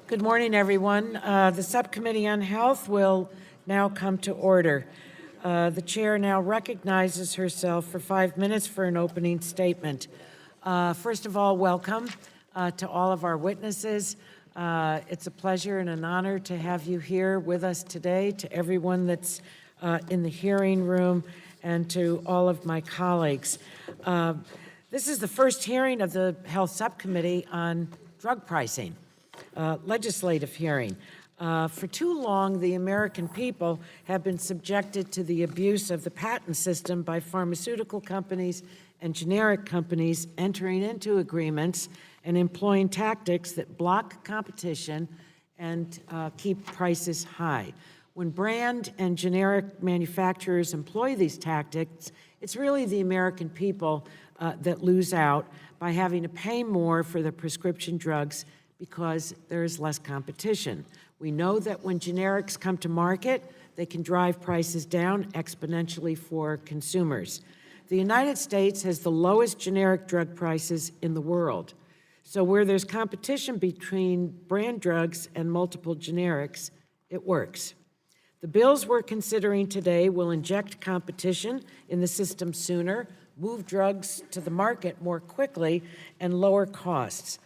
Good morning, everyone. The Subcommittee on Health will now come to order. The chair now recognizes herself for 5 minutes for an opening statement. First of all, welcome to all of our witnesses. It's a pleasure and an honor to have you here with us today, to everyone that's in the hearing room and to all of my colleagues. This is the first hearing of the Health Subcommittee on drug pricing. Legislative hearing. For too long, the American people have been subjected to the abuse of the patent system by pharmaceutical companies and generic companies entering into agreements and employing tactics that block competition and keep prices high. When brand and generic manufacturers employ these tactics, it's really the American people that lose out by having to pay more for the prescription drugs because there is less competition. We know that when generics come to market, they can drive prices down exponentially for consumers. The United States has the lowest generic drug prices in the world. So where there's competition between brand drugs and multiple generics, it works. The bills we're considering today will inject competition in the system sooner, move drugs to the market more quickly, and lower costs.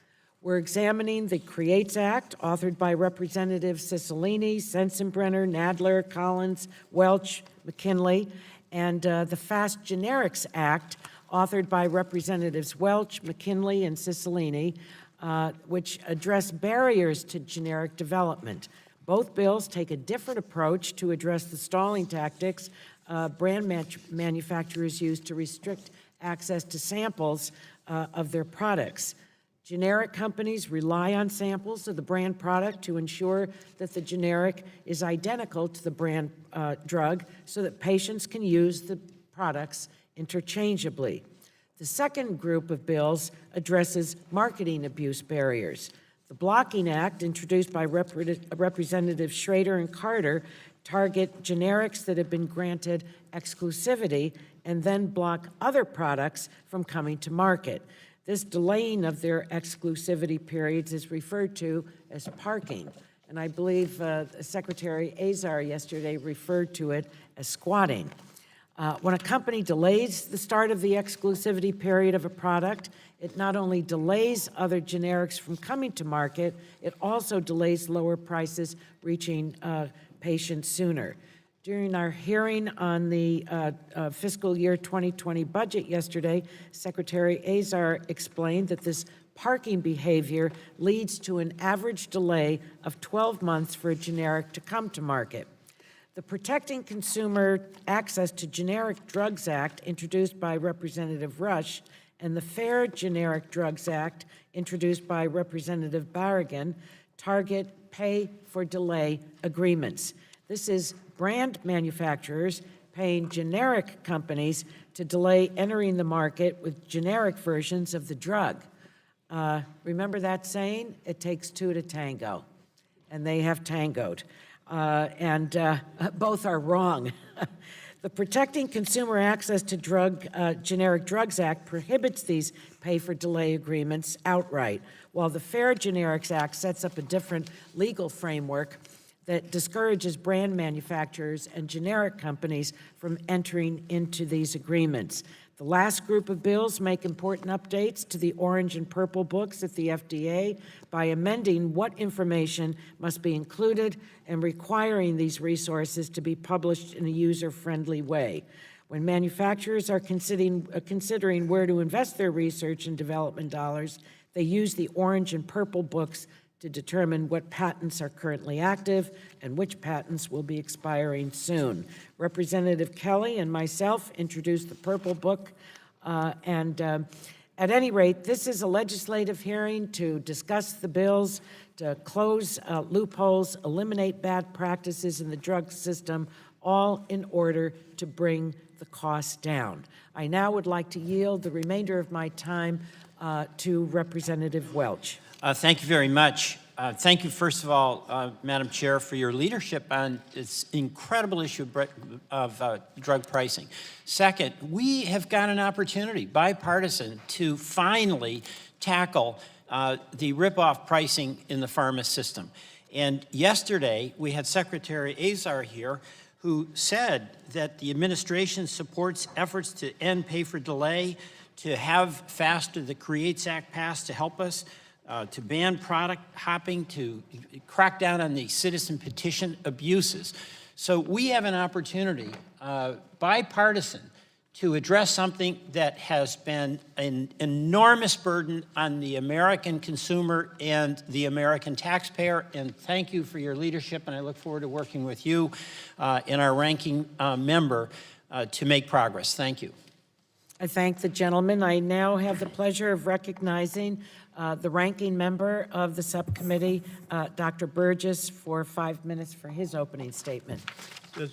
We're examining the CREATES Act, authored by Representatives Cicilline, Sensenbrenner, Nadler, Collins, Welch, McKinley, and the Fast Generics Act, authored by Representatives Welch, McKinley, and Cicilline, which address barriers to generic development. Both bills take a different approach to address the stalling tactics brand manufacturers use to restrict access to samples of their products. Generic companies rely on samples of the brand product to ensure that the generic is identical to the brand drug so that patients can use the products interchangeably. The second group of bills addresses marketing abuse barriers. The Blocking Act, introduced by Representatives Schrader and Carter, target generics that have been granted exclusivity and then block other products from coming to market. This delaying of their exclusivity periods is referred to as parking, and I believe Secretary Azar yesterday referred to it as squatting. When a company delays the start of the exclusivity period of a product, it not only delays other generics from coming to market, it also delays lower prices reaching patients sooner. During our hearing on the fiscal year 2020 budget yesterday, Secretary Azar explained that this parking behavior leads to an average delay of 12 months for a generic to come to market. The Protecting Consumer Access to Generic Drugs Act, introduced by Representative Rush, and the Fair Generic Drugs Act, introduced by Representative Barragan, target pay-for-delay agreements. This is brand manufacturers paying generic companies to delay entering the market with generic versions of the drug. Remember that saying? It takes two to tango, and they have tangoed. Both are wrong. The Protecting Consumer Access to Generic Drugs Act prohibits these pay-for-delay agreements outright, while the Fair Generics Act sets up a different legal framework that discourages brand manufacturers and generic companies from entering into these agreements. The last group of bills make important updates to the orange and purple books at the FDA by amending what information must be included and requiring these resources to be published in a user-friendly way. When manufacturers are considering where to invest their research and development dollars, they use the orange and purple books to determine what patents are currently active and which patents will be expiring soon. Representative Kelly and myself introduced the Purple Book, at any rate, this is a legislative hearing to discuss the bills, to close loopholes, eliminate bad practices in the drug system, all in order to bring the costs down. I now would like to yield the remainder of my time to Representative Welch. Thank you very much. Thank you, first of all, Madam Chair, for your leadership on this incredible issue of drug pricing. Second, we have got an opportunity, bipartisan, to finally tackle the rip-off pricing in the pharma system. And yesterday, we had Secretary Azar here, who said that the administration supports efforts to end pay-for-delay, to have faster the CREATES Act passed to help us, to ban product hopping, to crack down on the citizen petition abuses. So we have an opportunity, bipartisan, to address something that has been an enormous burden on the American consumer and the American taxpayer. And thank you for your leadership, and I look forward to working with you and our ranking member to make progress. Thank you. I thank the gentleman. I now have the pleasure of recognizing the ranking member of the subcommittee, Dr. Burgess, for 5 minutes for his opening statement.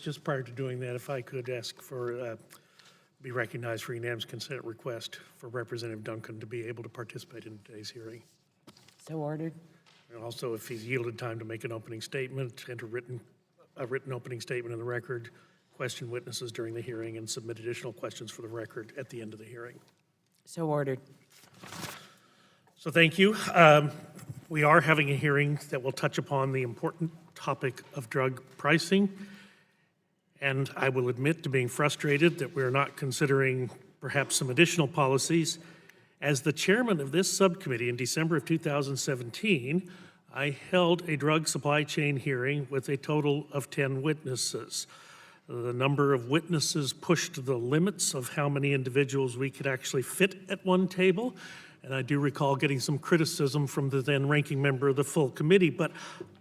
Just prior to doing that, if I could ask for be recognized for unanimous consent request for Representative Duncan to be able to participate in today's hearing. So ordered. And also, if he's yielded time to make an opening statement, enter a written opening statement in the record, question witnesses during the hearing, and submit additional questions for the record at the end of the hearing. So ordered. So thank you. We are having a hearing that will touch upon the important topic of drug pricing. And I will admit to being frustrated that we're not considering perhaps some additional policies. As the chairman of this subcommittee in December of 2017, I held a drug supply chain hearing with a total of 10 witnesses. The number of witnesses pushed the limits of how many individuals we could actually fit at one table. And I do recall getting some criticism from the then ranking member of the full committee, but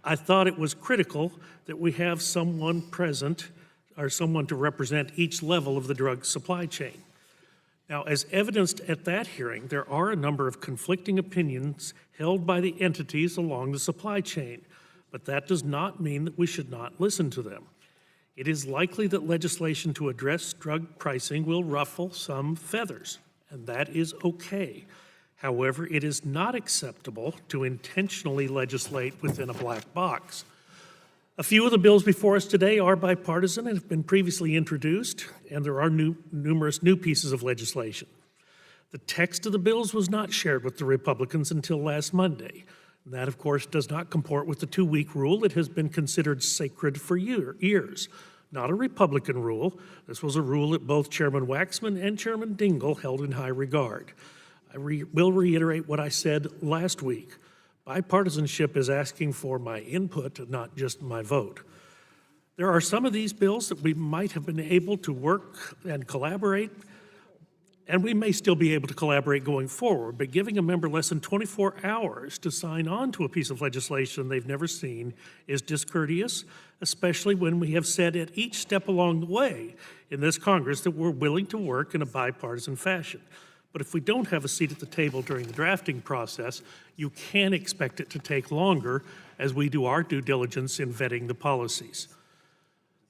I thought it was critical that we have someone present or someone to represent each level of the drug supply chain. Now, as evidenced at that hearing, there are a number of conflicting opinions held by the entities along the supply chain, but that does not mean that we should not listen to them. It is likely that legislation to address drug pricing will ruffle some feathers, and that is okay. However, it is not acceptable to intentionally legislate within a black box. A few of the bills before us today are bipartisan and have been previously introduced, and there are numerous new pieces of legislation. The text of the bills was not shared with the Republicans until last Monday. And that, of course, does not comport with the 2-week rule that has been considered sacred for years. Not a Republican rule. This was a rule that both Chairman Waxman and Chairman Dingell held in high regard. I will reiterate what I said last week. Bipartisanship is asking for my input, not just my vote. There are some of these bills that we might have been able to work and collaborate, and we may still be able to collaborate going forward, but giving a member less than 24 hours to sign on to a piece of legislation they've never seen is discourteous, especially when we have said at each step along the way in this Congress that we're willing to work in a bipartisan fashion. But if we don't have a seat at the table during the drafting process, you can expect it to take longer as we do our due diligence in vetting the policies.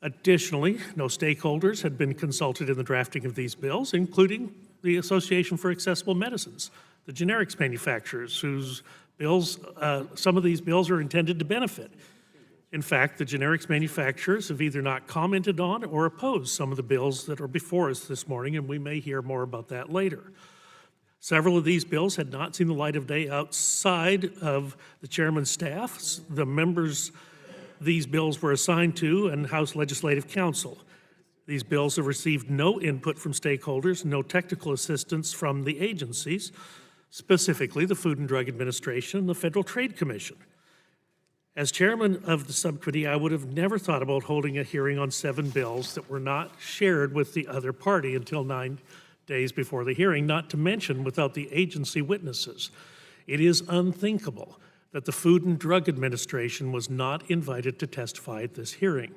Additionally, no stakeholders had been consulted in the drafting of these bills, including the Association for Accessible Medicines, the generics manufacturers whose bills, some of these bills are intended to benefit. In fact, the generics manufacturers have either not commented on or opposed some of the bills that are before us this morning, and we may hear more about that later. Several of these bills had not seen the light of day outside of the chairman's staff. The members these bills were assigned to and House Legislative Counsel. These bills have received no input from stakeholders, no technical assistance from the agencies, specifically the Food and Drug Administration and the Federal Trade Commission. As chairman of the subcommittee, I would have never thought about holding a hearing on 7 bills that were not shared with the other party until 9 days before the hearing, not to mention without the agency witnesses. It is unthinkable that the Food and Drug Administration was not invited to testify at this hearing.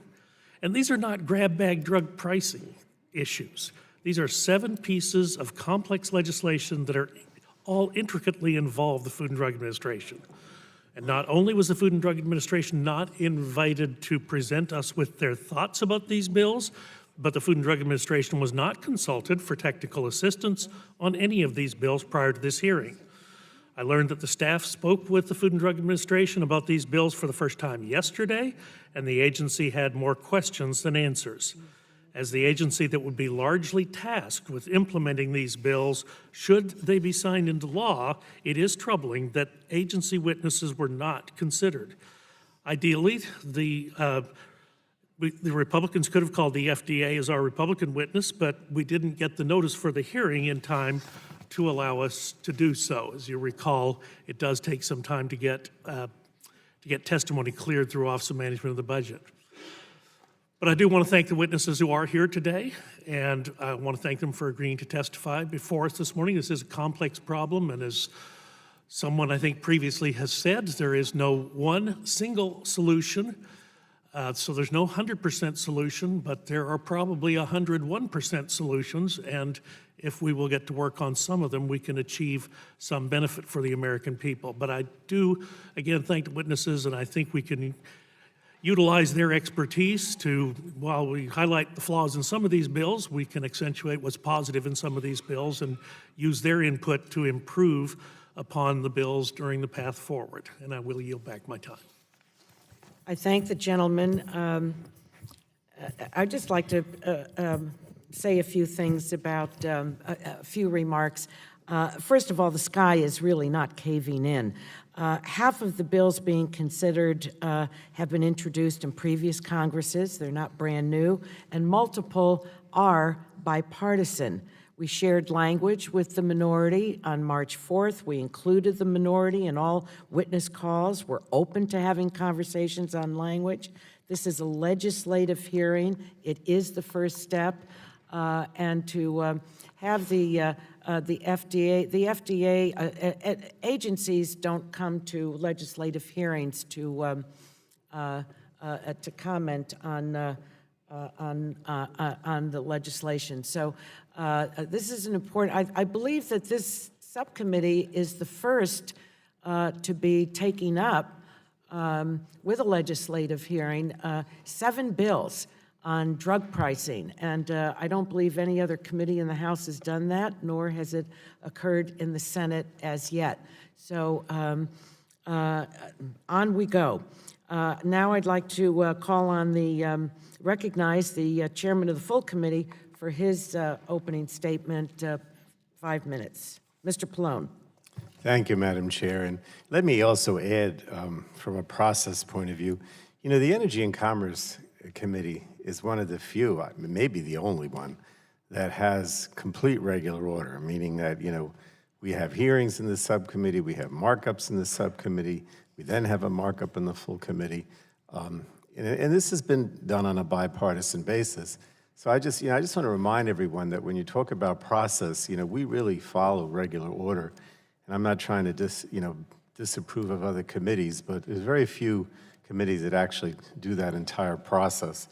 And these are not grab bag drug pricing issues. These are 7 pieces of complex legislation that are all intricately involve the Food and Drug Administration. And not only was the Food and Drug Administration not invited to present us with their thoughts about these bills, but the Food and Drug Administration was not consulted for technical assistance on any of these bills prior to this hearing. I learned that the staff spoke with the Food and Drug Administration about these bills for the first time yesterday, and the agency had more questions than answers. As the agency that would be largely tasked with implementing these bills, should they be signed into law, it is troubling that agency witnesses were not considered. Ideally, the Republicans could have called the FDA as our Republican witness, but we didn't get the notice for the hearing in time to allow us to do so. As you recall, it does take some time to get testimony cleared through Office of Management of the Budget. But I do want to thank the witnesses who are here today, and I want to thank them for agreeing to testify before us this morning. This is a complex problem, and as someone I think previously has said, there is no one single solution. So there's no 100% solution, but there are probably 101% solutions, and if we will get to work on some of them, we can achieve some benefit for the American people. But I do, again, thank the witnesses, and I think we can utilize their expertise to, while we highlight the flaws in some of these bills, we can accentuate what's positive in some of these bills and use their input to improve upon the bills during the path forward. And I will yield back my time. I thank the gentleman. I'd just like to say a few things about a few remarks. First of all, the sky is really not caving in. Half of the bills being considered have been introduced in previous Congresses. They're not brand new, and multiple are bipartisan. We shared language with the minority on March 4th. We included the minority in all witness calls. We're open to having conversations on language. This is a legislative hearing. It is the first step, and to have the FDA agencies don't come to legislative hearings to comment on the legislation. So this is an important. I believe that this subcommittee is the first to be taking up with a legislative hearing 7 bills on drug pricing, and I don't believe any other committee in the House has done that, nor has it occurred in the Senate as yet. So on we go. Now I'd like to call on recognize the chairman of the full committee for his opening statement, 5 minutes. Mr. Pallone. Thank you, Madam Chair. And let me also add, from a process point of view, you know, the Energy and Commerce Committee is one of the few, maybe the only one, that has complete regular order, meaning that, you know, we have hearings in the subcommittee, we have markups in the subcommittee, we then have a markup in the full committee. And this has been done on a bipartisan basis. So I just want to remind everyone that when you talk about process, you know, we really follow regular order. And I'm not trying to disapprove of other committees, but there's very few committees that actually do that entire process.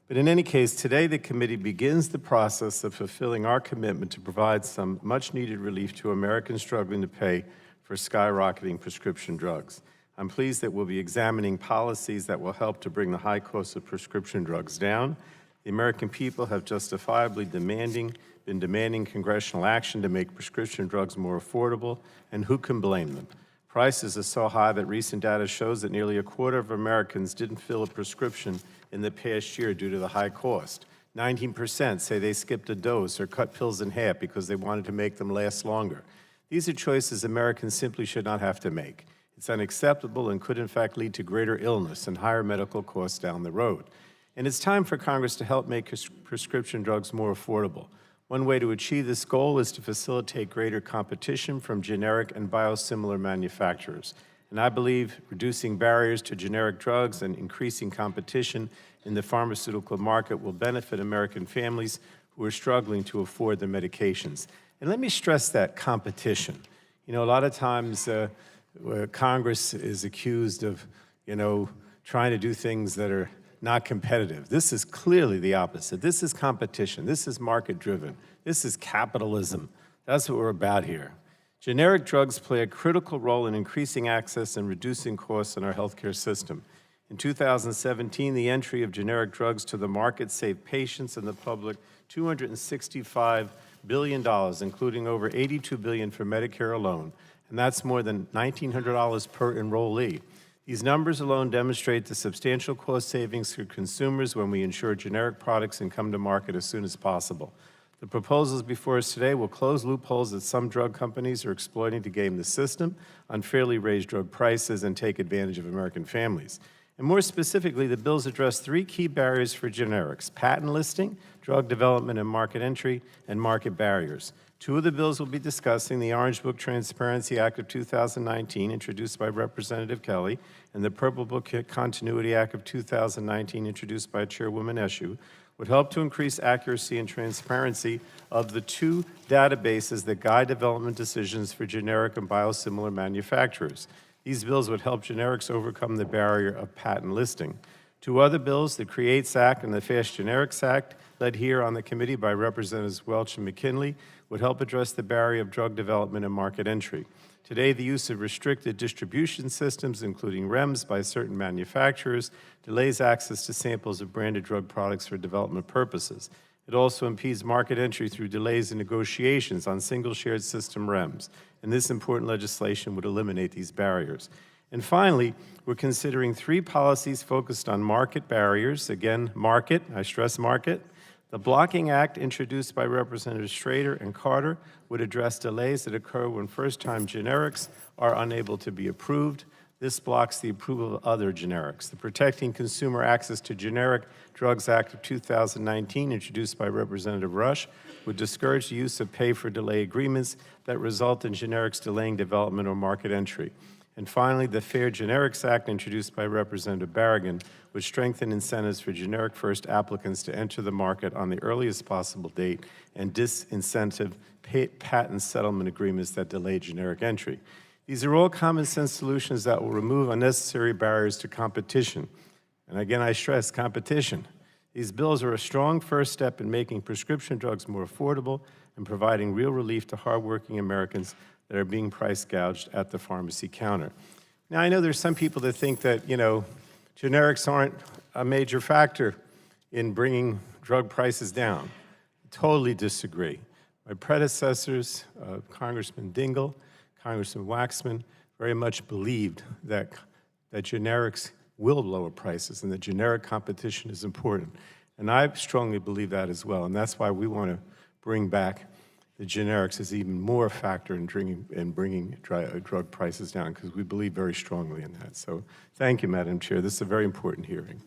But in any case, today the committee begins the process of fulfilling our commitment to provide some much-needed relief to Americans struggling to pay for skyrocketing prescription drugs. I'm pleased that we'll be examining policies that will help to bring the high cost of prescription drugs down. The American people have justifiably been demanding congressional action to make prescription drugs more affordable, and who can blame them? Prices are so high that recent data shows that nearly a quarter of Americans didn't fill a prescription in the past year due to the high cost. 19% say they skipped a dose or cut pills in half because they wanted to make them last longer. These are choices Americans simply should not have to make. It's unacceptable and could in fact lead to greater illness and higher medical costs down the road. And it's time for Congress to help make prescription drugs more affordable. One way to achieve this goal is to facilitate greater competition from generic and biosimilar manufacturers. And I believe reducing barriers to generic drugs and increasing competition in the pharmaceutical market will benefit American families who are struggling to afford their medications. And let me stress that competition. You know, a lot of times Congress is accused of, you know, trying to do things that are not competitive. This is clearly the opposite. This is competition. This is market-driven. This is capitalism. That's what we're about here. Generic drugs play a critical role in increasing access and reducing costs in our healthcare system. In 2017, the entry of generic drugs to the market saved patients and the public $265 billion, including over $82 billion for Medicare alone, and that's more than $1,900 per enrollee. These numbers alone demonstrate the substantial cost savings for consumers when we ensure generic products can come to market as soon as possible. The proposals before us today will close loopholes that some drug companies are exploiting to game the system, unfairly raise drug prices, and take advantage of American families. And more specifically, the bills address three key barriers for generics: patent listing, drug development and market entry, and market barriers. Two of the bills we'll be discussing, the Orange Book Transparency Act of 2019, introduced by Representative Kelly, and the Purple Book Continuity Act of 2019, introduced by Chairwoman Eshoo, would help to increase accuracy and transparency of the two databases that guide development decisions for generic and biosimilar manufacturers. These bills would help generics overcome the barrier of patent listing. Two other bills, the CREATES Act and the Fast Generics Act, led here on the committee by Representatives Welch and McKinley, would help address the barrier of drug development and market entry. Today, the use of restricted distribution systems, including REMS by certain manufacturers, delays access to samples of branded drug products for development purposes. It also impedes market entry through delays in negotiations on single shared system REMS, and this important legislation would eliminate these barriers. And finally, we're considering three policies focused on market barriers. Again, market, I stress market. The Blocking Act, introduced by Representatives Schrader and Carter, would address delays that occur when first-time generics are unable to be approved. This blocks the approval of other generics. The Protecting Consumer Access to Generic Drugs Act of 2019, introduced by Representative Rush, would discourage the use of pay-for-delay agreements that result in generics delaying development or market entry. And finally, the Fair Generics Act, introduced by Representative Barragan, would strengthen incentives for generic-first applicants to enter the market on the earliest possible date and disincentive patent settlement agreements that delay generic entry. These are all common-sense solutions that will remove unnecessary barriers to competition. And again, I stress competition. These bills are a strong first step in making prescription drugs more affordable and providing real relief to hardworking Americans that are being price gouged at the pharmacy counter. Now, I know there's some people that think that, generics aren't a major factor in bringing drug prices down. I totally disagree. My predecessors, Congressman Dingell, Congressman Waxman, very much believed that generics will lower prices and that generic competition is important. And I strongly believe that as well, and that's why we want to bring back the generics as even more a factor in bringing drug prices down, because we believe very strongly in that. So thank you, Madam Chair. This is a very important hearing.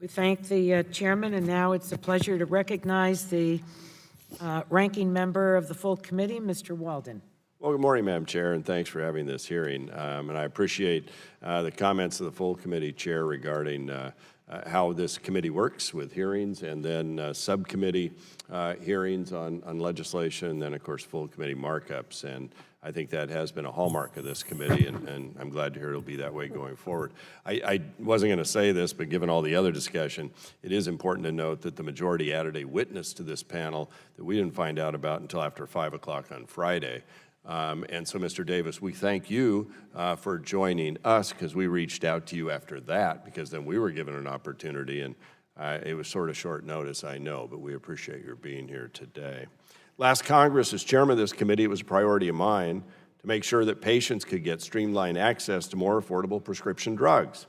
We thank the chairman, and now it's a pleasure to recognize the ranking member of the full committee, Mr. Walden. Well, good morning, Madam Chair, and thanks for having this hearing. And I appreciate the comments of the full committee chair regarding how this committee works with hearings, and then subcommittee hearings on legislation, and then, of course, full committee markups. And I think that has been a hallmark of this committee, and I'm glad to hear it'll be that way going forward. I wasn't going to say this, but given all the other discussion, it is important to note that the majority added a witness to this panel that we didn't find out about until after 5 o'clock on Friday. And so, Mr. Davis, we thank you for joining us, because we reached out to you after that, because then we were given an opportunity, and it was sort of short notice, I know, but we appreciate your being here today. Last Congress, as chairman of this committee, it was a priority of mine to make sure that patients could get streamlined access to more affordable prescription drugs.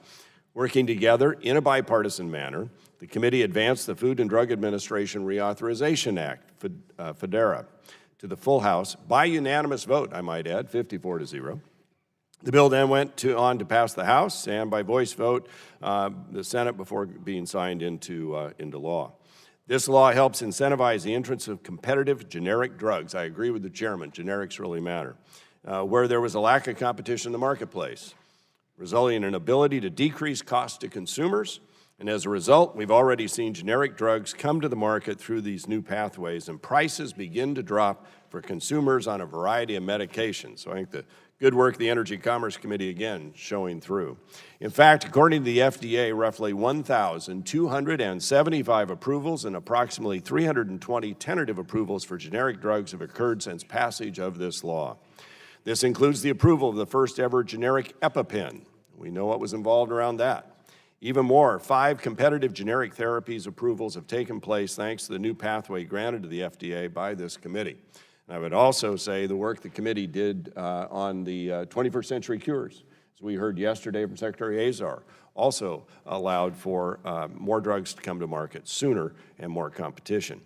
Working together in a bipartisan manner, the committee advanced the Food and Drug Administration Reauthorization Act, FDRA, to the full House by unanimous vote, I might add, 54-0. The bill then went on to pass the House, and by voice vote, the Senate, before being signed into law. This law helps incentivize the entrance of competitive generic drugs. I agree with the chairman, generics really matter, where there was a lack of competition in the marketplace, resulting in an ability to decrease costs to consumers. And as a result, we've already seen generic drugs come to the market through these new pathways, and prices begin to drop for consumers on a variety of medications. So I think the good work of the Energy Commerce Committee, again, showing through. In fact, according to the FDA, roughly 1,275 approvals and approximately 320 tentative approvals for generic drugs have occurred since passage of this law. This includes the approval of the first ever generic EpiPen. We know what was involved around that. Even more, 5 competitive generic therapies approvals have taken place thanks to the new pathway granted to the FDA by this committee. And I would also say the work the committee did on the 21st Century Cures as we heard yesterday from Secretary Azar, also allowed for more drugs to come to market sooner and more competition.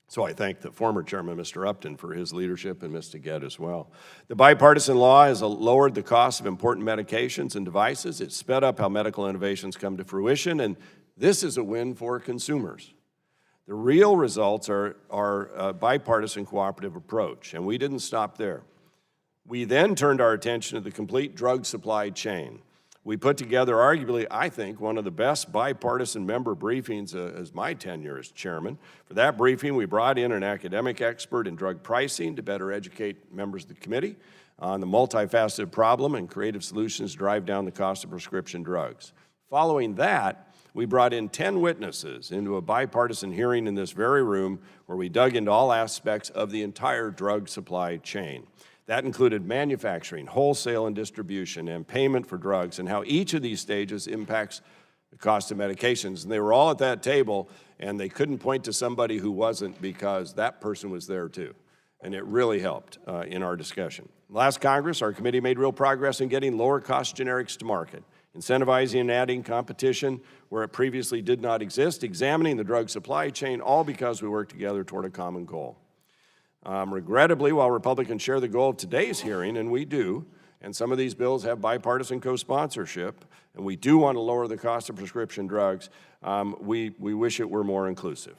So I thank the former chairman, Mr. Upton, for his leadership, and Ms. Deguette as well. The bipartisan law has lowered the cost of important medications and devices. It's sped up how medical innovations come to fruition, and this is a win for consumers. The real results are a bipartisan cooperative approach, and we didn't stop there. We then turned our attention to the complete drug supply chain. We put together, arguably, I think, one of the best bipartisan member briefings as my tenure as chairman. For that briefing, we brought in an academic expert in drug pricing to better educate members of the committee on the multifaceted problem and creative solutions to drive down the cost of prescription drugs. Following that, we brought in 10 witnesses into a bipartisan hearing in this very room where we dug into all aspects of the entire drug supply chain. That included manufacturing, wholesale and distribution, and payment for drugs, and how each of these stages impacts the cost of medications. And they were all at that table, and they couldn't point to somebody who wasn't because that person was there too. And it really helped in our discussion. Last Congress, our committee made real progress in getting lower-cost generics to market, incentivizing and adding competition where it previously did not exist, examining the drug supply chain, all because we worked together toward a common goal. Regrettably, while Republicans share the goal of today's hearing, and we do, and some of these bills have bipartisan co-sponsorship, and we do want to lower the cost of prescription drugs, we wish it were more inclusive.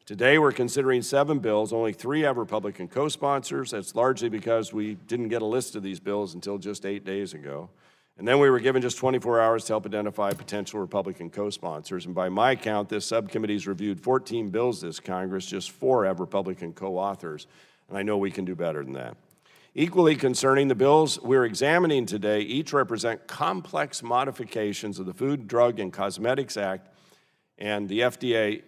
Today, we're considering 7 bills. Only 3 have Republican co-sponsors. That's largely because we didn't get a list of these bills until just 8 days ago. And then we were given just 24 hours to help identify potential Republican co-sponsors. And by my count, this subcommittee's reviewed 14 bills this Congress, just 4 have Republican co-authors. And I know we can do better than that. Equally concerning, the bills we're examining today each represent complex modifications of the Food, Drug, and Cosmetics Act, and the FDA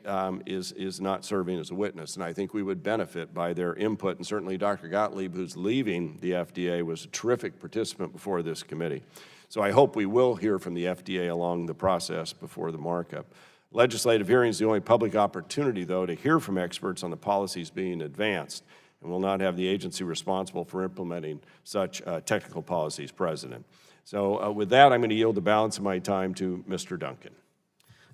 is not serving as a witness. And I think we would benefit by their input. And certainly Dr. Gottlieb, who's leaving the FDA, was a terrific participant before this committee. So I hope we will hear from the FDA along the process before the markup. Legislative hearing is the only public opportunity, though, to hear from experts on the policies being advanced, and will not have the agency responsible for implementing such technical policies present. So with that, I'm going to yield the balance of my time to Mr. Duncan.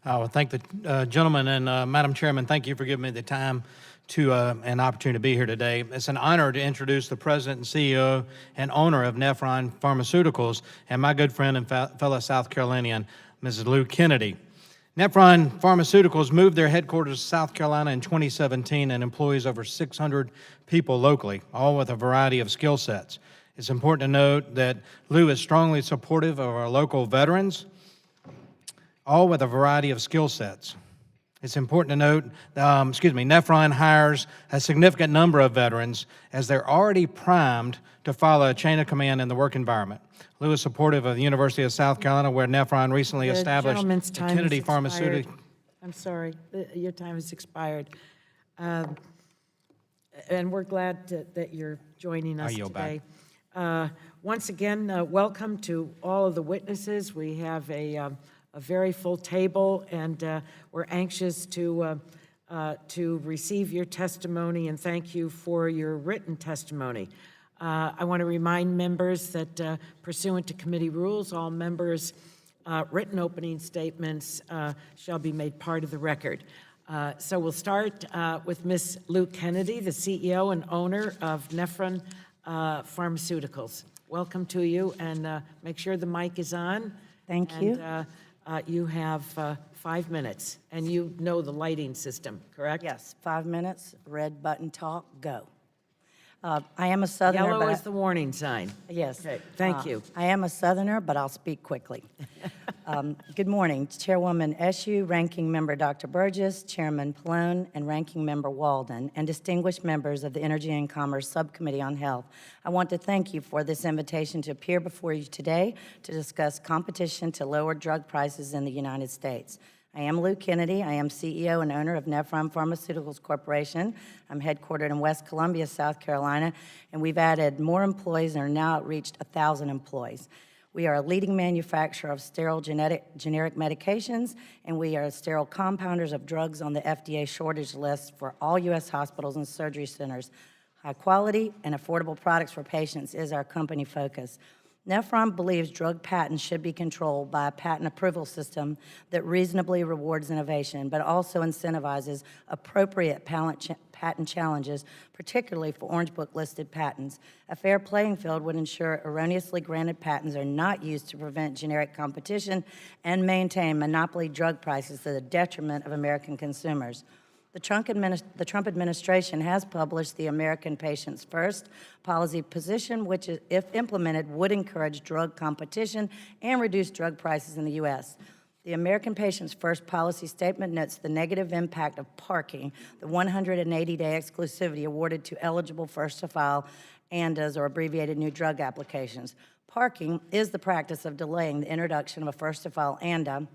I will thank the gentleman, and Madam Chairman, thank you for giving me the time to an opportunity to be here today. It's an honor to introduce the president and CEO and owner of Nephron Pharmaceuticals and my good friend and fellow South Carolinian, Mrs. Lou Kennedy. Nephron Pharmaceuticals moved their headquarters to South Carolina in 2017 and employs over 600 people locally, all with a variety of skill sets. It's important to note that Lou is strongly supportive of our local veterans, all with a variety of skill sets. It's important to note, Nephron hires a significant number of veterans as they're already primed to follow a chain of command in the work environment. Lou is supportive of the University of South Carolina, where Nephron recently established the Kennedy Pharmaceutical. I'm sorry, your time has expired. And we're glad that you're joining us today. Once again, welcome to all of the witnesses. We have a very full table, and we're anxious to receive your testimony, and thank you for your written testimony. I want to remind members that pursuant to committee rules, all members' written opening statements shall be made part of the record. So we'll start with Ms. Lou Kennedy, the CEO and owner of Nephron Pharmaceuticals. Welcome to you, and make sure the mic is on. Thank you. You have 5 minutes, and you know the lighting system, correct? Yes, 5 minutes, red button talk, go. I am a Southerner. Yellow is the warning sign. Yes. Okay, thank you. I am a Southerner, but I'll speak quickly. Good morning, Chairwoman Eshoo, Ranking Member Dr. Burgess, Chairman Pallone, and Ranking Member Walden, and distinguished members of the Energy and Commerce Subcommittee on Health. I want to thank you for this invitation to appear before you today to discuss competition to lower drug prices in the United States. I am Lou Kennedy. I am CEO and owner of Nephron Pharmaceuticals Corporation. I'm headquartered in West Columbia, South Carolina, and we've added more employees and are now reached 1,000 employees. We are a leading manufacturer of sterile generic medications, and we are sterile compounders of drugs on the FDA shortage list for all U.S. hospitals and surgery centers. High quality and affordable products for patients is our company focus. Nephron believes drug patents should be controlled by a patent approval system that reasonably rewards innovation, but also incentivizes appropriate patent challenges, particularly for Orange Book listed patents. A fair playing field would ensure erroneously granted patents are not used to prevent generic competition and maintain monopoly drug prices to the detriment of American consumers. The Trump administration has published the American Patients First policy position, which, if implemented, would encourage drug competition and reduce drug prices in the U.S. The American Patients First policy statement notes the negative impact of parking, the 180-day exclusivity awarded to eligible first-to-file ANDAs, or abbreviated new drug applications. Parking is the practice of delaying the introduction of a first-to-file ANDA,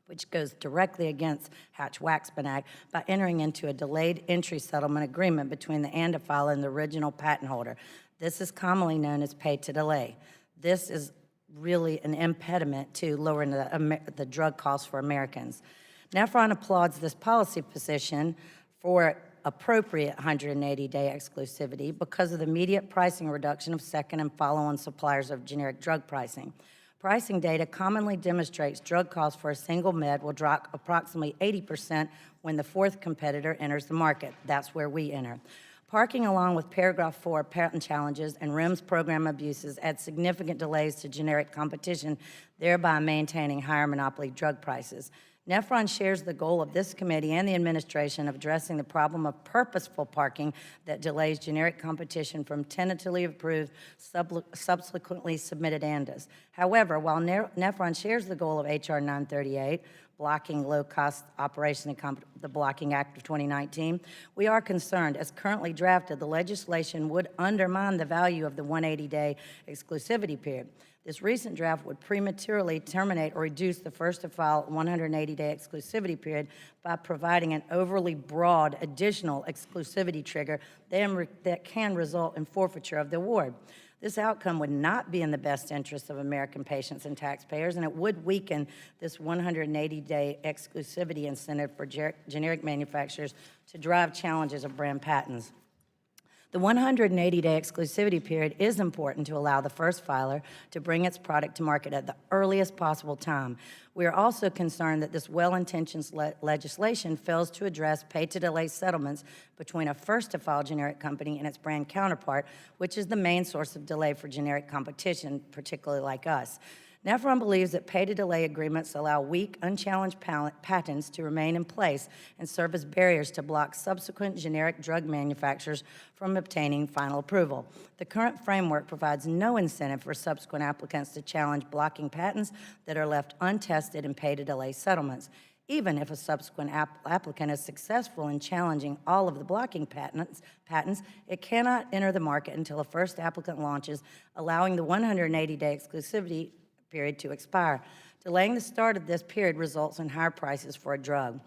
which goes directly against Hatch-Waxman Act, by entering into a delayed entry settlement agreement between the ANDA filer and the original patent holder. This is commonly known as pay to delay. This is really an impediment to lowering the drug costs for Americans. Nephron applauds this policy position for appropriate 180-day exclusivity because of the immediate pricing reduction of second and follow-on suppliers of generic drug pricing. Pricing data commonly demonstrates drug costs for a single med will drop approximately 80% when the fourth competitor enters the market. That's where we enter. Parking, along with paragraph 4 patent challenges and REMS program abuses, add significant delays to generic competition, thereby maintaining higher monopoly drug prices. Nephron shares the goal of this committee and the administration of addressing the problem of purposeful parking that delays generic competition from tentatively approved, subsequently submitted ANDAs. However, while Nephron shares the goal of H.R. 938, blocking low-cost operation and the Blocking Act of 2019, we are concerned, as currently drafted, the legislation would undermine the value of the 180-day exclusivity period. This recent draft would prematurely terminate or reduce the first-to-file 180-day exclusivity period by providing an overly broad additional exclusivity trigger that can result in forfeiture of the award. This outcome would not be in the best interest of American patients and taxpayers, and it would weaken this 180-day exclusivity incentive for generic manufacturers to drive challenges of brand patents. The 180-day exclusivity period is important to allow the first filer to bring its product to market at the earliest possible time. We are also concerned that this well-intentioned legislation fails to address pay-to-delay settlements between a first-to-file generic company and its brand counterpart, which is the main source of delay for generic competition, particularly like us. Nephron believes that pay-to-delay agreements allow weak, unchallenged patents to remain in place and serve as barriers to block subsequent generic drug manufacturers from obtaining final approval. The current framework provides no incentive for subsequent applicants to challenge blocking patents that are left untested in pay-to-delay settlements. Even if a subsequent applicant is successful in challenging all of the blocking patents, it cannot enter the market until a first applicant launches, allowing the 180-day exclusivity period to expire. Delaying the start of this period results in higher prices for a drug.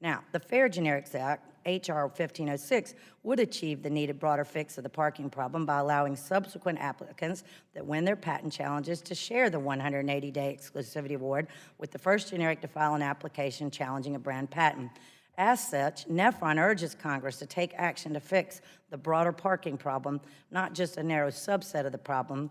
Now, the Fair Generics Act, H.R. 1506, would achieve the needed broader fix of the parking problem by allowing subsequent applicants that win their patent challenges to share the 180-day exclusivity award with the first generic to file an application challenging a brand patent. As such, Nephron urges Congress to take action to fix the broader parking problem, not just a narrow subset of the problem,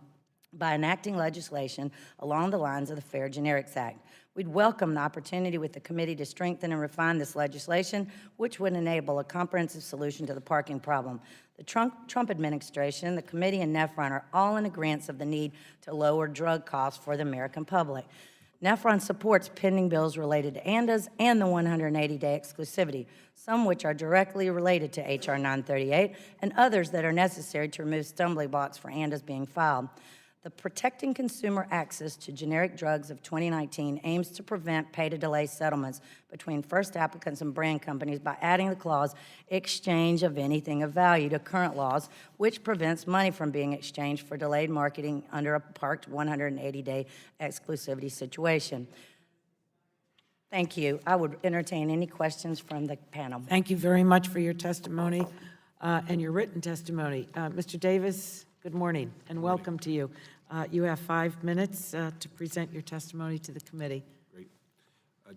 by enacting legislation along the lines of the Fair Generics Act. We'd welcome the opportunity with the committee to strengthen and refine this legislation, which would enable a comprehensive solution to the parking problem. The Trump administration, the committee, and Nephron are all in agreement of the need to lower drug costs for the American public. Nephron supports pending bills related to ANDAs and the 180-day exclusivity, some which are directly related to H.R. 938 and others that are necessary to remove stumbling blocks for ANDAs being filed. The Protecting Consumer Access to Generic Drugs of 2019 aims to prevent pay-to-delay settlements between first applicants and brand companies by adding the clause, exchange of anything of value, to current laws, which prevents money from being exchanged for delayed marketing under a parked 180-day exclusivity situation. Thank you. I would entertain any questions from the panel. Thank you very much for your testimony and your written testimony. Mr. Davis, good morning and welcome to you. You have 5 minutes to present your testimony to the committee. Great.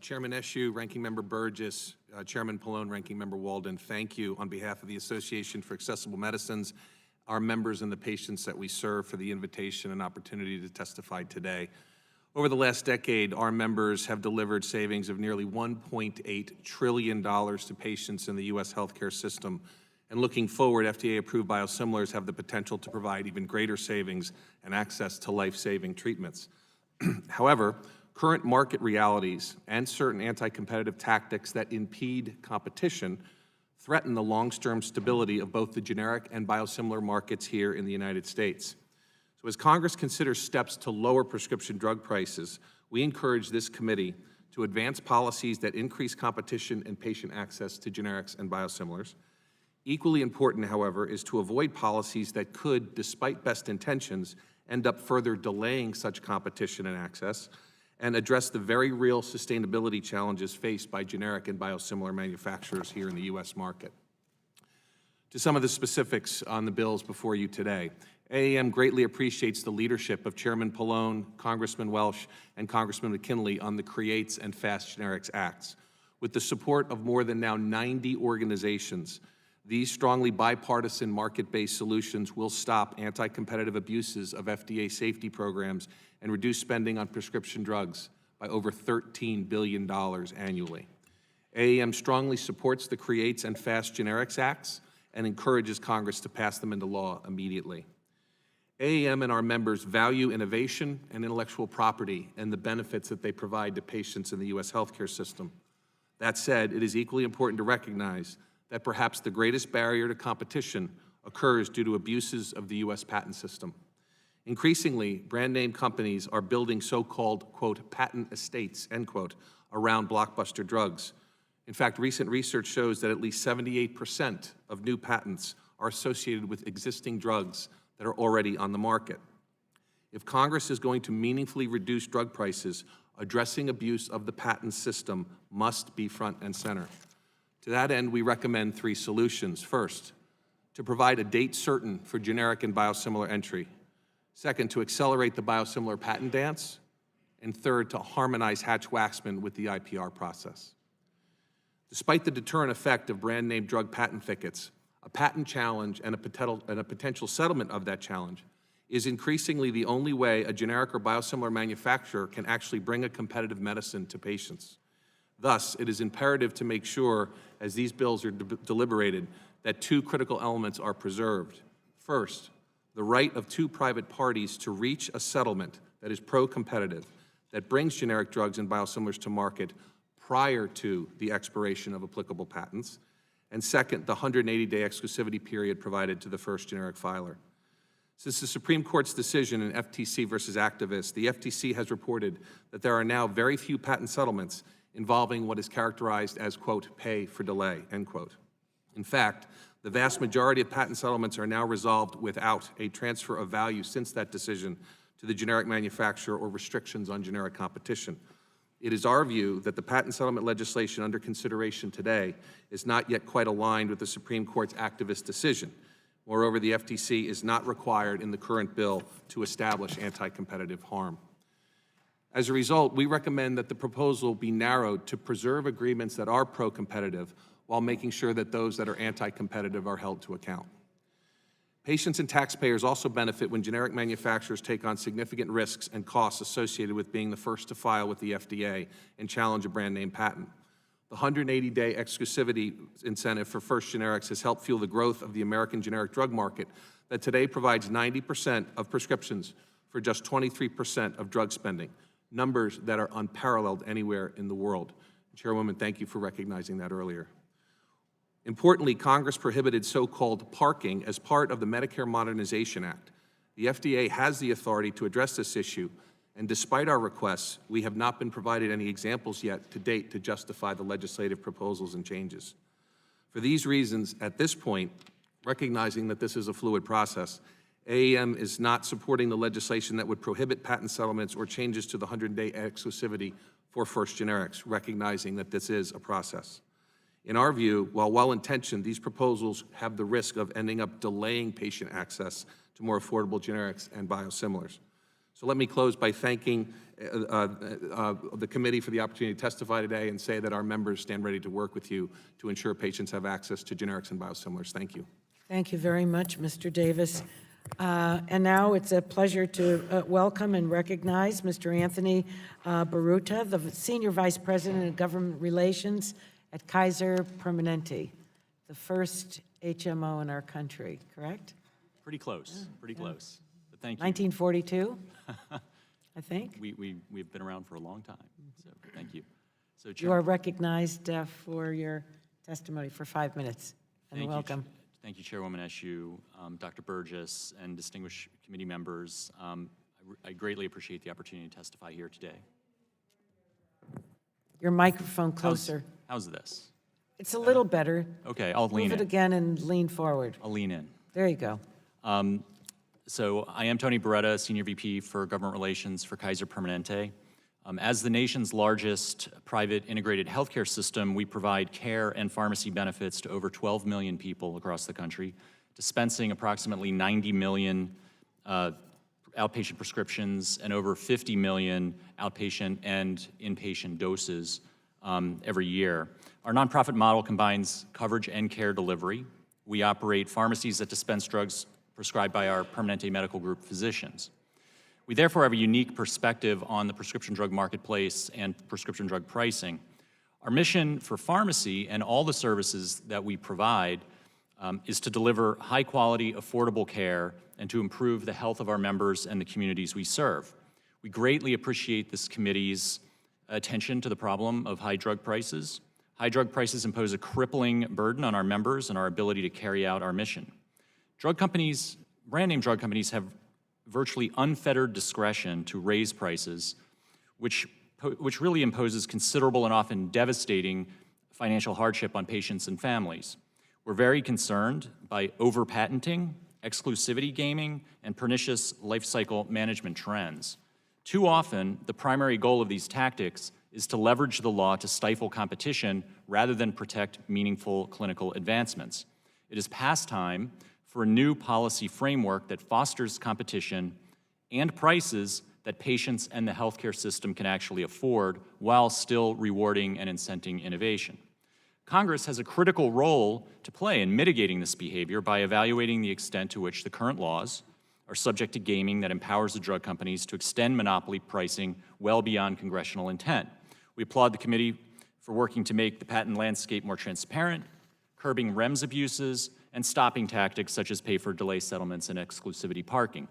Chairman Eshoo, Ranking Member Burgess, Chairman Pallone, Ranking Member Walden, thank you on behalf of the Association for Accessible Medicines our members and the patients that we serve for the invitation and opportunity to testify today. Over the last decade, our members have delivered savings of nearly $1.8 trillion to patients in the U.S. healthcare system. And looking forward, FDA-approved biosimilars have the potential to provide even greater savings and access to life-saving treatments. However, current market realities and certain anti-competitive tactics that impede competition threaten the long-term stability of both the generic and biosimilar markets here in the United States. So as Congress considers steps to lower prescription drug prices, we encourage this committee to advance policies that increase competition and patient access to generics and biosimilars. Equally important, however, is to avoid policies that could, despite best intentions, end up further delaying such competition and access, and address the very real sustainability challenges faced by generic and biosimilar manufacturers here in the U.S. market. To some of the specifics on the bills before you today, AAM greatly appreciates the leadership of Chairman Pallone, Congressman Welsh, and Congressman McKinley on the Creates and Fast Generics Acts. With the support of more than now 90 organizations, these strongly bipartisan market-based solutions will stop anti-competitive abuses of FDA safety programs and reduce spending on prescription drugs by over $13 billion annually. AAM strongly supports the Creates and Fast Generics Acts and encourages Congress to pass them into law immediately. AAM and our members value innovation and intellectual property and the benefits that they provide to patients in the U.S. healthcare system. That said, it is equally important to recognize that perhaps the greatest barrier to competition occurs due to abuses of the U.S. patent system. Increasingly, brand name companies are building so-called, quote, patent estates, end quote, around blockbuster drugs. In fact, recent research shows that at least 78% of new patents are associated with existing drugs that are already on the market. If Congress is going to meaningfully reduce drug prices, addressing abuse of the patent system must be front and center. To that end, we recommend 3 solutions. First, to provide a date certain for generic and biosimilar entry. Second, to accelerate the biosimilar patent dance. And third, to harmonize Hatch-Waxman with the IPR process. Despite the deterrent effect of brand name drug patent thickets, a patent challenge and a potential settlement of that challenge is increasingly the only way a generic or biosimilar manufacturer can actually bring a competitive medicine to patients. Thus, it is imperative to make sure, as these bills are deliberated, that 2 critical elements are preserved. First, the right of 2 private parties to reach a settlement that is pro-competitive, that brings generic drugs and biosimilars to market prior to the expiration of applicable patents. And second, the 180-day exclusivity period provided to the first generic filer. Since the Supreme Court's decision in FTC versus Activist, the FTC has reported that there are now very few patent settlements involving what is characterized as, quote, pay for delay, end quote. In fact, the vast majority of patent settlements are now resolved without a transfer of value since that decision to the generic manufacturer or restrictions on generic competition. It is our view that the patent settlement legislation under consideration today is not yet quite aligned with the Supreme Court's Activist decision. Moreover, the FTC is not required in the current bill to establish anti-competitive harm. As a result, we recommend that the proposal be narrowed to preserve agreements that are pro-competitive while making sure that those that are anti-competitive are held to account. Patients and taxpayers also benefit when generic manufacturers take on significant risks and costs associated with being the first to file with the FDA and challenge a brand name patent. The 180-day exclusivity incentive for first generics has helped fuel the growth of the American generic drug market that today provides 90% of prescriptions for just 23% of drug spending, numbers that are unparalleled anywhere in the world. Chairwoman, thank you for recognizing that earlier. Importantly, Congress prohibited so-called parking as part of the Medicare Modernization Act. The FDA has the authority to address this issue, and despite our requests, we have not been provided any examples yet to date to justify the legislative proposals and changes. For these reasons, at this point, recognizing that this is a fluid process, AAM is not supporting the legislation that would prohibit patent settlements or changes to the 100-day exclusivity for first generics, recognizing that this is a process. In our view, while well-intentioned, these proposals have the risk of ending up delaying patient access to more affordable generics and biosimilars. So let me close by thanking the committee for the opportunity to testify today and say that our members stand ready to work with you to ensure patients have access to generics and biosimilars. Thank you. Thank you very much, Mr. Davis. And now it's a pleasure to welcome and recognize Mr. Anthony Biruta, the Senior Vice President of Government Relations at Kaiser Permanente, the first HMO in our country, correct? Pretty close, pretty close. But thank you. 1942, I think. We've been around for a long time, so thank you. So, You are recognized for your testimony for 5 minutes, and welcome. Thank you, Chairwoman Eshoo, Dr. Burgess, and distinguished committee members. I greatly appreciate the opportunity to testify here today. Your microphone closer. How's this? It's a little better. Okay, I'll lean Move it in. again and lean forward. I'll lean in. There you go. So I am Tony Beretta, Senior VP for Government Relations for Kaiser Permanente. As the nation's largest private integrated healthcare system, we provide care and pharmacy benefits to over 12 million people across the country, dispensing approximately 90 million outpatient prescriptions and over 50 million outpatient and inpatient doses every year. Our nonprofit model combines coverage and care delivery. We operate pharmacies that dispense drugs prescribed by our Permanente Medical Group physicians. We therefore have a unique perspective on the prescription drug marketplace and prescription drug pricing. Our mission for pharmacy and all the services that we provide is to deliver high-quality, affordable care and to improve the health of our members and the communities we serve. We greatly appreciate this committee's attention to the problem of high drug prices. High drug prices impose a crippling burden on our members and our ability to carry out our mission. Drug companies, brand-name drug companies, have virtually unfettered discretion to raise prices, which really imposes considerable and often devastating financial hardship on patients and families. We're very concerned by over-patenting, exclusivity gaming, and pernicious lifecycle management trends. Too often, the primary goal of these tactics is to leverage the law to stifle competition rather than protect meaningful clinical advancements. It is past time for a new policy framework that fosters competition and prices that patients and the healthcare system can actually afford while still rewarding and incenting innovation. Congress has a critical role to play in mitigating this behavior by evaluating the extent to which the current laws are subject to gaming that empowers the drug companies to extend monopoly pricing well beyond congressional intent. We applaud the committee for working to make the patent landscape more transparent, curbing REMS abuses, and stopping tactics such as pay-for-delay settlements and exclusivity parking.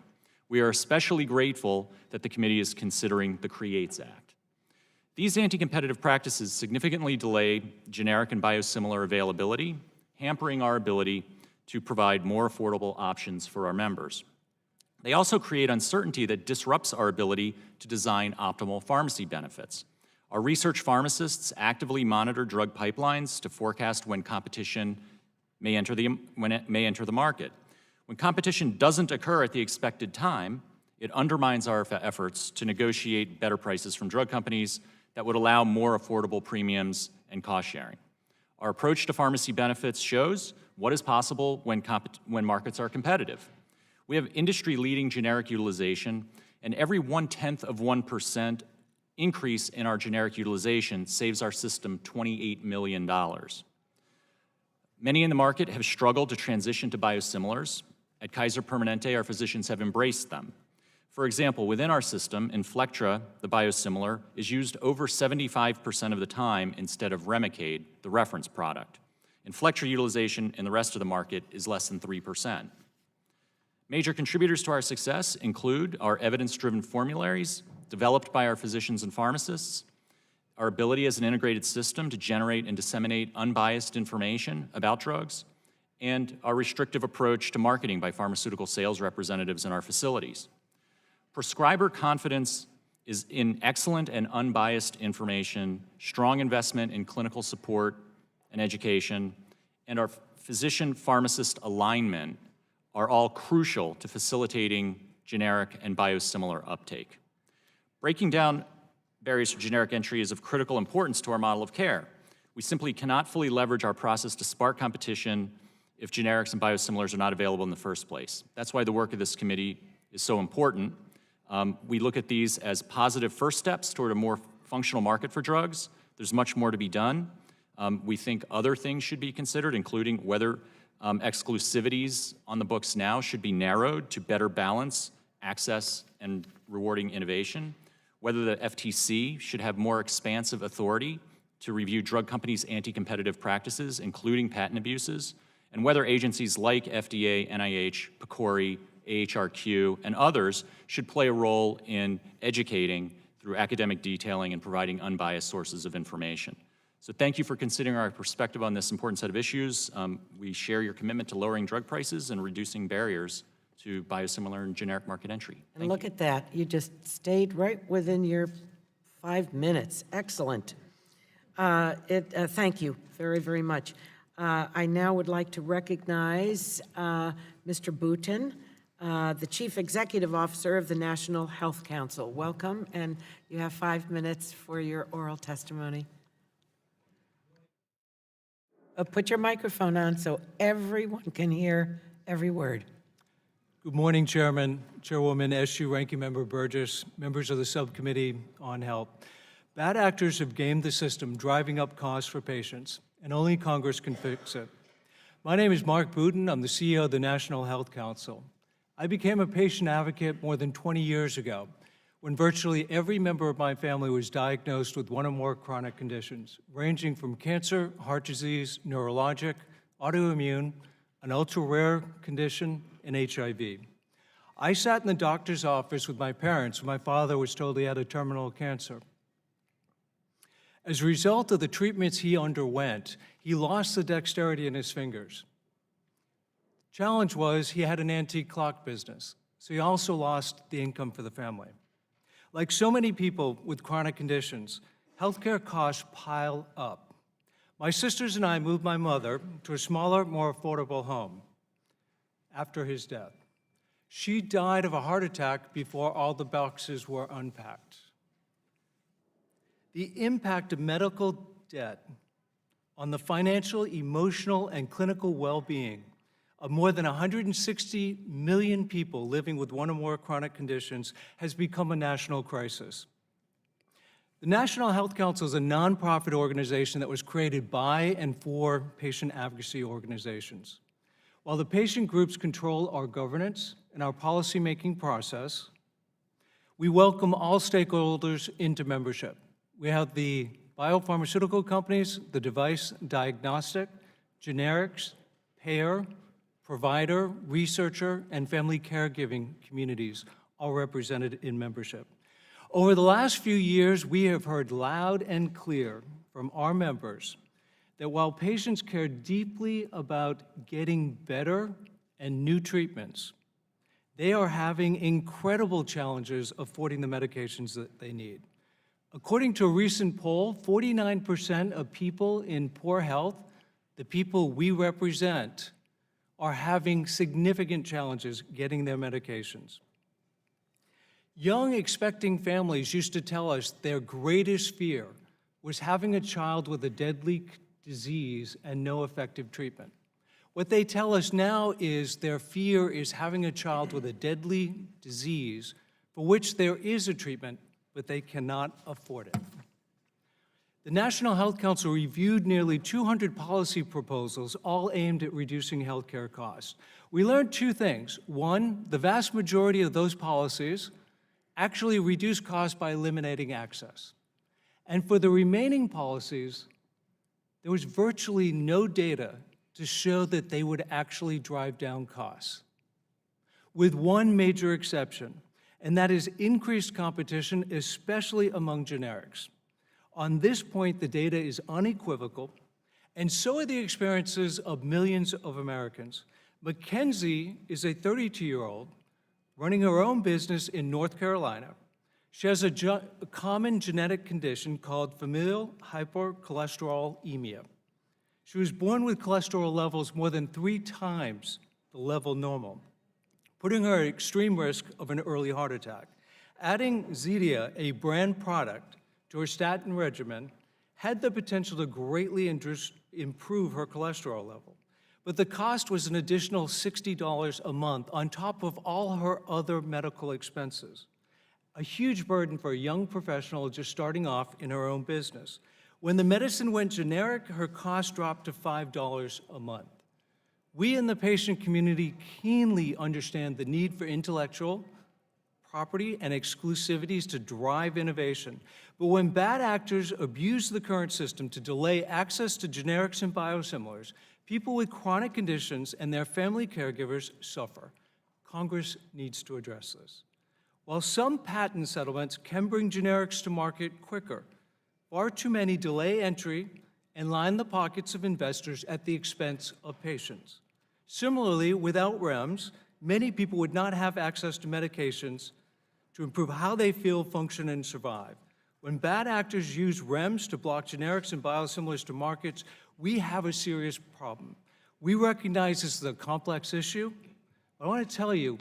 We are especially grateful that the committee is considering the CREATES Act. These anti-competitive practices significantly delay generic and biosimilar availability, hampering our ability to provide more affordable options for our members. They also create uncertainty that disrupts our ability to design optimal pharmacy benefits. Our research pharmacists actively monitor drug pipelines to forecast when competition may enter the market. When competition doesn't occur at the expected time, it undermines our efforts to negotiate better prices from drug companies that would allow more affordable premiums and cost sharing. Our approach to pharmacy benefits shows what is possible when markets are competitive. We have industry-leading generic utilization, and every 0.1% increase in our generic utilization saves our system $28 million. Many in the market have struggled to transition to biosimilars. At Kaiser Permanente, our physicians have embraced them. For example, within our system, Inflectra, the biosimilar, is used over 75% of the time instead of Remicade, the reference product. Inflectra utilization in the rest of the market is less than 3%. Major contributors to our success include our evidence-driven formularies developed by our physicians and pharmacists, our ability as an integrated system to generate and disseminate unbiased information about drugs, and our restrictive approach to marketing by pharmaceutical sales representatives in our facilities. Prescriber confidence is in excellent and unbiased information, strong investment in clinical support and education, and our physician-pharmacist alignment are all crucial to facilitating generic and biosimilar uptake. Breaking down barriers to generic entry is of critical importance to our model of care. We simply cannot fully leverage our process to spark competition if generics and biosimilars are not available in the first place. That's why the work of this committee is so important. We look at these as positive first steps toward a more functional market for drugs. There's much more to be done. We think other things should be considered, including whether Exclusivities on the books now should be narrowed to better balance access and rewarding innovation. Whether the FTC should have more expansive authority to review drug companies' anti-competitive practices, including patent abuses, and whether agencies like FDA, NIH, PCORI, AHRQ, and others should play a role in educating through academic detailing and providing unbiased sources of information. So thank you for considering our perspective on this important set of issues. We share your commitment to lowering drug prices and reducing barriers to biosimilar and generic market entry. And look at that, you just stayed right within your 5 minutes. Excellent. Thank you very, very much. I now would like to recognize Mr. Booton, the Chief Executive Officer of the National Health Council. Welcome, and you have 5 minutes for your oral testimony. Put your microphone on so everyone can hear every word. Good morning, Chairman, Chairwoman Eshoo, Ranking Member Burgess, members of the Subcommittee on Health. Bad actors have gamed the system, driving up costs for patients, and only Congress can fix it. My name is Mark Booton. I'm the CEO of the National Health Council. I became a patient advocate more than 20 years ago, when virtually every member of my family was diagnosed with one or more chronic conditions, ranging from cancer, heart disease, neurologic, autoimmune, an ultra-rare condition, and HIV. I sat in the doctor's office with my parents when my father was told he had a terminal cancer. As a result of the treatments he underwent, he lost the dexterity in his fingers. Challenge was he had an antique clock business, so he also lost the income for the family. Like so many people with chronic conditions, healthcare costs pile up. My sisters and I moved my mother to a smaller, more affordable home after his death. She died of a heart attack before all the boxes were unpacked. The impact of medical debt on the financial, emotional, and clinical well-being of more than 160 million people living with one or more chronic conditions has become a national crisis. The National Health Council is a nonprofit organization that was created by and for patient advocacy organizations. While the patient groups control our governance and our policymaking process, we welcome all stakeholders into membership. We have the biopharmaceutical companies, the device diagnostic, generics, payer, provider, researcher, and family caregiving communities all represented in membership. Over the last few years, we have heard loud and clear from our members that while patients care deeply about getting better and new treatments, they are having incredible challenges affording the medications that they need. According to a recent poll, 49% of people in poor health, the people we represent, are having significant challenges getting their medications. Young expecting families used to tell us their greatest fear was having a child with a deadly disease and no effective treatment. What they tell us now is their fear is having a child with a deadly disease for which there is a treatment, but they cannot afford it. The National Health Council reviewed nearly 200 policy proposals, all aimed at reducing healthcare costs. We learned two things. One, the vast majority of those policies actually reduce costs by eliminating access. And for the remaining policies, there was virtually no data to show that they would actually drive down costs, with one major exception, and that is increased competition, especially among generics. On this point, the data is unequivocal, and so are the experiences of millions of Americans. Mackenzie is a 32-year-old running her own business in North Carolina. She has a common genetic condition called familial hypercholesterolemia. She was born with cholesterol levels more than 3 times the level normal, putting her at extreme risk of an early heart attack. Adding Zetia, a brand product, to her statin regimen had the potential to greatly improve her cholesterol level. But the cost was an additional $60 a month on top of all her other medical expenses. A huge burden for a young professional just starting off in her own business. When the medicine went generic, her cost dropped to $5 a month. We in the patient community keenly understand the need for intellectual property and exclusivities to drive innovation. But when bad actors abuse the current system to delay access to generics and biosimilars, people with chronic conditions and their family caregivers suffer. Congress needs to address this. While some patent settlements can bring generics to market quicker, far too many delay entry and line the pockets of investors at the expense of patients. Similarly, without REMS, many people would not have access to medications to improve how they feel, function, and survive. When bad actors use REMS to block generics and biosimilars to markets, we have a serious problem. We recognize this is a complex issue, but I want to tell you,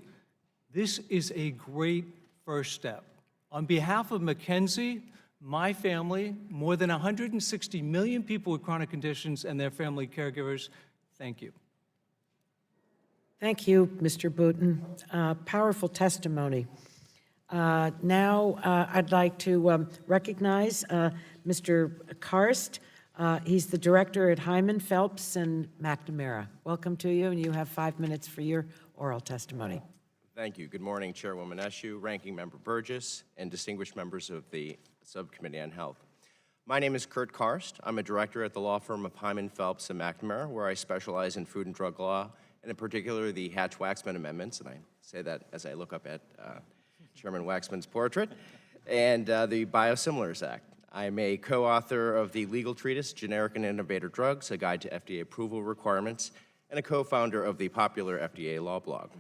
this is a great first step. On behalf of Mackenzie, my family, more than 160 million people with chronic conditions and their family caregivers, thank you. Thank you, Mr. Booton. Powerful testimony. Now, I'd like to recognize Mr. Karst. He's the director at Hyman, Phelps, and McNamara. Welcome to you, and you have 5 minutes for your oral testimony. Thank you. Good morning, Chairwoman Eshoo, Ranking Member Burgess, and distinguished members of the Subcommittee on Health. My name is Kurt Karst. I'm a director at the law firm of Hyman, Phelps, and McNamara, where I specialize in food and drug law, and in particular the Hatch-Waxman amendments, and I say that as I look up at Chairman Waxman's portrait, and the Biosimilars Act. I'm a co-author of the legal treatise, Generic and Innovator Drugs, A Guide to FDA Approval Requirements, and a co-founder of the popular FDA law blog.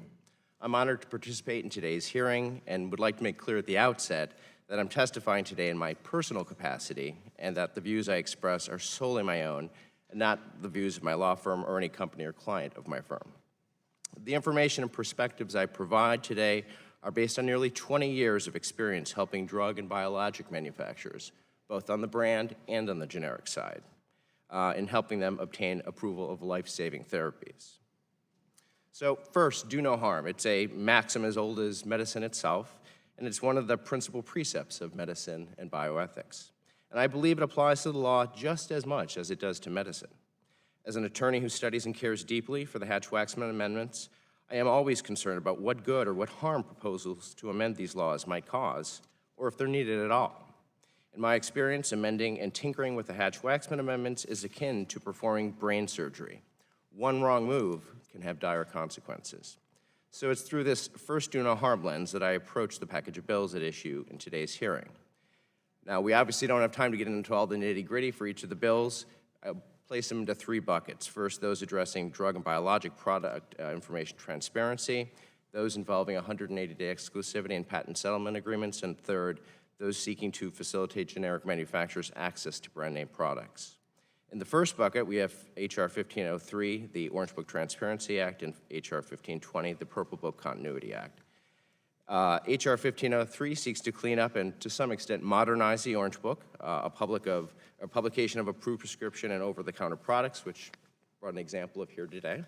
I'm honored to participate in today's hearing and would like to make clear at the outset that I'm testifying today in my personal capacity and that the views I express are solely my own and not the views of my law firm or any company or client of my firm. The information and perspectives I provide today are based on nearly 20 years of experience helping drug and biologic manufacturers, both on the brand and on the generic side, in helping them obtain approval of life-saving therapies. So first, do no harm. It's a maxim as old as medicine itself, and it's one of the principal precepts of medicine and bioethics. And I believe it applies to the law just as much as it does to medicine. As an attorney who studies and cares deeply for the Hatch-Waxman amendments, I am always concerned about what good or what harm proposals to amend these laws might cause, or if they're needed at all. In my experience, amending and tinkering with the Hatch-Waxman amendments is akin to performing brain surgery. One wrong move can have dire consequences. So it's through this first do no harm lens that I approach the package of bills at issue in today's hearing. Now, we obviously don't have time to get into all the nitty-gritty for each of the bills. I'll place them into 3 buckets. First, those addressing drug and biologic product information transparency, those involving 180-day exclusivity and patent settlement agreements, and third, those seeking to facilitate generic manufacturers' access to brand name products. In the first bucket, we have H.R. 1503, the Orange Book Transparency Act, and H.R. 1520, the Purple Book Continuity Act. H.R. 1503 seeks to clean up and, to some extent, modernize the Orange Book, a publication of approved prescription and over-the-counter products, which I brought an example of here today.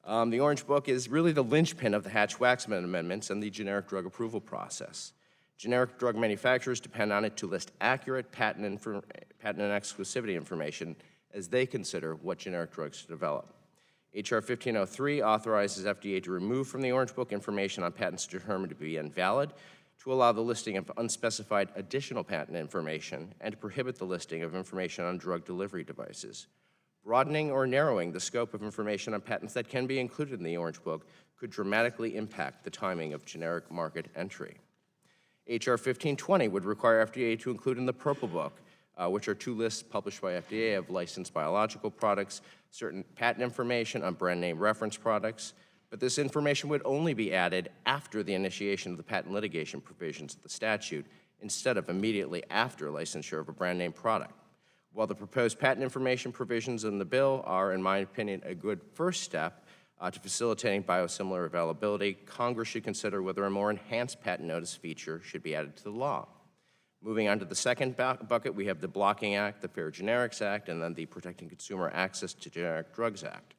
The Orange Book is really the linchpin of the Hatch-Waxman amendments and the generic drug approval process. Generic drug manufacturers depend on it to list accurate patent and exclusivity information as they consider what generic drugs to develop. H.R. 1503 authorizes FDA to remove from the Orange Book information on patents determined to be invalid, to allow the listing of unspecified additional patent information, and to prohibit the listing of information on drug delivery devices. Broadening or narrowing the scope of information on patents that can be included in the Orange Book could dramatically impact the timing of generic market entry. H.R. 1520 would require FDA to include in the Purple Book, which are 2 lists published by FDA of licensed biological products, certain patent information on brand name reference products, but this information would only be added after the initiation of the patent litigation provisions of the statute, instead of immediately after licensure of a brand name product. While the proposed patent information provisions in the bill are, in my opinion, a good first step to facilitating biosimilar availability, Congress should consider whether a more enhanced patent notice feature should be added to the law. Moving on to the second bucket, we have the Blocking Act, the Fair Generics Act, and then the Protecting Consumer Access to Generic Drugs Act.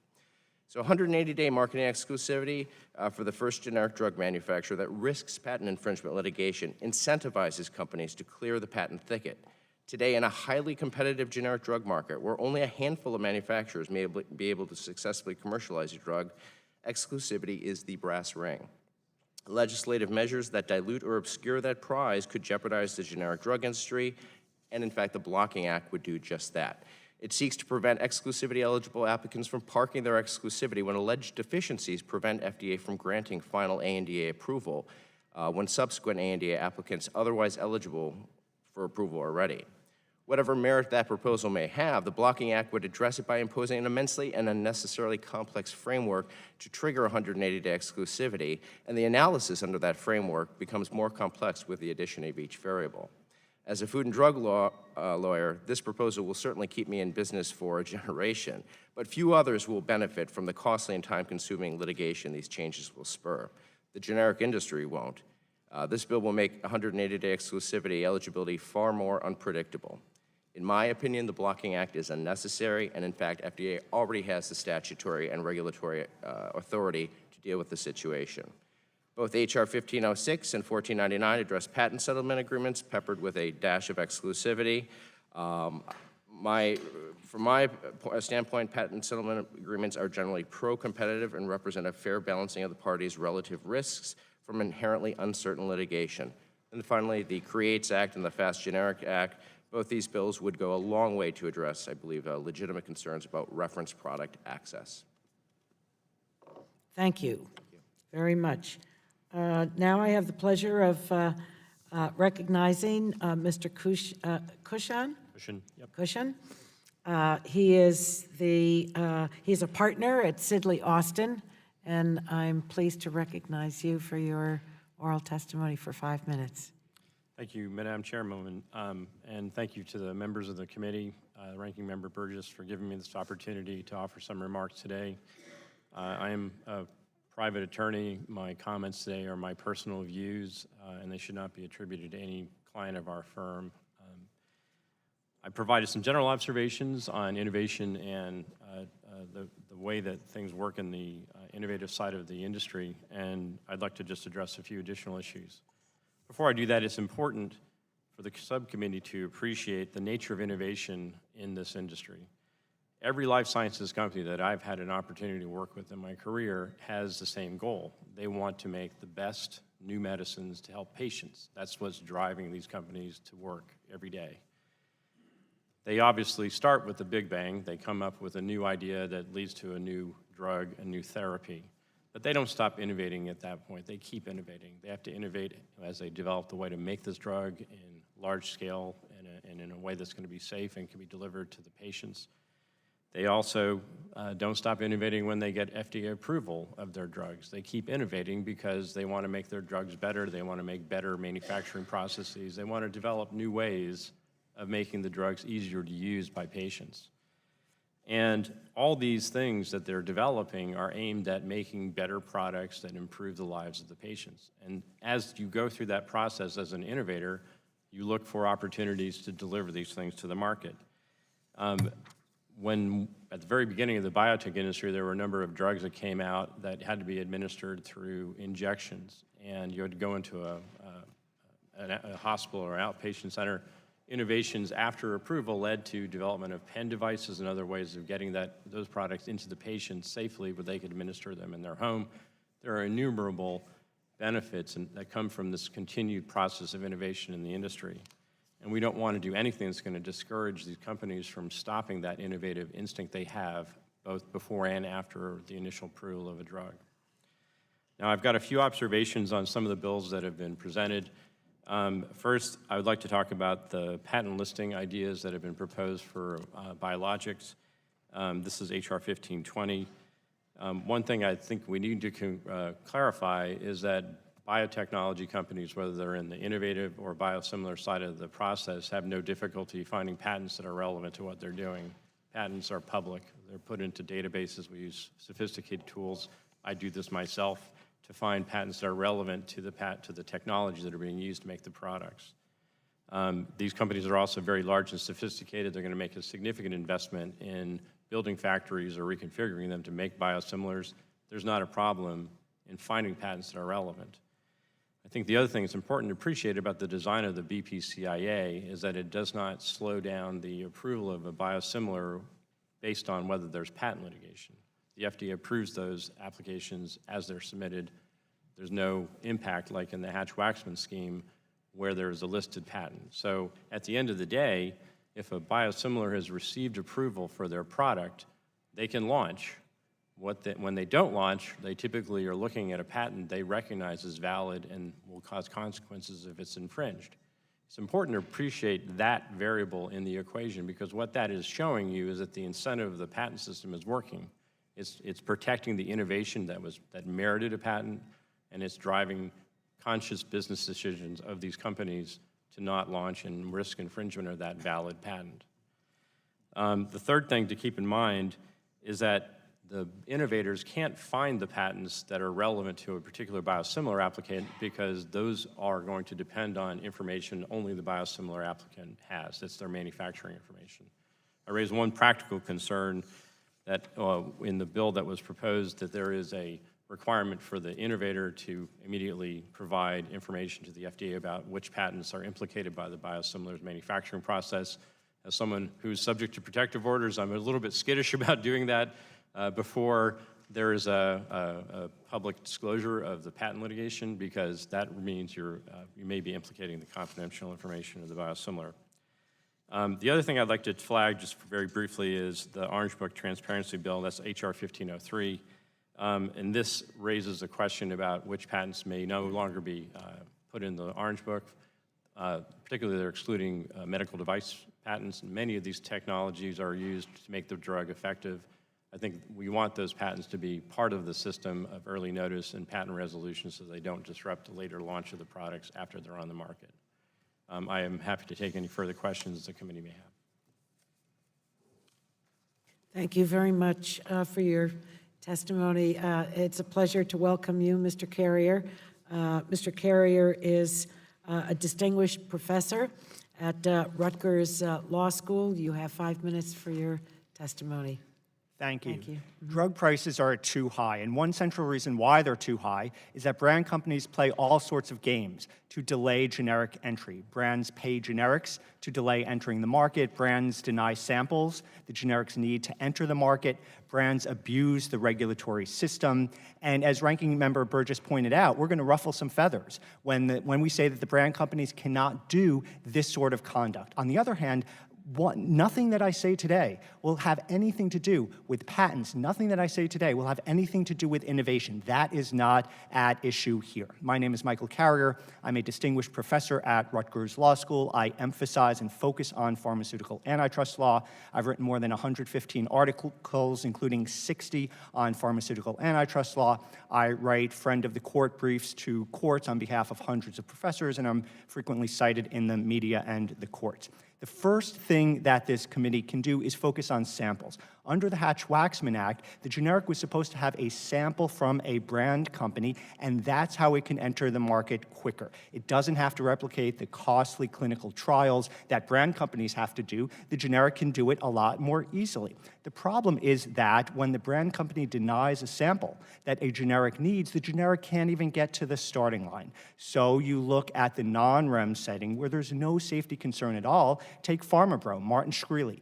So 180-day marketing exclusivity for the first generic drug manufacturer that risks patent infringement litigation incentivizes companies to clear the patent thicket, Today, in a highly competitive generic drug market where only a handful of manufacturers may be able to successfully commercialize a drug, exclusivity is the brass ring. Legislative measures that dilute or obscure that prize could jeopardize the generic drug industry, and in fact, the Blocking Act would do just that. It seeks to prevent exclusivity-eligible applicants from parking their exclusivity when alleged deficiencies prevent FDA from granting final ANDA approval when subsequent ANDA applicants otherwise eligible for approval are ready. Whatever merit that proposal may have, the Blocking Act would address it by imposing an immensely and unnecessarily complex framework to trigger 180-day exclusivity, and the analysis under that framework becomes more complex with the addition of each variable. As a food and drug lawyer, this proposal will certainly keep me in business for a generation, but few others will benefit from the costly and time-consuming litigation these changes will spur. The generic industry won't. This bill will make 180-day exclusivity eligibility far more unpredictable. In my opinion, the Blocking Act is unnecessary, and in fact, FDA already has the statutory and regulatory authority to deal with the situation. Both H.R. 1506 and 1499 address patent settlement agreements peppered with a dash of exclusivity. From my standpoint, patent settlement agreements are generally pro-competitive and represent a fair balancing of the parties' relative risks from inherently uncertain litigation. And finally, the CREATES Act and the Fast Generic Act, both these bills would go a long way to address, I believe, legitimate concerns about reference product access. Thank you very much. Now I have the pleasure of recognizing Mr. Cushan. Cushan. He's a partner at Sidley Austin, and I'm pleased to recognize you for your oral testimony for 5 minutes. Thank you, Madam Chairwoman, and thank you to the members of the committee, Ranking Member Burgess, for giving me this opportunity to offer some remarks today. I am a private attorney. My comments today are my personal views, and they should not be attributed to any client of our firm. I provided some general observations on innovation and the way that things work in the innovative side of the industry, and I'd like to just address a few additional issues. Before I do that, it's important for the subcommittee to appreciate the nature of innovation in this industry. Every life sciences company that I've had an opportunity to work with in my career has the same goal. They want to make the best new medicines to help patients. That's what's driving these companies to work every day. They obviously start with the big bang. They come up with a new idea that leads to a new drug, a new therapy. But they don't stop innovating at that point. They keep innovating. They have to innovate as they develop the way to make this drug in large scale and in a way that's going to be safe and can be delivered to the patients. They also don't stop innovating when they get FDA approval of their drugs. They keep innovating because they want to make their drugs better. They want to make better manufacturing processes. They want to develop new ways of making the drugs easier to use by patients. And all these things that they're developing are aimed at making better products that improve the lives of the patients. And as you go through that process as an innovator, you look for opportunities to deliver these things to the market. When, at the very beginning of the biotech industry, there were a number of drugs that came out that had to be administered through injections, and you had to go into a hospital or outpatient center. Innovations after approval led to development of pen devices and other ways of getting those products into the patient safely where they could administer them in their home. There are innumerable benefits that come from this continued process of innovation in the industry. And we don't want to do anything that's going to discourage these companies from stopping that innovative instinct they have both before and after the initial approval of a drug. Now, I've got a few observations on some of the bills that have been presented. First, I would like to talk about the patent listing ideas that have been proposed for biologics. This is H.R. 1520. One thing I think we need to clarify is that biotechnology companies, whether they're in the innovative or biosimilar side of the process, have no difficulty finding patents that are relevant to what they're doing. Patents are public. They're put into databases. We use sophisticated tools. I do this myself to find patents that are relevant to the technology that are being used to make the products. These companies are also very large and sophisticated. They're going to make a significant investment in building factories or reconfiguring them to make biosimilars. There's not a problem in finding patents that are relevant. I think the other thing that's important to appreciate about the design of the BPCIA is that it does not slow down the approval of a biosimilar based on whether there's patent litigation. The FDA approves those applications as they're submitted. There's no impact like in the Hatch-Waxman scheme where there's a listed patent. So at the end of the day, if a biosimilar has received approval for their product, they can launch. When they don't launch, they typically are looking at a patent they recognize as valid and will cause consequences if it's infringed. It's important to appreciate that variable in the equation because what that is showing you is that the incentive of the patent system is working. It's protecting the innovation that merited a patent, and it's driving conscious business decisions of these companies to not launch and risk infringement of that valid patent. The third thing to keep in mind is that the innovators can't find the patents that are relevant to a particular biosimilar applicant because those are going to depend on information only the biosimilar applicant has. That's their manufacturing information. I raised one practical concern that in the bill that was proposed that there is a requirement for the innovator to immediately provide information to the FDA about which patents are implicated by the biosimilar's manufacturing process. As someone who's subject to protective orders, I'm a little bit skittish about doing that before there is a public disclosure of the patent litigation because that means you may be implicating the confidential information of the biosimilar. The other thing I'd like to flag just very briefly is the Orange Book Transparency Bill, that's HR 1503. And this raises a question about which patents may no longer be put in the Orange Book. Particularly, they're excluding medical device patents. And many of these technologies are used to make the drug effective. I think we want those patents to be part of the system of early notice and patent resolution so they don't disrupt the later launch of the products after they're on the market. I am happy to take any further questions the committee may have. Thank you very much for your testimony. It's a pleasure to welcome you, Mr. Carrier. Mr. Carrier is a distinguished professor at Rutgers Law School. You have 5 minutes for your testimony. Thank you. Thank you. Drug prices are too high, and one central reason why they're too high is that brand companies play all sorts of games to delay generic entry. Brands pay generics to delay entering the market. Brands deny samples the generics need to enter the market. Brands abuse the regulatory system. And as Ranking Member Burgess pointed out, we're going to ruffle some feathers when we say that the brand companies cannot do this sort of conduct. On the other hand, nothing that I say today will have anything to do with patents. Nothing that I say today will have anything to do with innovation. That is not at issue here. My name is Michael Carrier. I'm a distinguished professor at Rutgers Law School. I emphasize and focus on pharmaceutical antitrust law. I've written more than 115 articles, including 60 on pharmaceutical antitrust law. I write friend of the court briefs to courts on behalf of hundreds of professors, and I'm frequently cited in the media and the courts. The first thing that this committee can do is focus on samples. Under the Hatch-Waxman Act, the generic was supposed to have a sample from a brand company, and that's how it can enter the market quicker. It doesn't have to replicate the costly clinical trials that brand companies have to do. The generic can do it a lot more easily. The problem is that when the brand company denies a sample that a generic needs, the generic can't even get to the starting line. So you look at the non-REMS setting where there's no safety concern at all. Take PharmaBro, Martin Shkreli.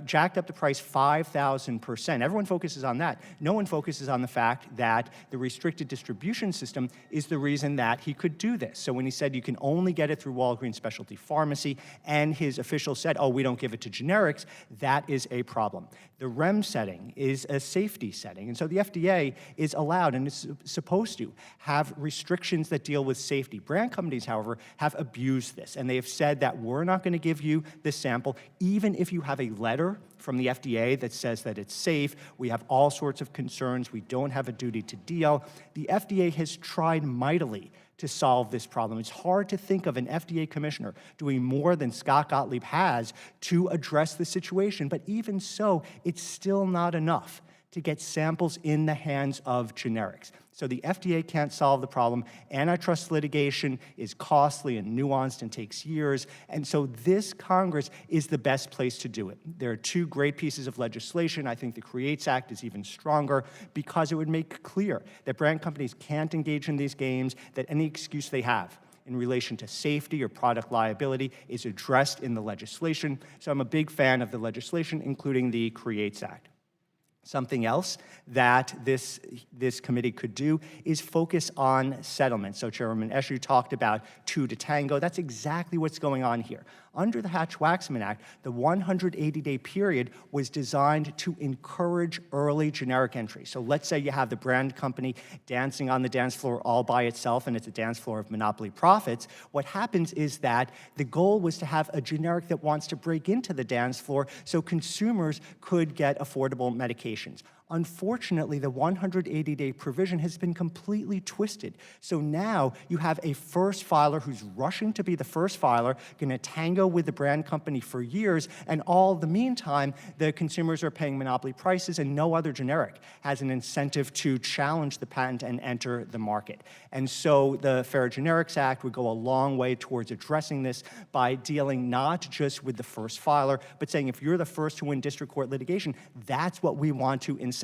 Jacked up the price 5,000%. Everyone focuses on that. No one focuses on the fact that the restricted distribution system is the reason that he could do this. So when he said you can only get it through Walgreens Specialty Pharmacy, and his officials said, oh, we don't give it to generics, that is a problem. The REMS setting is a safety setting, and so the FDA is allowed and is supposed to have restrictions that deal with safety. Brand companies, however, have abused this, and they have said that we're not going to give you this sample, even if you have a letter from the FDA that says that it's safe. We have all sorts of concerns. We don't have a duty to deal. The FDA has tried mightily to solve this problem. It's hard to think of an FDA commissioner doing more than Scott Gottlieb has to address the situation, but even so, it's still not enough. to get samples in the hands of generics. So the FDA can't solve the problem. Antitrust litigation is costly and nuanced and takes years. And so this Congress is the best place to do it. There are two great pieces of legislation. I think the CREATES Act is even stronger because it would make clear that brand companies can't engage in these games, that any excuse they have in relation to safety or product liability is addressed in the legislation. So I'm a big fan of the legislation, including the CREATES Act. Something else that this committee could do is focus on settlements. So Chairwoman Eshoo talked about two to tango. That's exactly what's going on here. Under the Hatch-Waxman Act, the 180-day period was designed to encourage early generic entry. So let's say you have the brand company dancing on the dance floor all by itself, and it's a dance floor of monopoly profits. What happens is that the goal was to have a generic that wants to break into the dance floor so consumers could get affordable medications. Unfortunately, the 180-day provision has been completely twisted. So now you have a first filer who's rushing to be the first filer, going to tango with the brand company for years, and all the meantime, the consumers are paying monopoly prices and no other generic has an incentive to challenge the patent and enter the market. And so the Fair Generics Act would go a long way towards addressing this by dealing not just with the first filer, but saying if you're the first to win district court litigation, that's what we want to incentivize.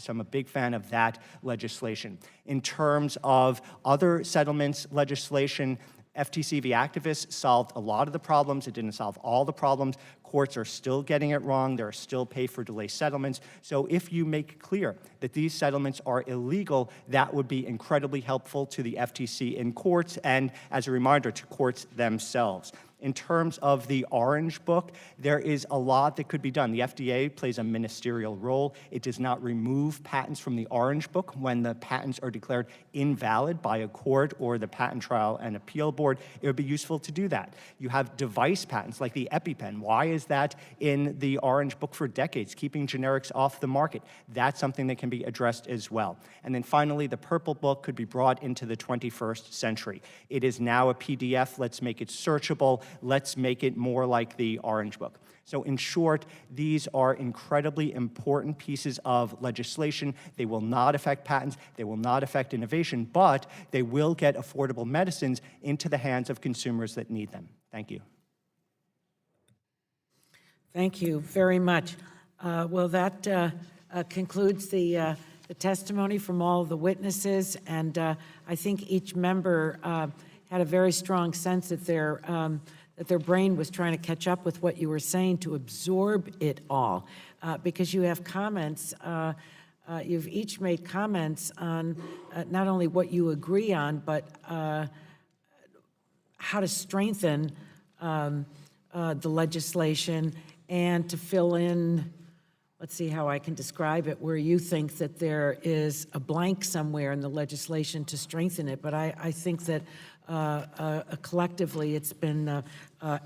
So I'm a big fan of that legislation. In terms of other settlements legislation, FTC v. activists solved a lot of the problems. It didn't solve all the problems. Courts are still getting it wrong. There are still pay-for-delay settlements. So if you make clear that these settlements are illegal, that would be incredibly helpful to the FTC in courts and, as a reminder, to courts themselves. In terms of the Orange Book, there is a lot that could be done. The FDA plays a ministerial role. It does not remove patents from the Orange Book when the patents are declared invalid by a court or the Patent Trial and Appeal Board. It would be useful to do that. You have device patents like the EpiPen. Why is that in the Orange Book for decades, keeping generics off the market? That's something that can be addressed as well. And then finally, the Purple Book could be brought into the 21st century. It is now a PDF. Let's make it searchable. Let's make it more like the Orange Book. So in short, these are incredibly important pieces of legislation. They will not affect patents, they will not affect innovation, but they will get affordable medicines into the hands of consumers that need them. Thank you. Thank you very much. Well, that concludes the testimony from all of the witnesses, and I think each member had a very strong sense that their brain was trying to catch up with what you were saying to absorb it all, because you have comments, you've each made comments on not only what you agree on, but how to strengthen the legislation and to fill in, let's see how I can describe it, where you think that there is a blank somewhere in the legislation to strengthen it. But I think that collectively it's been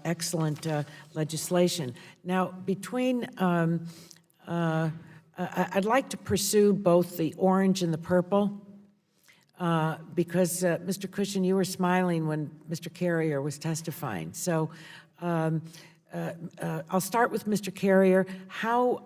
excellent legislation. Now, between, I'd like to pursue both the orange and the purple, because Mr. Cushion, you were smiling when Mr. Carrier was testifying. So I'll start with Mr. Carrier. How,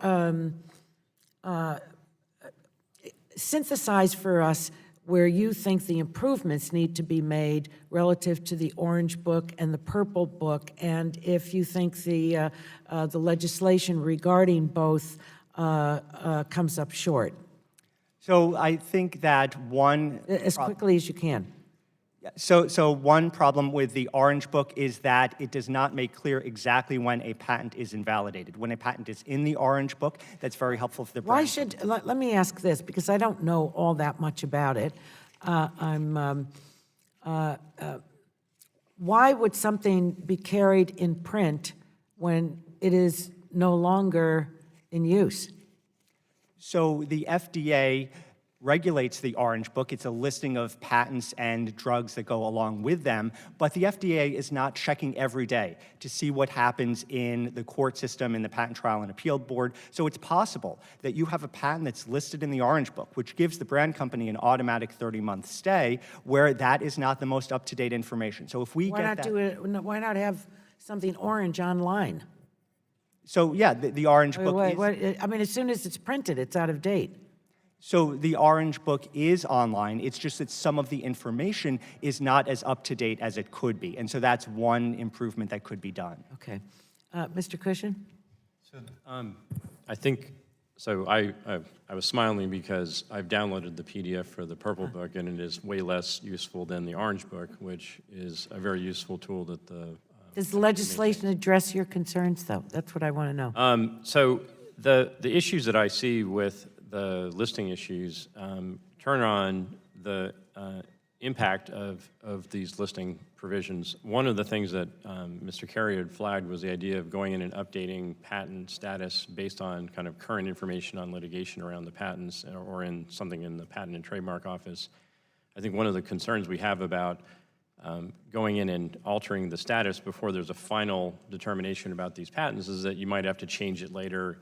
synthesize for us where you think the improvements need to be made relative to the Orange Book and the Purple Book, and if you think the legislation regarding both comes up short. So I think that one... As quickly as you can. So one problem with the Orange Book is that it does not make clear exactly when a patent is invalidated. When a patent is in the Orange Book, that's very helpful for the brand. Why should, let me ask this, because I don't know all that much about it. Why would something be carried in print when it is no longer in use? So the FDA regulates the Orange Book. It's a listing of patents and drugs that go along with them, but the FDA is not checking every day to see what happens in the court system, in the Patent Trial and Appeal Board. So it's possible that you have a patent that's listed in the Orange Book, which gives the brand company an automatic 30-month stay, where that is not the most up-to-date information. So if we Why not have something orange online? So yeah, the Orange Book I mean, as soon as it's printed, it's out of date. So the Orange Book is online. It's just that some of the information is not as up-to-date as it could be. And so that's one improvement that could be done. Okay. Mr. Cushion? I think, so I was smiling because I've downloaded the PDF for the Purple Book, and it is way less useful than the Orange Book, which is a very useful tool that the... Does the legislation address your concerns, though? That's what I want to know. So the issues that I see with the listing issues turn on the impact of these listing provisions. One of the things that Mr. Carey had flagged was the idea of going in and updating patent status based on kind of current information on litigation around the patents or in something in the Patent and Trademark Office. I think one of the concerns we have about going in and altering the status before there's a final determination about these patents is that you might have to change it later.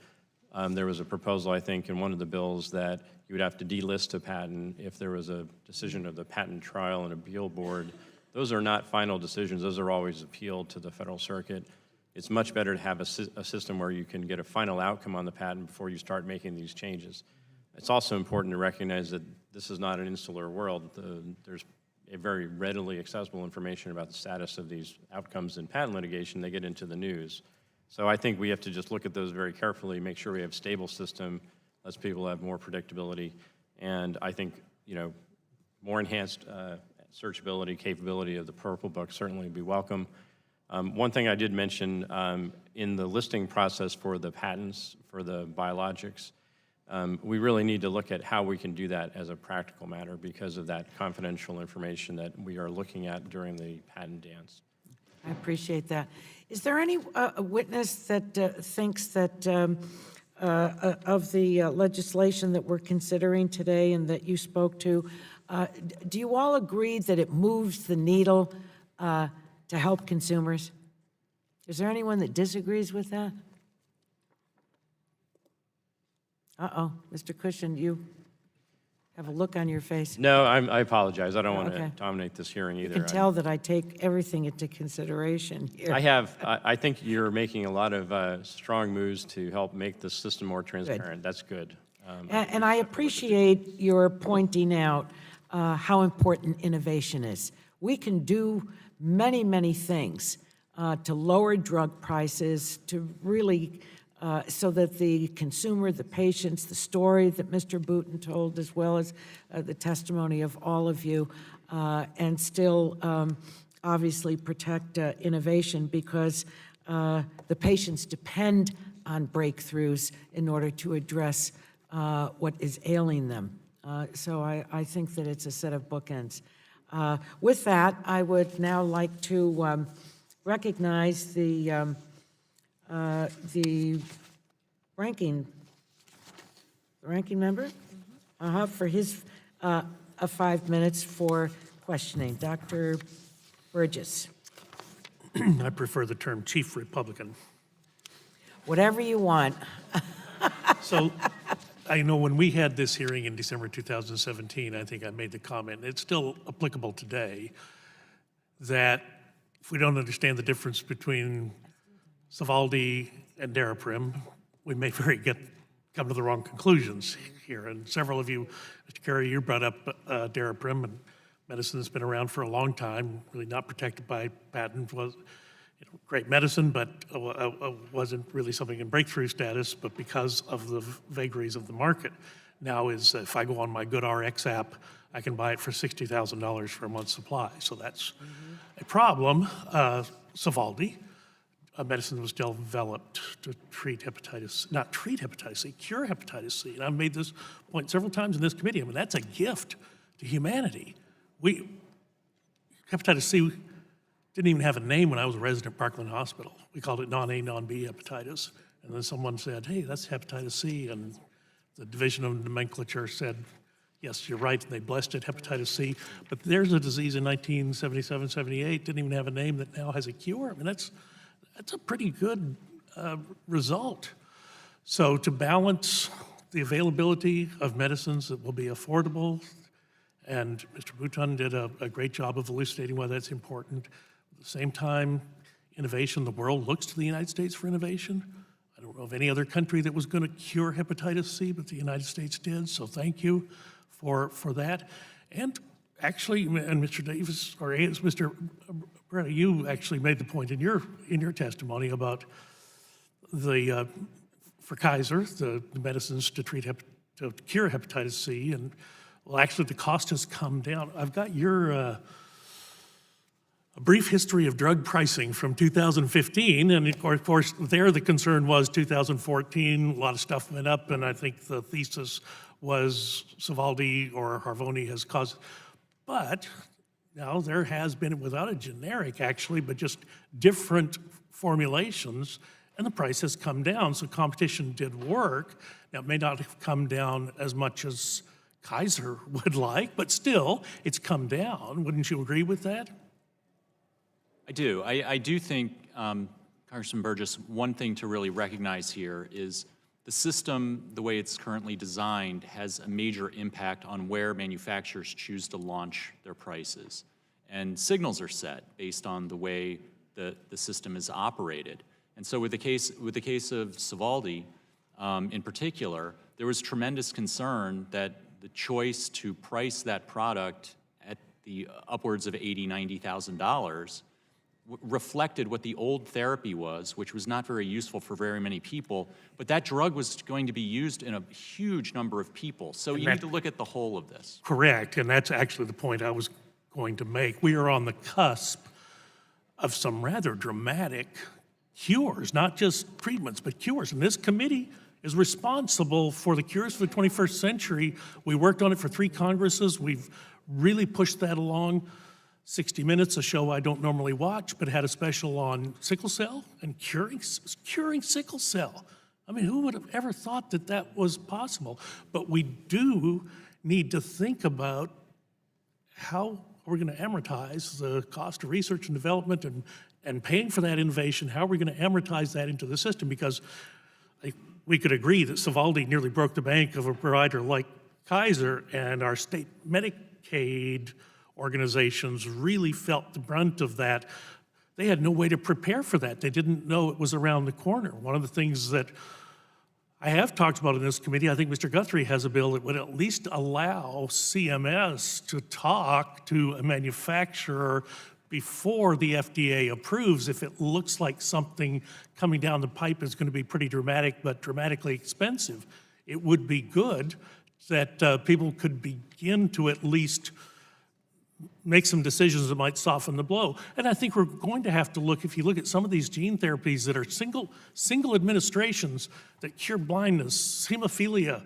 There was a proposal, I think, in one of the bills that you would have to delist a patent if there was a decision of the Patent Trial and Appeal Board. Those are not final decisions. Those are always appealed to the Federal Circuit. It's much better to have a system where you can get a final outcome on the patent before you start making these changes. It's also important to recognize that this is not an insular world. There's a very readily accessible information about the status of these outcomes in patent litigation. They get into the news. So I think we have to just look at those very carefully, make sure we have a stable system, lets people have more predictability, and I think, you know, more enhanced searchability, capability of the Purple Book certainly would be welcome. One thing I did mention in the listing process for the patents, for the biologics, we really need to look at how we can do that as a practical matter because of that confidential information that we are looking at during the patent dance. I appreciate that. Is there any witness that thinks that of the legislation that we're considering today and that you spoke to, do you all agree that it moves the needle to help consumers? Is there anyone that disagrees with that? Uh-oh, Mr. Cushion, you have a look on your face. No, I apologize. I don't want Okay. to dominate this hearing either. You can tell that I take everything into consideration here. I think you're making a lot of strong moves to help make the system more transparent. That's good. And I appreciate your pointing out how important innovation is. We can do many, many things to lower drug prices, to really, so that the consumer, the patients, the story that Mr. Booton told, as well as the testimony of all of you, and still obviously protect innovation, because the patients depend on breakthroughs in order to address what is ailing them. So I think that it's a set of bookends. With that, I would now like to recognize the ranking member for his 5 minutes for questioning. Dr. Burgess. I prefer the term Chief Republican. Whatever you want. So I know when we had this hearing in December 2017, I think I made the comment, it's still applicable today, that if we don't understand the difference between Sovaldi and Daraprim, we may come to the wrong conclusions here. And several of you, Mr. Carey, you brought up Daraprim, and medicine that's been around for a long time, really not protected by patent, was great medicine, but wasn't really something in breakthrough status, but because of the vagaries of the market. Now is, if I go on my GoodRx app, I can buy it for $60,000 for a month's supply. So that's a problem. Sovaldi, a medicine was developed to treat hepatitis, not treat hepatitis C, cure hepatitis C. And I've made this point several times in this committee. I mean, that's a gift to humanity. Hepatitis C didn't even have a name when I was a resident at Parkland Hospital. We called it non-A, non-B hepatitis. And then someone said, hey, that's hepatitis C. And the Division of Nomenclature said, yes, you're right, and they blessed it, hepatitis C. But there's a disease in 1977, 78, didn't even have a name, that now has a cure. I mean, that's a pretty good result. So to balance the availability of medicines that will be affordable, and Mr. Booton did a great job of elucidating why that's important. At the same time, innovation, the world looks to the United States for innovation. I don't know of any other country that was going to cure hepatitis C, but the United States did, so thank you for that. And actually, and Mr. Davis, or Mr. Beretta, you actually made the point in your testimony about the, for Kaiser, the medicines to to cure hepatitis C, and well, actually the cost has come down. I've got your a brief history of drug pricing from 2015, and of course there the concern was 2014, a lot of stuff went up, and I think the thesis was Sovaldi or Harvoni has caused, but now there has been, without a generic actually, but just different formulations, and the price has come down, so competition did work. Now, it may not have come down as much as Kaiser would like, but still, it's come down. Wouldn't you agree with that? I do. I do think, Congressman Burgess, one thing to really recognize here is the system, the way it's currently designed, has a major impact on where manufacturers choose to launch their prices. And signals are set based on the way the system is operated. And so with the case of Sovaldi, in particular, there was tremendous concern that the choice to price that product at the upwards of $80,000, $90,000 reflected what the old therapy was, which was not very useful for very many people, but that drug was going to be used in a huge number of people. So you need to look at the whole of this. Correct, and that's actually the point I was going to make. We are on the cusp of some rather dramatic cures, not just treatments, but cures. And this committee is responsible for the cures for the 21st century. We worked on it for 3 Congresses. We've really pushed that along. 60 Minutes, a show I don't normally watch, but had a special on sickle cell and curing sickle cell. I mean, who would have ever thought that that was possible? But we do need to think about how we're going to amortize the cost of research and development and paying for that innovation. How are we going to amortize that into the system? Because we could agree that Sovaldi nearly broke the bank of a provider like Kaiser, and our state Medicaid organizations really felt the brunt of that. They had no way to prepare for that. They didn't know it was around the corner. One of the things that I have talked about in this committee, I think Mr. Guthrie has a bill that would at least allow CMS to talk to a manufacturer before the FDA approves if it looks like something coming down the pipe is going to be pretty dramatic but dramatically expensive. It would be good that people could begin to at least make some decisions that might soften the blow. And I think we're going to have to look, if you look at some of these gene therapies that are single administrations that cure blindness, hemophilia,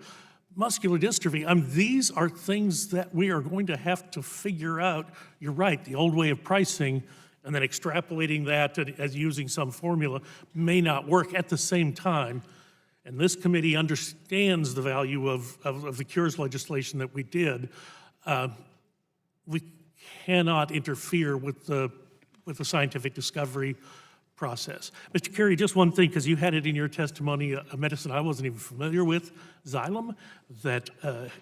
muscular dystrophy, these are things that we are going to have to figure out. You're right, the old way of pricing and then extrapolating that as using some formula may not work at the same time. And this committee understands the value of the cures legislation that we did. We cannot interfere with the scientific discovery process. Mr. Carey, just one thing, because you had it in your testimony, a medicine I wasn't even familiar with, Xylem, that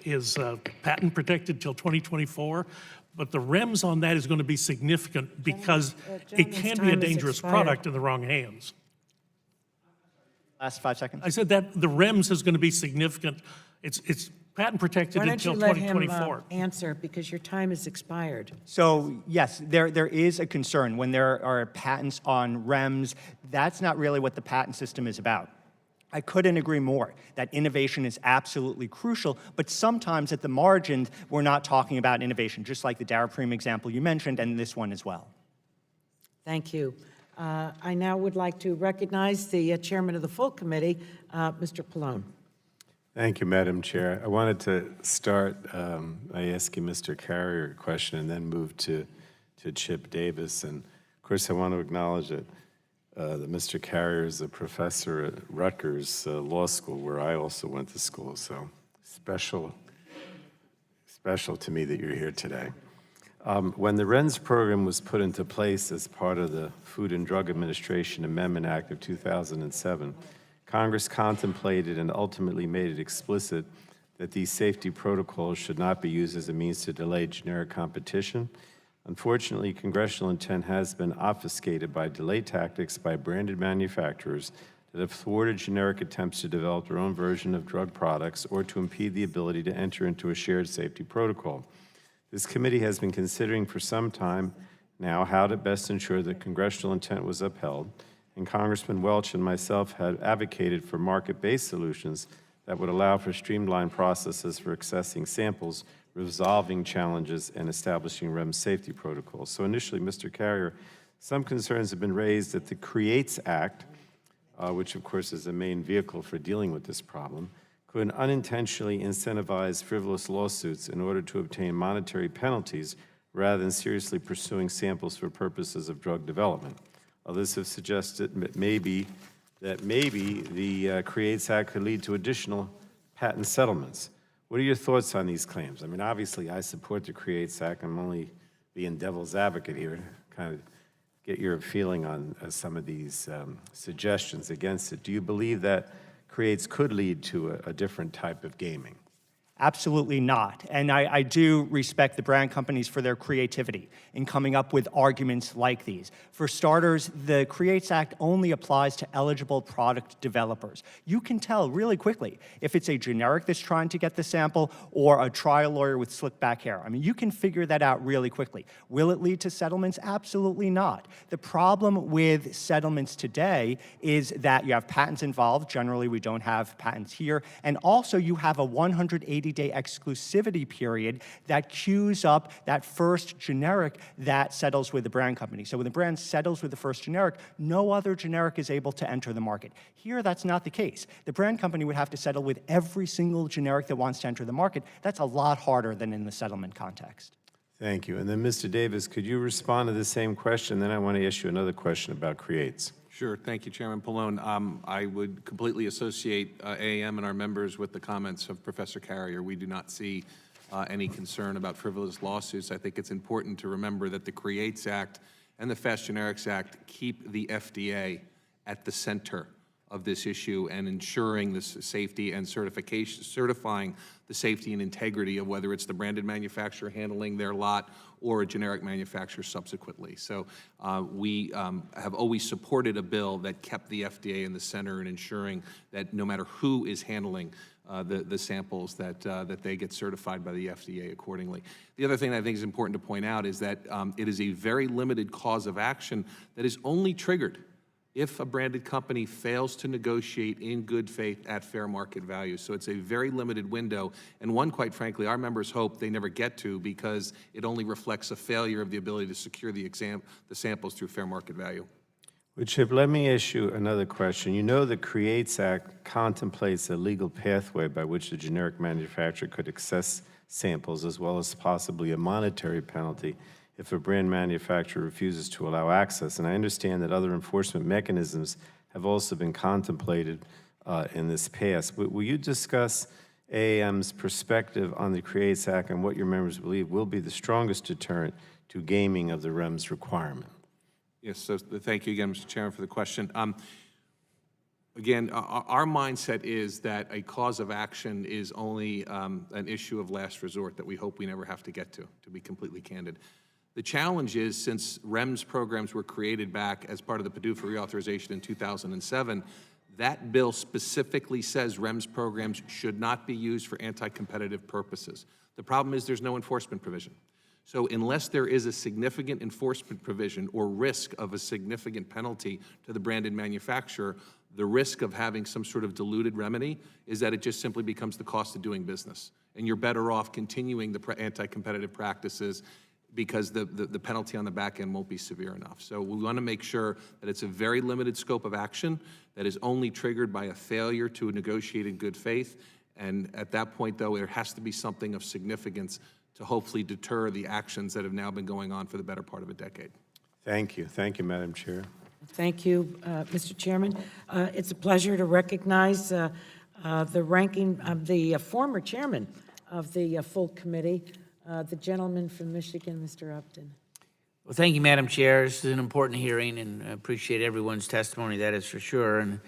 is patent protected till 2024, but the REMS on that is going to be significant because it can be a dangerous product in the wrong hands. Last 5 seconds. I said that the REMS is going to be significant. It's patent protected until 2024. Why don't you let him answer, because your time has expired. So yes, there is a concern when there are patents on REMS. That's not really what the patent system is about. I couldn't agree more that innovation is absolutely crucial, but sometimes at the margin, we're not talking about innovation, just like the Prima example you mentioned and this one as well. Thank you. I now would like to recognize the chairman of the full committee, Mr. Pallone. Thank you, Madam Chair. I wanted to start by asking Mr. Carrier a question and then move to Chip Davis. And of course, I want to acknowledge that Mr. Carrier is a professor at Rutgers Law School, where I also went to school. So special to me that you're here today. When the REMS program was put into place as part of the Food and Drug Administration Amendment Act of 2007, Congress contemplated and ultimately made it explicit that these safety protocols should not be used as a means to delay generic competition. Unfortunately, congressional intent has been obfuscated by delay tactics by branded manufacturers that have thwarted generic attempts to develop their own version of drug products or to impede the ability to enter into a shared safety protocol. This committee has been considering for some time now how to best ensure that congressional intent was upheld, and Congressman Welch and myself have advocated for market-based solutions that would allow for streamlined processes for accessing samples, resolving challenges, and establishing REMS safety protocols. So initially, Mr. Carrier, some concerns have been raised that the CREATES Act, which of course is the main vehicle for dealing with this problem, could unintentionally incentivize frivolous lawsuits in order to obtain monetary penalties rather than seriously pursuing samples for purposes of drug development. Others have suggested that maybe the CREATES Act could lead to additional patent settlements. What are your thoughts on these claims? I mean, obviously, I support the CREATES Act. I'm only being devil's advocate here, kind of get your feeling on some of these suggestions against it. Do you believe that CREATES could lead to a different type of gaming? Absolutely not. And I do respect the brand companies for their creativity in coming up with arguments like these. For starters, the CREATES Act only applies to eligible product developers. You can tell really quickly if it's a generic that's trying to get the sample or a trial lawyer with slick back hair. I mean, you can figure that out really quickly. Will it lead to settlements? Absolutely not. The problem with settlements today is that you have patents involved. Generally, we don't have patents here. And also, you have a 180-day exclusivity period that queues up that first generic that settles with the brand company. So when the brand settles with the first generic, no other generic is able to enter the market. Here, that's not the case. The brand company would have to settle with every single generic that wants to enter the market. That's a lot harder than in the settlement context. Thank you. And then, Mr. Davis, could you respond to the same question? Then I want to ask you another question about CREATES. Sure. Thank you, Chairman Pallone. I would completely associate AAM and our members with the comments of Professor Carrier. We do not see any concern about frivolous lawsuits. I think it's important to remember that the CREATES Act and the Fast Generics Act keep the FDA at the center of this issue and ensuring the safety and certifying the safety and integrity of whether it's the branded manufacturer handling their lot or a generic manufacturer subsequently. So we have always supported a bill that kept the FDA in the center and ensuring that no matter who is handling the samples that they get certified by the FDA accordingly. The other thing I think is important to point out is that it is a very limited cause of action that is only triggered if a branded company fails to negotiate in good faith at fair market value. So it's a very limited window, and one, quite frankly, our members hope they never get to because it only reflects a failure of the ability to secure the samples through fair market value. Well, Chip, let me ask you another question. You know the CREATES Act contemplates a legal pathway by which the generic manufacturer could access samples as well as possibly a monetary penalty if a brand manufacturer refuses to allow access. And I understand that other enforcement mechanisms have also been contemplated in this past. Will you discuss AAM's perspective on the CREATES Act and what your members believe will be the strongest deterrent to gaming of the REMS requirement? Yes, so thank you again, Mr. Chairman, for the question. Again, our mindset is that a cause of action is only an issue of last resort that we hope we never have to get to be completely candid. The challenge is, since REMS programs were created back as part of the PDUFA reauthorization in 2007, that bill specifically says REMS programs should not be used for anti-competitive purposes. The problem is there's no enforcement provision. So unless there is a significant enforcement provision or risk of a significant penalty to the branded manufacturer, the risk of having some sort of diluted remedy is that it just simply becomes the cost of doing business. And you're better off continuing the anti-competitive practices because the penalty on the back end won't be severe enough. So we want to make sure that it's a very limited scope of action that is only triggered by a failure to negotiate in good faith. And at that point, though, there has to be something of significance to hopefully deter the actions that have now been going on for the better part of a decade. Thank you. Thank you, Madam Chair. Thank you, Mr. Chairman. It's a pleasure to recognize the former chairman of the full committee, the gentleman from Michigan, Mr. Upton. Well, thank you, Madam Chair. This is an important hearing, and I appreciate everyone's testimony, that is for sure. And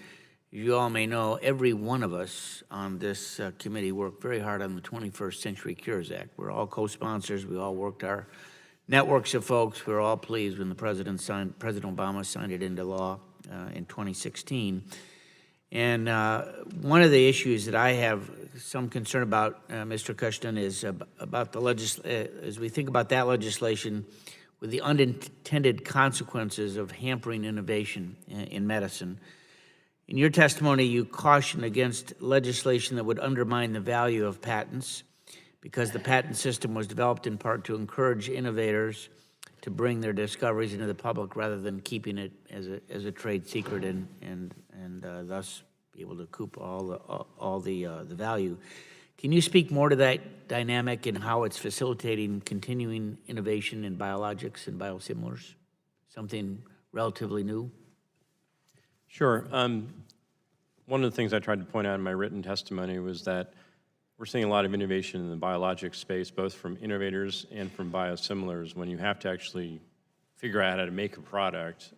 you all may know, every one of us on this committee worked very hard on the 21st Century Cures Act. We're all co-sponsors. We all worked our networks of folks. We're all pleased when President Obama signed it into law in 2016. And one of the issues that I have some concern about, Mr. Cushton, is about the as we think about that legislation with the unintended consequences of hampering innovation in medicine. In your testimony, you cautioned against legislation that would undermine the value of patents because the patent system was developed in part to encourage innovators to bring their discoveries into the public rather than keeping it as a trade secret and thus be able to recoup all the value. Can you speak more to that dynamic and how it's facilitating continuing innovation in biologics and biosimilars? Something relatively new? Sure. One of the things I tried to point out in my written testimony was that we're seeing a lot of innovation in the biologics space, both from innovators and from biosimilars, when you have to actually figure out how to make a product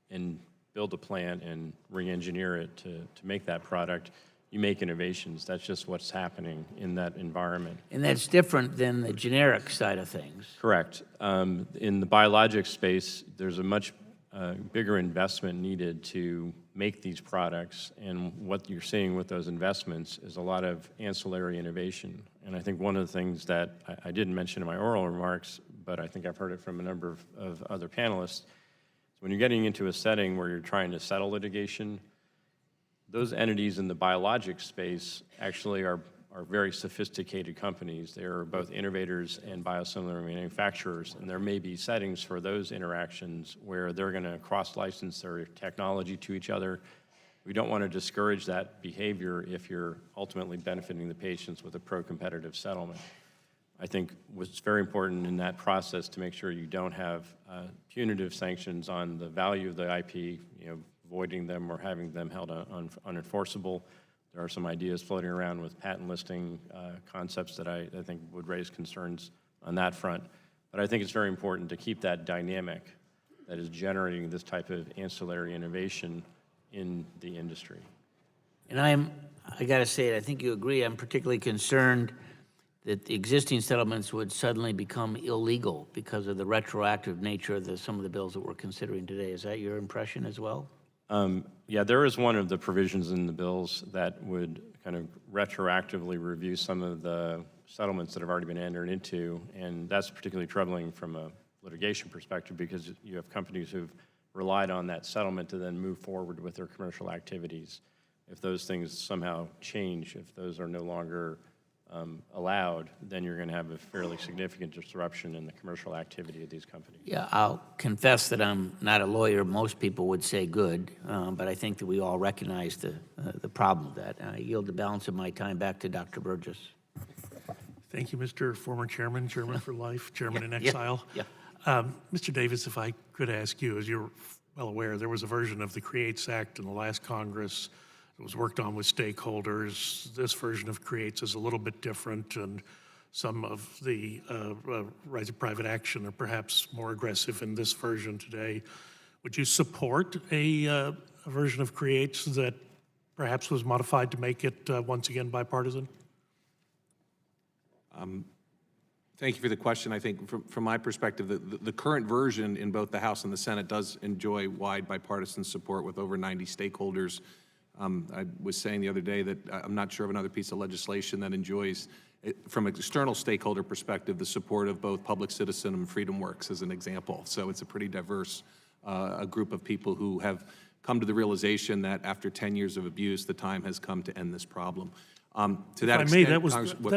and build a plant and re-engineer it to make that product. You make innovations. That's just what's happening in that environment. And that's different than the generic side of things. Correct. In the biologics space, there's a much bigger investment needed to make these products, and what you're seeing with those investments is a lot of ancillary innovation. And I think one of the things that I didn't mention in my oral remarks, but I think I've heard it from a number of other panelists, when you're getting into a setting where you're trying to settle litigation, those entities in the biologics space actually are very sophisticated companies. They are both innovators and biosimilar manufacturers, and there may be settings for those interactions where they're going to cross-license their technology to each other. We don't want to discourage that behavior if you're ultimately benefiting the patients with a pro-competitive settlement. I think what's very important in that process to make sure you don't have punitive sanctions on the value of the IP, voiding them or having them held unenforceable. There are some ideas floating around with patent listing concepts that I think would raise concerns on that front. But I think it's very important to keep that dynamic that is generating this type of ancillary innovation in the industry. And I got to say, I think you agree, I'm particularly concerned that the existing settlements would suddenly become illegal because of the retroactive nature of some of the bills that we're considering today. Is that your impression as well? Yeah, there is one of the provisions in the bills that would kind of retroactively review some of the settlements that have already been entered into, and that's particularly troubling from a litigation perspective because you have companies who've relied on that settlement to then move forward with their commercial activities. If those things somehow change, if those are no longer allowed, then you're going to have a fairly significant disruption in the commercial activity of these companies. Yeah, I'll confess that I'm not a lawyer. Most people would say good, but I think that we all recognize the problem of that. I yield the balance of my time back to Dr. Burgess. Thank you, Mr. Former Chairman, Chairman for Life, Chairman in Exile. Mr. Davis, if I could ask you, as you're well aware, there was a version of the CREATES Act in the last Congress. It was worked on with stakeholders. This version of CREATES is a little bit different, and some of the rights of private action are perhaps more aggressive in this version today. Would you support a version of CREATES that perhaps was modified to make it once again bipartisan? Thank you for the question. I think from my perspective, the current version in both the House and the Senate does enjoy wide bipartisan support with over 90 stakeholders. I was saying the other day that I'm not sure of another piece of legislation that enjoys, from an external stakeholder perspective, the support of both Public Citizen and FreedomWorks as an example. So it's a pretty diverse a group of people who have come to the realization that after 10 years of abuse, the time has come to end this problem. To that extent, that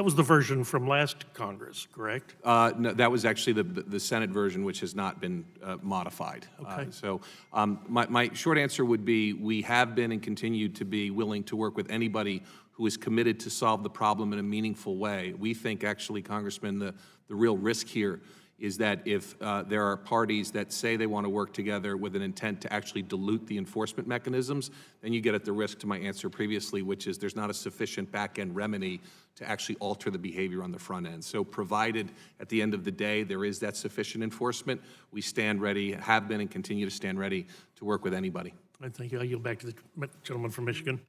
was the version from last Congress, correct? No, that was actually the Senate version, which has not been modified. Okay. So my short answer would be we have been and continue to be willing to work with anybody who is committed to solve the problem in a meaningful way. We think, actually, Congressman, the real risk here is that if there are parties that say they want to work together with an intent to actually dilute the enforcement mechanisms, then you get at the risk to my answer previously, which is there's not a sufficient back-end remedy to actually alter the behavior on the front end. So provided at the end of the day there is that sufficient enforcement, we stand ready, have been and continue to stand ready to work with anybody. I thank you. I yield back to the gentleman from Michigan.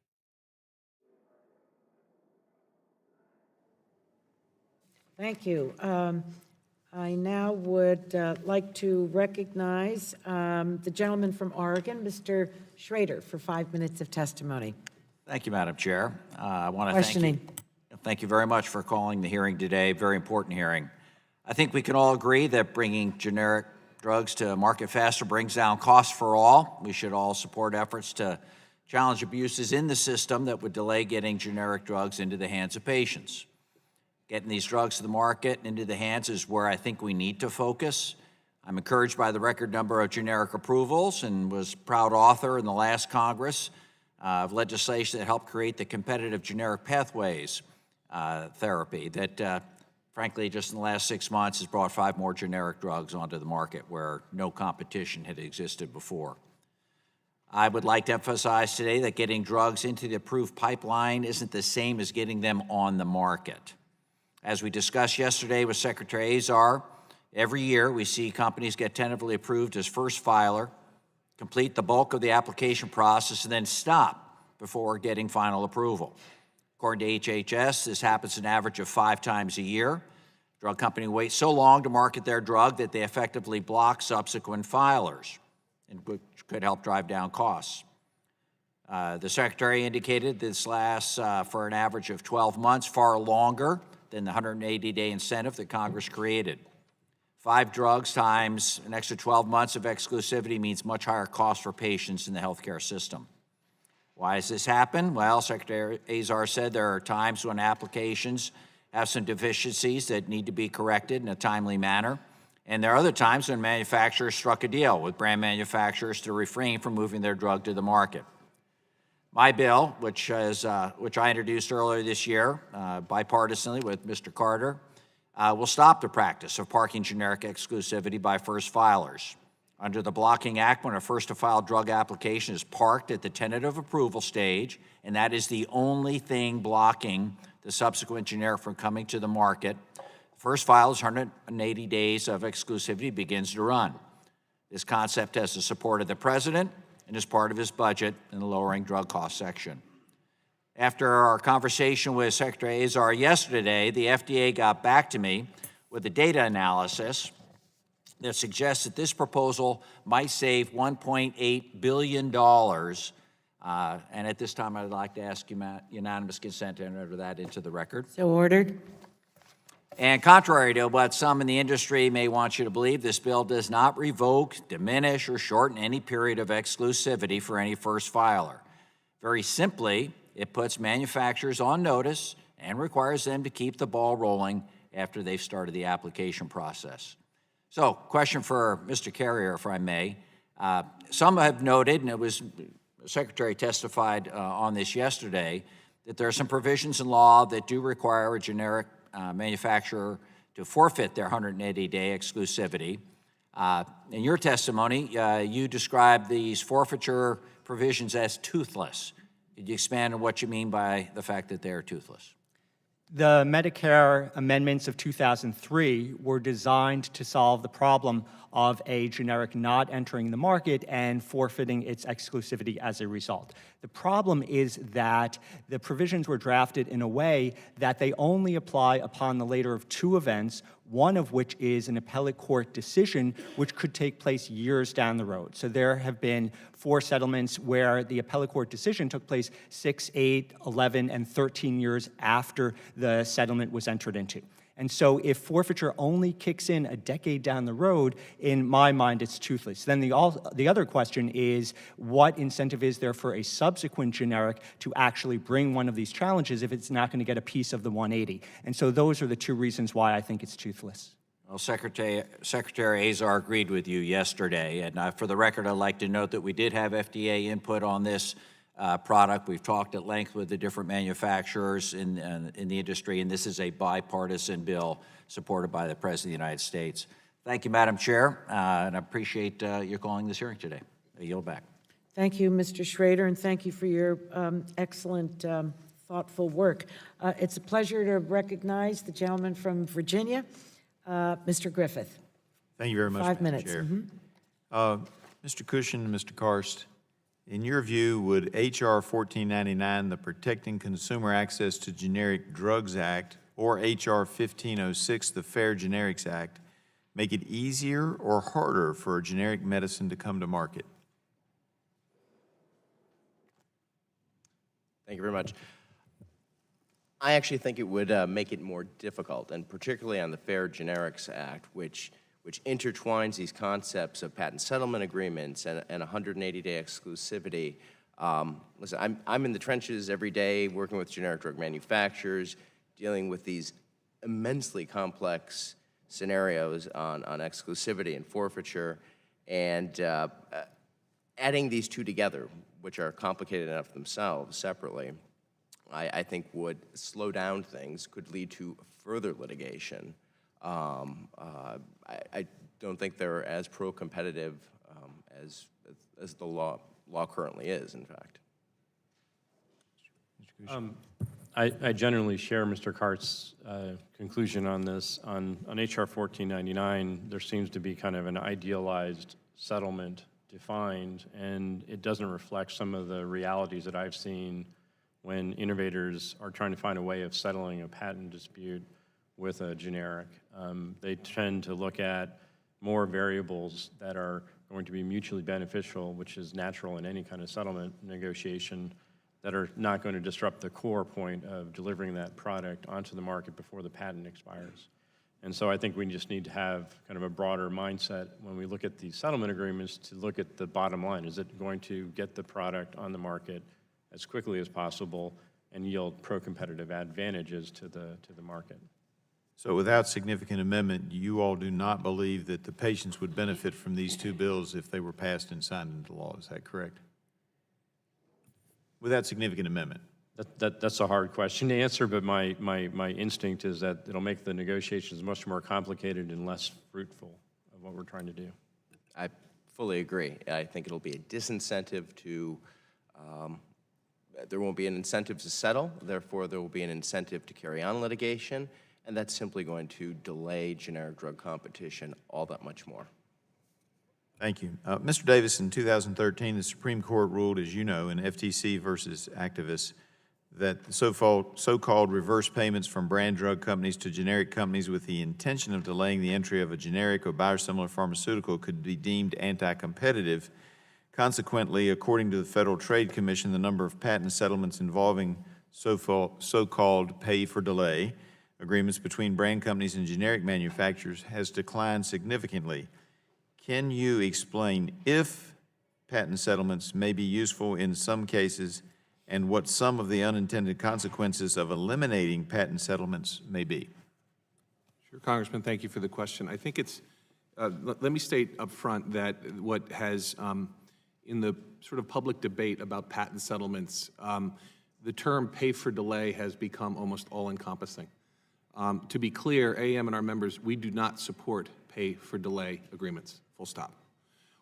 Thank you. I now would like to recognize the gentleman from Oregon, Mr. Schrader, for 5 minutes of testimony. Thank you, Madam Chair. I want to thank you very much for calling the hearing today. Very important hearing. I think we can all agree that bringing generic drugs to market faster brings down costs for all. We should all support efforts to challenge abuses in the system that would delay getting generic drugs into the hands of patients. Getting these drugs to the market and into the hands is where I think we need to focus. I'm encouraged by the record number of generic approvals and was proud author in the last Congress of legislation that helped create the competitive generic pathways therapy that, frankly, just in the last 6 months has brought 5 more generic drugs onto the market where no competition had existed before. I would like to emphasize today that getting drugs into the approved pipeline isn't the same as getting them on the market. As we discussed yesterday with Secretary Azar, every year we see companies get tentatively approved as first filer, complete the bulk of the application process, and then stop before getting final approval. According to HHS, this happens an average of 5 times a year. Drug company waits so long to market their drug that they effectively block subsequent filers, and which could help drive down costs. The Secretary indicated this lasts for an average of 12 months, far longer than the 180-day incentive that Congress created. 5 drugs times an extra 12 months of exclusivity means much higher costs for patients in the healthcare system. Why does this happen? Well, Secretary Azar said there are times when applications have some deficiencies that need to be corrected in a timely manner. And there are other times when manufacturers struck a deal with brand manufacturers to refrain from moving their drug to the market. My bill, which I introduced earlier this year, bipartisanly with Mr. Carter, will stop the practice of parking generic exclusivity by first filers. Under the Blocking Act, when a first-to-file drug application is parked at the tentative approval stage, and that is the only thing blocking the subsequent generic from coming to the market, first filer's 180 days of exclusivity begins to run. This concept has the support of the President and is part of his budget in the lowering drug cost section. After our conversation with Secretary Azar yesterday, the FDA got back to me with a data analysis that suggests that this proposal might save $1.8 billion. And at this time, I'd like to ask unanimous consent to enter that into the record. So ordered. And contrary to what some in the industry may want you to believe, this bill does not revoke, diminish, or shorten any period of exclusivity for any first filer. Very simply, it puts manufacturers on notice and requires them to keep the ball rolling after they've started the application process. So, question for Mr. Carrier, if I may. Some have noted, and the Secretary testified on this yesterday, that there are some provisions in law that do require a generic manufacturer to forfeit their 180-day exclusivity. In your testimony, you described these forfeiture provisions as toothless. Could you expand on what you mean by the fact that they are toothless? The Medicare amendments of 2003 were designed to solve the problem of a generic not entering the market and forfeiting its exclusivity as a result. The problem is that the provisions were drafted in a way that they only apply upon the later of 2 events, one of which is an appellate court decision, which could take place years down the road. So there have been 4 settlements where the appellate court decision took place 6, 8, 11, and 13 years after the settlement was entered into. And so if forfeiture only kicks in a decade down the road, in my mind, it's toothless. Then the other question is, what incentive is there for a subsequent generic to actually bring one of these challenges if it's not going to get a piece of the 180? And so those are the 2 reasons why I think it's toothless. Well, Secretary Azar agreed with you yesterday, and for the record, I'd like to note that we did have FDA input on this product. We've talked at length with the different manufacturers in the industry, and this is a bipartisan bill supported by the President of the United States. Thank you, Madam Chair, and I appreciate your calling this hearing today. I yield back. Thank you, Mr. Schrader, and thank you for your excellent, thoughtful work. It's a pleasure to recognize the gentleman from Virginia, Mr. Griffith. Thank you very much, 5 Madam minutes. Chair. Mm-hmm. Mr. Cushion and Mr. Karst, in your view, would H.R. 1499, the Protecting Consumer Access to Generic Drugs Act, or H.R. 1506, the Fair Generics Act, make it easier or harder for a generic medicine to come to market? Thank you very much. I actually think it would make it more difficult, and particularly on the Fair Generics Act, which intertwines these concepts of patent settlement agreements and 180-day exclusivity. Listen, I'm in the trenches every day working with generic drug manufacturers, dealing with these immensely complex scenarios on exclusivity and forfeiture, and adding these two together, which are complicated enough themselves separately, I think would slow down things, could lead to further litigation. I don't think they're as pro-competitive as the law currently is, in fact. I generally share Mr. Cart's conclusion on this. On HR 1499, there seems to be kind of an idealized settlement defined, and it doesn't reflect some of the realities that I've seen when innovators are trying to find a way of settling a patent dispute with a generic. They tend to look at more variables that are going to be mutually beneficial, which is natural in any kind of settlement negotiation, that are not going to disrupt the core point of delivering that product onto the market before the patent expires. And so I think we just need to have kind of a broader mindset when we look at these settlement agreements to look at the bottom line. Is it going to get the product on the market as quickly as possible and yield pro-competitive advantages to the market? So without significant amendment, you all do not believe that the patients would benefit from these two bills if they were passed and signed into law, is that correct? Without significant amendment? That's a hard question to answer, but my instinct is that it'll make the negotiations much more complicated and less fruitful of what we're trying to do. I fully agree. I think it'll be a disincentive to, there won't be an incentive to settle, therefore there will be an incentive to carry on litigation, and that's simply going to delay generic drug competition all that much more. Thank you. Mr. Davis, in 2013, the Supreme Court ruled, as you know, in FTC versus activists, that so-called reverse payments from brand drug companies to generic companies with the intention of delaying the entry of a generic or biosimilar pharmaceutical could be deemed anti-competitive. Consequently, according to the Federal Trade Commission, the number of patent settlements involving so-called pay-for-delay agreements between brand companies and generic manufacturers has declined significantly. Can you explain if patent settlements may be useful in some cases and what some of the unintended consequences of eliminating patent settlements may be? Sure, Congressman, thank you for the question. I think it's, let me state up front that what has, in the sort of public debate about patent settlements, the term pay for delay has become almost all-encompassing. To be clear, AM and our members, we do not support pay for delay agreements, full stop.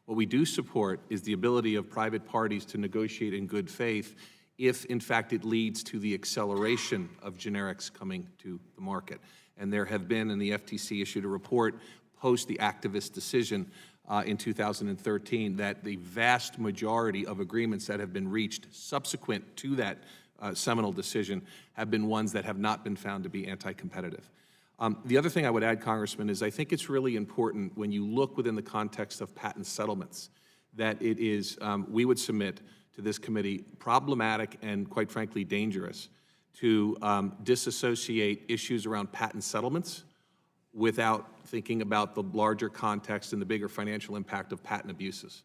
What we do support is the ability of private parties to negotiate in good faith if, in fact, it leads to the acceleration of generics coming to the market. And there have been, and the FTC issued a report post the activist decision in 2013, that the vast majority of agreements that have been reached subsequent to that seminal decision have been ones that have not been found to be anti-competitive. The other thing I would add, Congressman, is I think it's really important when you look within the context of patent settlements that it is, we would submit to this committee, problematic and quite frankly dangerous to disassociate issues around patent settlements without thinking about the larger context and the bigger financial impact of patent abuses.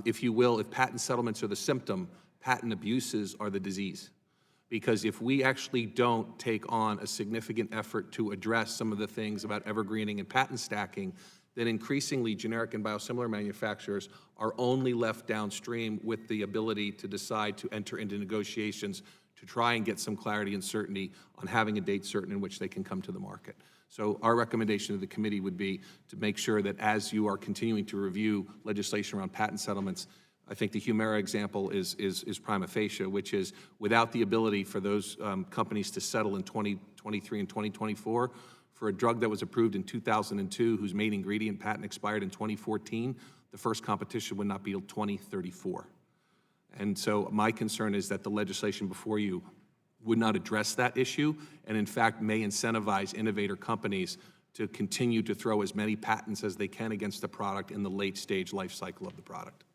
If you will, if patent settlements are the symptom, patent abuses are the disease. Because if we actually don't take on a significant effort to address some of the things about evergreening and patent stacking, then increasingly generic and biosimilar manufacturers are only left downstream with the ability to decide to enter into negotiations to try and get some clarity and certainty on having a date certain in which they can come to the market. So our recommendation to the committee would be to make sure that as you are continuing to review legislation around patent settlements, I think the Humera example is Prima Facie, which is without the ability for those companies to settle in 2023 and 2024 for a drug that was approved in 2002 whose main ingredient patent expired in 2014, the first competition would not be until 2034. And so my concern is that the legislation before you would not address that issue and in fact may incentivize innovator companies to continue to throw as many patents as they can against the product in the late stage life cycle of the product.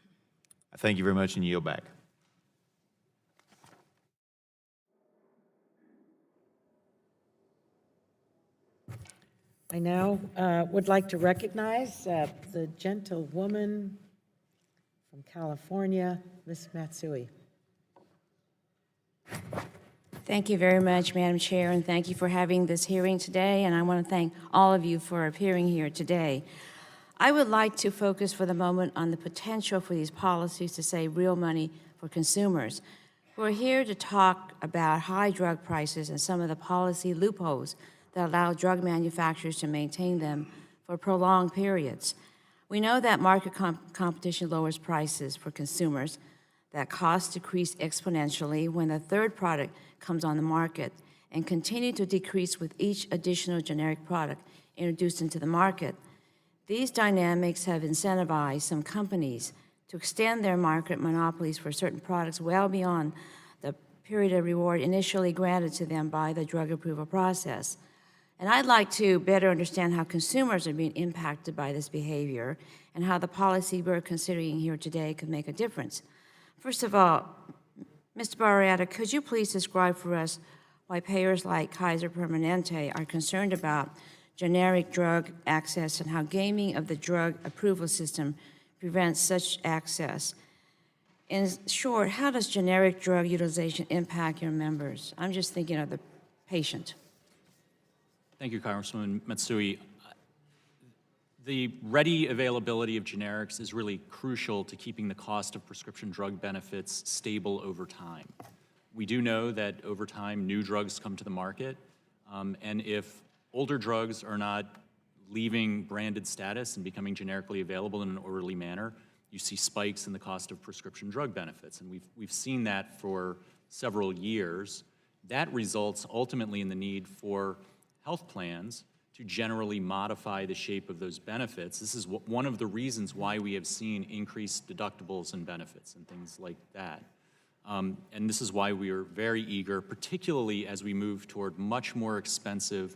Thank you very much and yield back. I now would like to recognize the gentlewoman from California, Ms. Matsui. Thank you very much, Madam Chair, and thank you for having this hearing today, and I want to thank all of you for appearing here today. I would like to focus for the moment on the potential for these policies to save real money for consumers. We're here to talk about high drug prices and some of the policy loopholes that allow drug manufacturers to maintain them for prolonged periods. We know that market competition lowers prices for consumers, that costs decrease exponentially when a third product comes on the market and continue to decrease with each additional generic product introduced into the market. These dynamics have incentivized some companies to extend their market monopolies for certain products well beyond the period of reward initially granted to them by the drug approval process. And I'd like to better understand how consumers are being impacted by this behavior and how the policy we're considering here today could make a difference. First of all, Mr. Beretta, could you please describe for us why payers like Kaiser Permanente are concerned about generic drug access and how gaming of the drug approval system prevents such access? In short, how does generic drug utilization impact your members? I'm just thinking of the patient. Thank you, Congresswoman Matsui. The ready availability of generics is really crucial to keeping the cost of prescription drug benefits stable over time. We do know that over time, new drugs come to the market, and if older drugs are not leaving branded status and becoming generically available in an orderly manner, you see spikes in the cost of prescription drug benefits, and we've seen that for several years. That results ultimately in the need for health plans to generally modify the shape of those benefits. This is one of the reasons why we have seen increased deductibles and benefits and things like that. And this is why we are very eager, particularly as we move toward much more expensive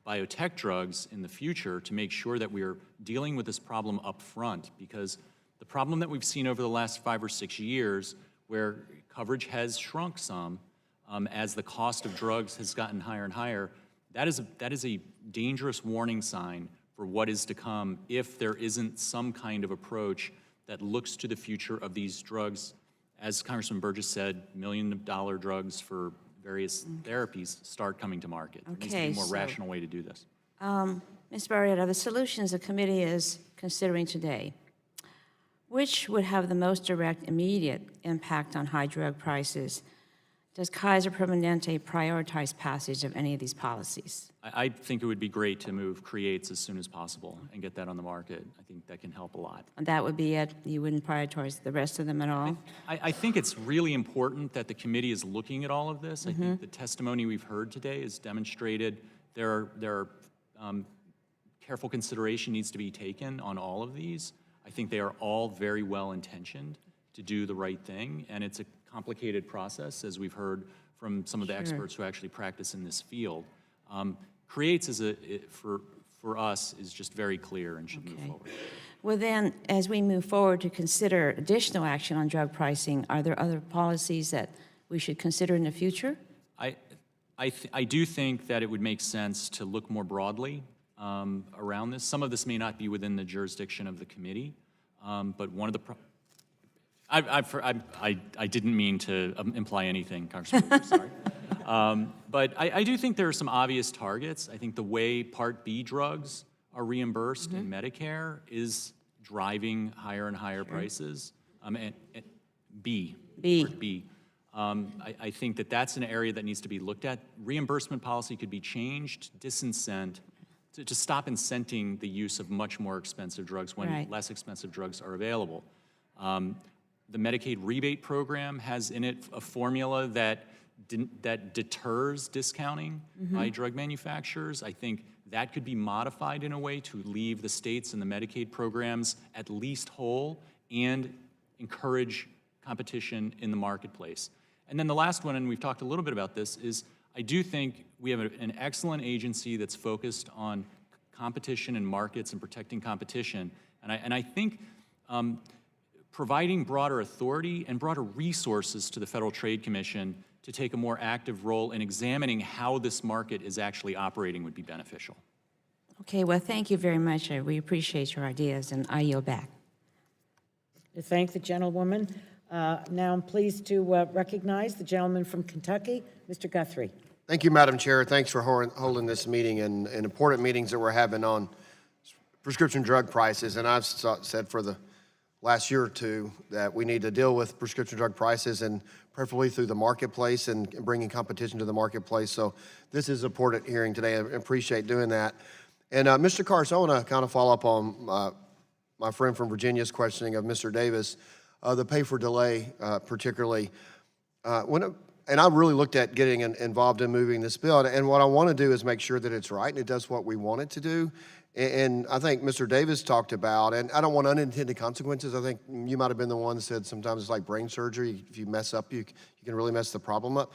biotech drugs in the future, to make sure that we are dealing with this problem up front, because the problem that we've seen over the last 5 or 6 years, where coverage has shrunk some as the cost of drugs has gotten higher and higher, that is a dangerous warning sign for what is to come if there isn't some kind of approach that looks to the future of these drugs. As Congressman Burgess said, million-dollar drugs for various therapies start coming to market. There needs to be a more rational way to do this. Ms. Beretta, the solutions the committee is considering today, which would have the most direct, immediate impact on high drug prices? Does Kaiser Permanente prioritize passage of any of these policies? I think it would be great to move creates as soon as possible and get that on the market. I think that can help a lot. And that would be it? You wouldn't prioritize the rest of them at all? I think it's really important that the committee is looking at all of this. I think the testimony we've heard today has demonstrated there are careful consideration needs to be taken on all of these. I think they are all very well intentioned to do the right thing, and it's a complicated process, as we've heard from some of the experts who actually practice in this field. Creates for us is just very clear and should move forward. Well then, as we move forward to consider additional action on drug pricing, are there other policies that we should consider in the future? I do think that it would make sense to look more broadly around this. Some of this may not be within the jurisdiction of the committee, but one of the I didn't mean to imply anything, Congressman. I'm sorry. But I do think there are some obvious targets. I think the way Part B drugs are reimbursed in Medicare is driving higher and higher prices. And B. Part B. I think that that's an area that needs to be looked at. Reimbursement policy could be changed, to stop incenting the use of much more expensive drugs when less expensive drugs are available. The Medicaid rebate program has in it a formula that deters discounting by drug manufacturers. I think that could be modified in a way to leave the states and the Medicaid programs at least whole and encourage competition in the marketplace. And then the last one, and we've talked a little bit about this, is I do think we have an excellent agency that's focused on competition and markets and protecting competition. And I think providing broader authority and broader resources to the Federal Trade Commission to take a more active role in examining how this market is actually operating would be beneficial. Okay, well, thank you very much. We appreciate your ideas, and I yield back. To thank the gentlewoman. Now I'm pleased to recognize the gentleman from Kentucky, Mr. Guthrie. Thank you, Madam Chair. Thanks for holding this meeting and important meetings that we're having on prescription drug prices. And I've said for the last year or two that we need to deal with prescription drug prices and preferably through the marketplace and bringing competition to the marketplace. So this is an important hearing today. I appreciate doing that. And Mr. Karst, I want to kind of follow up on my friend from Virginia's questioning of Mr. Davis, the pay for delay particularly. And I really looked at getting involved in moving this bill. And what I want to do is make sure that it's right and it does what we want it to do. And I think Mr. Davis talked about, and I don't want unintended consequences. I think you might have been the one that said sometimes it's like brain surgery. If you mess up, you can really mess the problem up.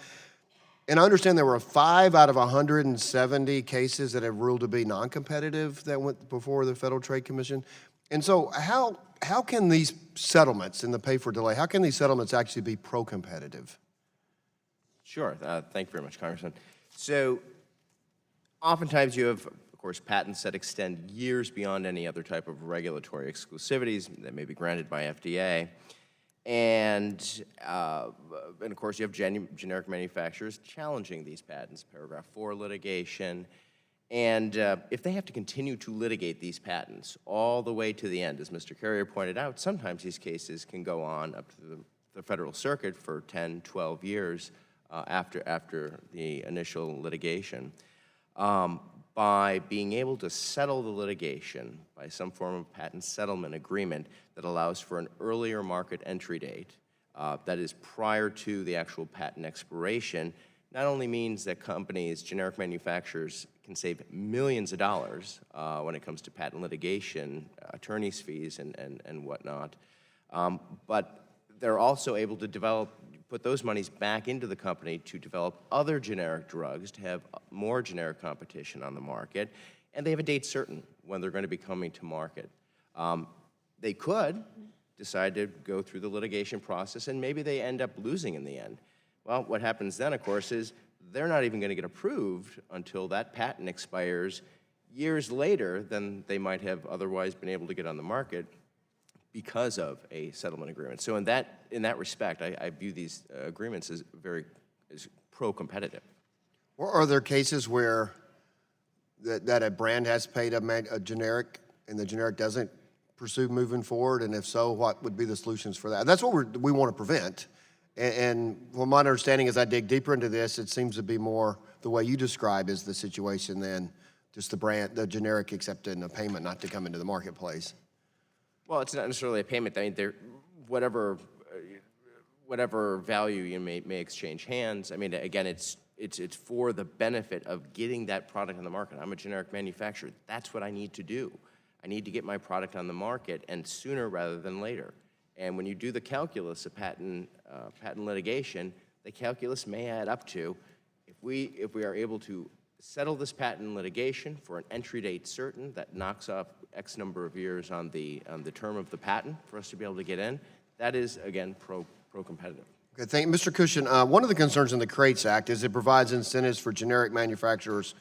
And I understand there were 5 out of 170 cases that have ruled to be non-competitive that went before the Federal Trade Commission. And so how can these settlements in the pay for delay, how can these settlements actually be pro-competitive? Sure. Thank you very much, Congressman. So oftentimes you have, of course, patents that extend years beyond any other type of regulatory exclusivities that may be granted by FDA. And of course, you have generic manufacturers challenging these patents, paragraph 4 litigation. And if they have to continue to litigate these patents all the way to the end, as Mr. Carrier pointed out, sometimes these cases can go on up to the federal circuit for 10, 12 years after the initial litigation. By being able to settle the litigation by some form of patent settlement agreement that allows for an earlier market entry date that is prior to the actual patent expiration, not only means that companies, generic manufacturers, can save millions of dollars when it comes to patent litigation, attorney's fees, and whatnot, but they're also able to put those monies back into the company to develop other generic drugs, to have more generic competition on the market, and they have a date certain when they're going to be coming to market. They could decide to go through the litigation process, and maybe they end up losing in the end. Well, what happens then, of course, is they're not even going to get approved until that patent expires years later than they might have otherwise been able to get on the market because of a settlement agreement. So in that respect, I view these agreements as pro-competitive. Or are there cases where that a brand has paid a generic and the generic doesn't pursue moving forward? And if so, what would be the solutions for that? That's what we want to prevent. And from my understanding, as I dig deeper into this, it seems to be more the way you describe is the situation than just the generic accepting a payment not to come into the marketplace. Well, it's not necessarily a payment. I mean, whatever value you may exchange hands. I mean, again, it's for the benefit of getting that product on the market. I'm a generic manufacturer. That's what I need to do. I need to get my product on the market, and sooner rather than later. And when you do the calculus of patent litigation, the calculus may add up to, if we are able to settle this patent litigation for an entry date certain that knocks off X number of years on the term of the patent for us to be able to get in, that is, again, pro-competitive. Okay, thank you. Mr. Cushion, one of the concerns in the CRATES Act is it provides incentives for generic manufacturers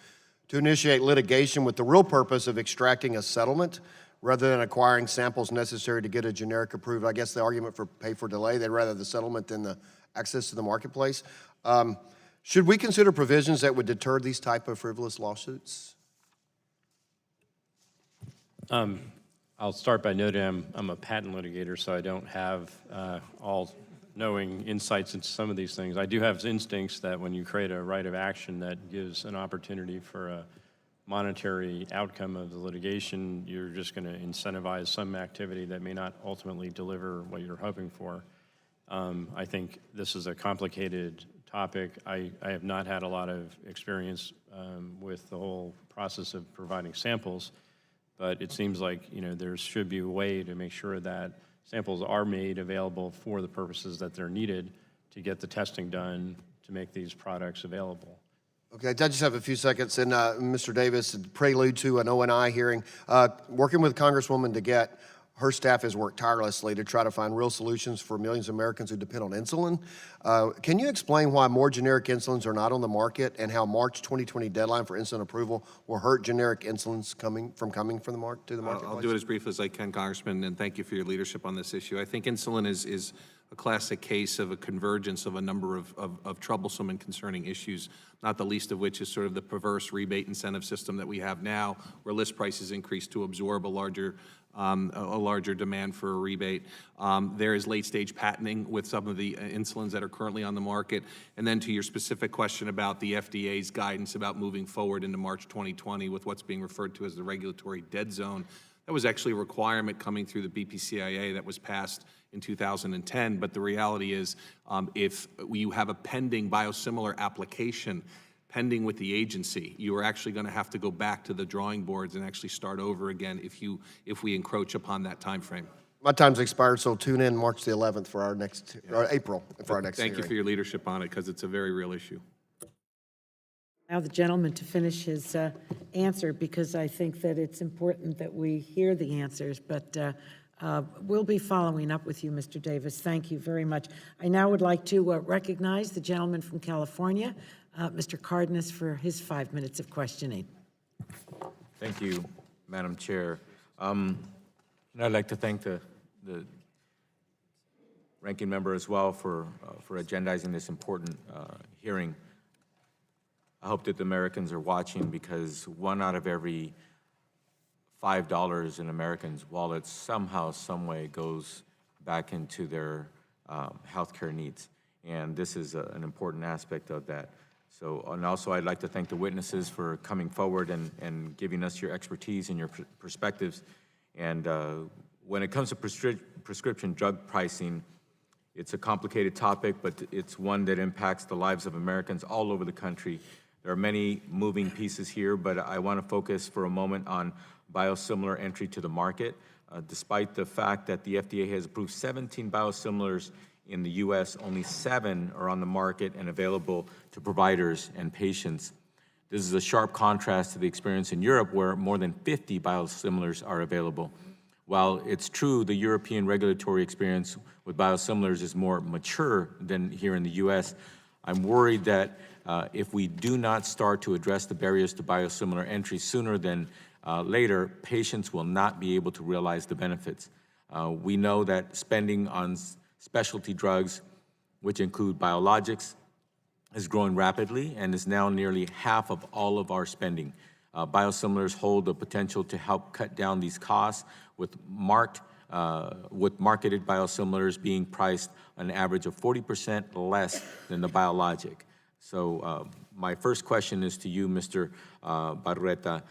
to initiate litigation with the real purpose of extracting a settlement rather than acquiring samples necessary to get a generic approved. I guess the argument for pay for delay, they'd rather the settlement than the access to the marketplace. Should we consider provisions that would deter these type of frivolous lawsuits? I'll start by noting I'm a patent litigator, so I don't have all knowing insights into some of these things. I do have instincts that when you create a right of action that gives an opportunity for a monetary outcome of the litigation, you're just going to incentivize some activity that may not ultimately deliver what you're hoping for. I think this is a complicated topic. I have not had a lot of experience with the whole process of providing samples, but it seems like there should be a way to make sure that samples are made available for the purposes that they're needed to get the testing done to make these products available. Okay, I just have a few seconds, and Mr. Davis, prelude to an O&I hearing. Working with Congresswoman DeGette, her staff has worked tirelessly to try to find real solutions for millions of Americans who depend on insulin. Can you explain why more generic insulins are not on the market and how March 2020 deadline for insulin approval will hurt generic insulins coming to the marketplace? I'll do it as briefly as I can, Congressman, and thank you for your leadership on this issue. I think insulin is a classic case of a convergence of a number of troublesome and concerning issues, not the least of which is sort of the perverse rebate incentive system that we have now, where list prices increase to absorb a larger demand for a rebate. There is late-stage patenting with some of the insulins that are currently on the market. And then to your specific question about the FDA's guidance about moving forward into March 2020 with what's being referred to as the regulatory dead zone, that was actually a requirement coming through the BPCIA that was passed in 2010. But the reality is, if you have a pending biosimilar application pending with the agency, you are actually going to have to go back to the drawing boards and actually start over again if we encroach upon that time frame. My time's expired, so tune in March the 11th for our next, or April for our next Thank you hearing. for your leadership on it, because it's a very real issue. Now the gentleman to finish his answer, because I think that it's important that we hear the answers, but we'll be following up with you, Mr. Davis. Thank you very much. I now would like to recognize the gentleman from California, Mr. Cardenas, for his 5 minutes of questioning. Thank you, Madam Chair. And I'd like to thank the ranking member as well for agendizing this important hearing. I hope that the Americans are watching, because 1 out of every $5 in Americans' wallets somehow, some way goes back into their healthcare needs. And this is an important aspect of that. So, and also I'd like to thank the witnesses for coming forward and giving us your expertise and your perspectives. And when it comes to prescription drug pricing, it's a complicated topic, but it's one that impacts the lives of Americans all over the country. There are many moving pieces here, but I want to focus for a moment on biosimilar entry to the market. Despite the fact that the FDA has approved 17 biosimilars in the U.S., only 7 are on the market and available to providers and patients. This is a sharp contrast to the experience in Europe, where more than 50 biosimilars are available. While it's true the European regulatory experience with biosimilars is more mature than here in the U.S., I'm worried that if we do not start to address the barriers to biosimilar entry sooner than later, patients will not be able to realize the benefits. We know that spending on specialty drugs, which include biologics, is growing rapidly and is now nearly half of all of our spending. Biosimilars hold the potential to help cut down these costs, with marketed biosimilars being priced on an average of 40% less than the biologic. So my first question is to you, Mr. Beretta.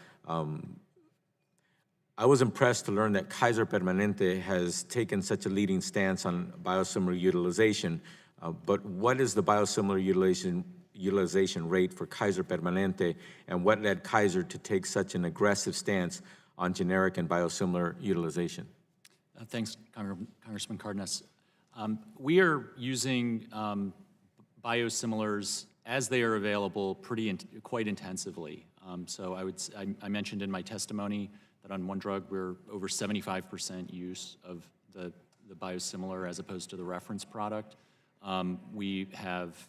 I was impressed to learn that Kaiser Permanente has taken such a leading stance on biosimilar utilization, but what is the biosimilar utilization rate for Kaiser Permanente, and what led Kaiser to take such an aggressive stance on generic and biosimilar utilization? Thanks, Congressman Cardenas. We are using biosimilars as they are available quite intensively. So I mentioned in my testimony that on one drug we're over 75% use of the biosimilar as opposed to the reference product. We have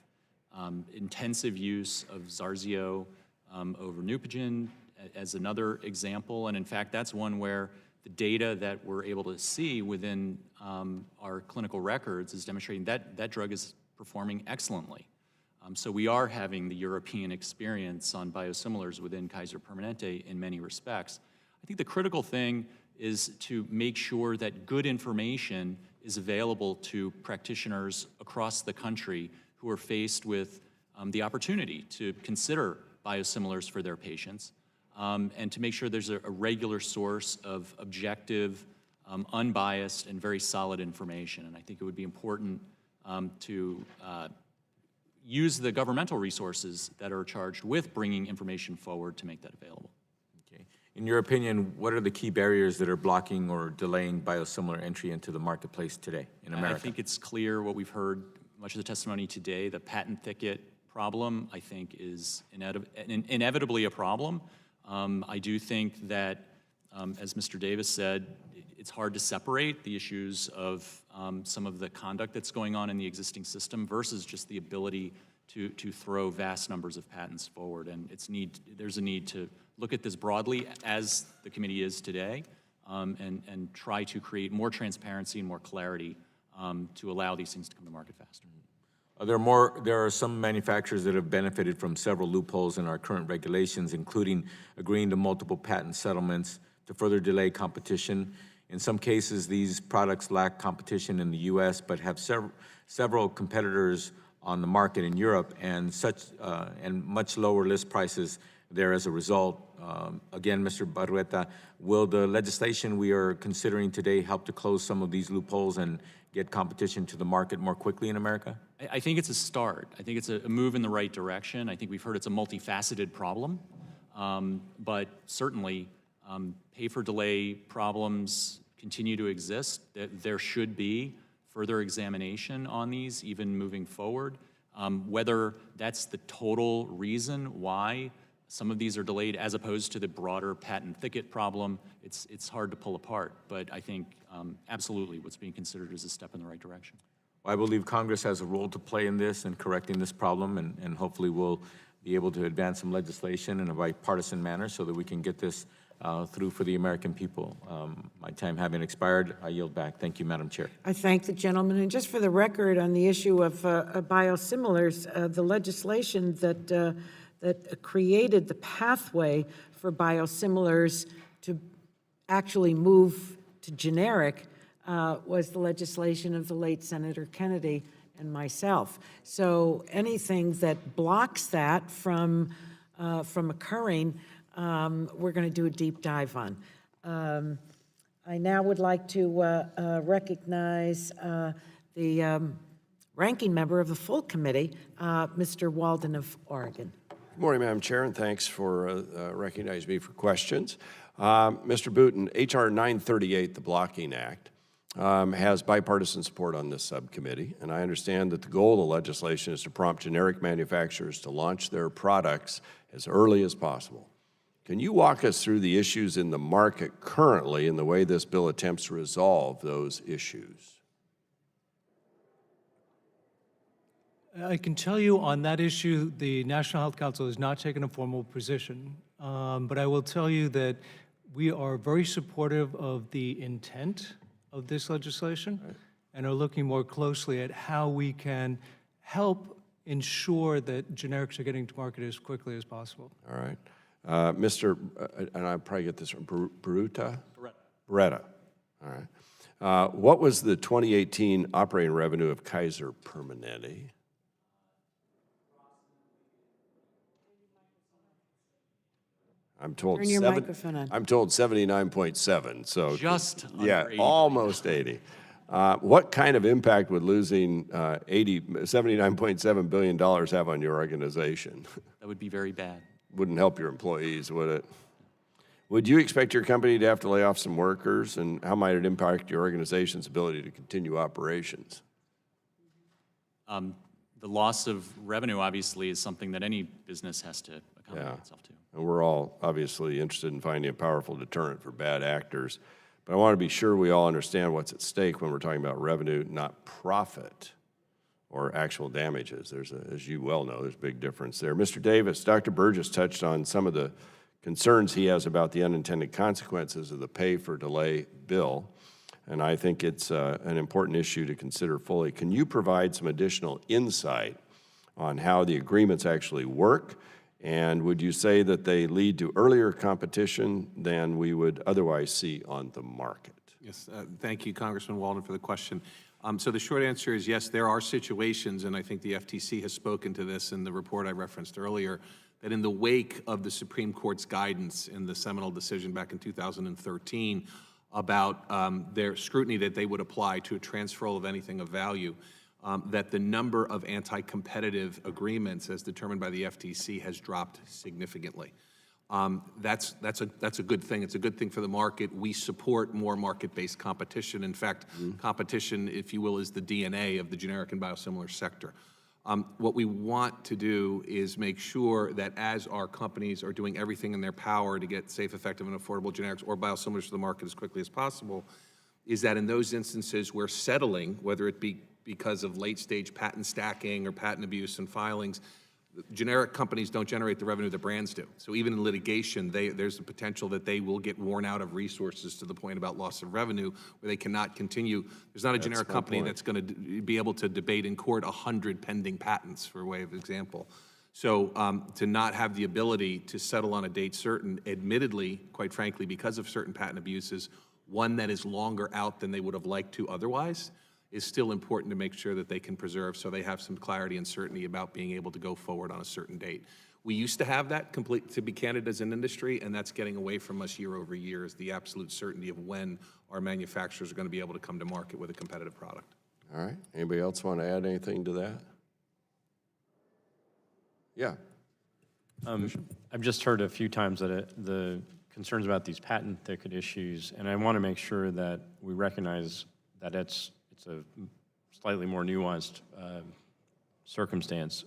intensive use of Zarzio over Neupogen as another example, and in fact that's one where the data that we're able to see within our clinical records is demonstrating that that drug is performing excellently. So we are having the European experience on biosimilars within Kaiser Permanente in many respects. I think the critical thing is to make sure that good information is available to practitioners across the country who are faced with the opportunity to consider biosimilars for their patients, and to make sure there's a regular source of objective, unbiased, and very solid information. And I think it would be important to use the governmental resources that are charged with bringing information forward to make that available. Okay. In your opinion, what are the key barriers that are blocking or delaying biosimilar entry into the marketplace today in America? I think it's clear what we've heard much of the testimony today. The patent thicket problem, I think, is inevitably a problem. I do think that, as Mr. Davis said, it's hard to separate the issues of some of the conduct that's going on in the existing system versus just the ability to throw vast numbers of patents forward. And there's a need to look at this broadly, as the committee is today, and try to create more transparency and more clarity to allow these things to come to market faster. There are some manufacturers that have benefited from several loopholes in our current regulations, including agreeing to multiple patent settlements to further delay competition. In some cases, these products lack competition in the U.S., but have several competitors on the market in Europe, and much lower list prices there as a result. Again, Mr. Biruta, will the legislation we are considering today help to close some of these loopholes and get competition to the market more quickly in America? I think it's a start. I think it's a move in the right direction. I think we've heard it's a multifaceted problem, but certainly pay-for-delay problems continue to exist. There should be further examination on these, even moving forward. Whether that's the total reason why some of these are delayed as opposed to the broader patent thicket problem, it's hard to pull apart. But I think absolutely what's being considered is a step in the right direction. I believe Congress has a role to play in this and correcting this problem, and hopefully we'll be able to advance some legislation in a bipartisan manner so that we can get this through for the American people. My time having expired, I yield back. Thank you, Madam Chair. I thank the gentleman. And just for the record, on the issue of biosimilars, the legislation that created the pathway for biosimilars to actually move to generic was the legislation of the late Senator Kennedy and myself. So anything that blocks that from occurring, we're going to do a deep dive on. I now would like to recognize the ranking member of the full committee, Mr. Walden of Oregon. Good morning, Madam Chair, and thanks for recognizing me for questions. Mr. Booton, H.R. 938, the Blocking Act, has bipartisan support on this subcommittee, and I understand that the goal of the legislation is to prompt generic manufacturers to launch their products as early as possible. Can you walk us through the issues in the market currently and the way this bill attempts to resolve those issues? I can tell you on that issue, the National Health Council has not taken a formal position, but I will tell you that we are very supportive of the intent of this legislation and are looking more closely at how we can help ensure that generics are getting to market as quickly as possible. All right. And I'll probably get this from Biruta? Beretta. All right. What was the 2018 operating revenue of Kaiser Permanente? I'm told Turn your microphone on. I'm told 79.7. So just yeah, under 80. almost 80. What kind of impact would losing $79.7 billion have on your organization? That would be very bad. Wouldn't help your employees, would it? Would you expect your company to have to lay off some workers, and how might it impact your organization's ability to continue operations? The loss of revenue, obviously, is something that any business has to accommodate itself to. And we're all obviously interested in finding a powerful deterrent for bad actors. But I want to be sure we all understand what's at stake when we're talking about revenue, not profit or actual damages. As you well know, there's a big difference there. Mr. Davis, Dr. Burgess touched on some of the concerns he has about the unintended consequences of the pay-for-delay bill, and I think it's an important issue to consider fully. Can you provide some additional insight on how the agreements actually work, and would you say that they lead to earlier competition than we would otherwise see on the market? Yes, thank you, Congressman Walden, for the question. So the short answer is yes, there are situations, and I think the FTC has spoken to this in the report I referenced earlier, that in the wake of the Supreme Court's guidance in the seminal decision back in 2013 about their scrutiny that they would apply to a transferal of anything of value, that the number of anti-competitive agreements as determined by the FTC has dropped significantly. That's a good thing. It's a good thing for the market. We support more market-based competition. In fact, competition, if you will, is the DNA of the generic and biosimilar sector. What we want to do is make sure that as our companies are doing everything in their power to get safe, effective, and affordable generics or biosimilars to the market as quickly as possible, is that in those instances where settling, whether it be because of late-stage patent stacking or patent abuse and filings, generic companies don't generate the revenue that brands do. So even in litigation, there's the potential that they will get worn out of resources to the point about loss of revenue where they cannot continue. There's not a generic company that's going to be able to debate in court 100 pending patents, for way of example. So to not have the ability to settle on a date certain, admittedly, quite frankly, because of certain patent abuses, one that is longer out than they would have liked to otherwise, is still important to make sure that they can preserve so they have some clarity and certainty about being able to go forward on a certain date. We used to have that complete, to be candid, as an industry, and that's getting away from us year over year, is the absolute certainty of when our manufacturers are going to be able to come to market with a competitive product. All right. Anybody else want to add anything to that? Yeah. I've just heard a few times that the concerns about these patent thicket issues, and I want to make sure that we recognize that it's a slightly more nuanced circumstance.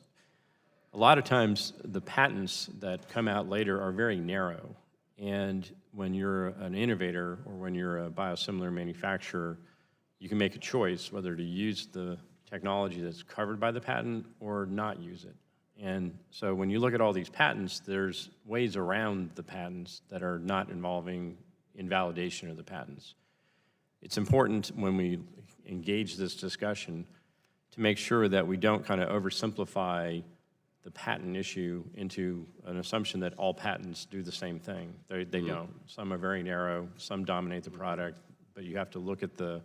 A lot of times, the patents that come out later are very narrow, and when you're an innovator or when you're a biosimilar manufacturer, you can make a choice whether to use the technology that's covered by the patent or not use it. And so when you look at all these patents, there's ways around the patents that are not involving invalidation of the patents. It's important when we engage this discussion to make sure that we don't kind of oversimplify the patent issue into an assumption that all patents do the same thing. They don't. Some are very narrow, some dominate the product, but you have to look at the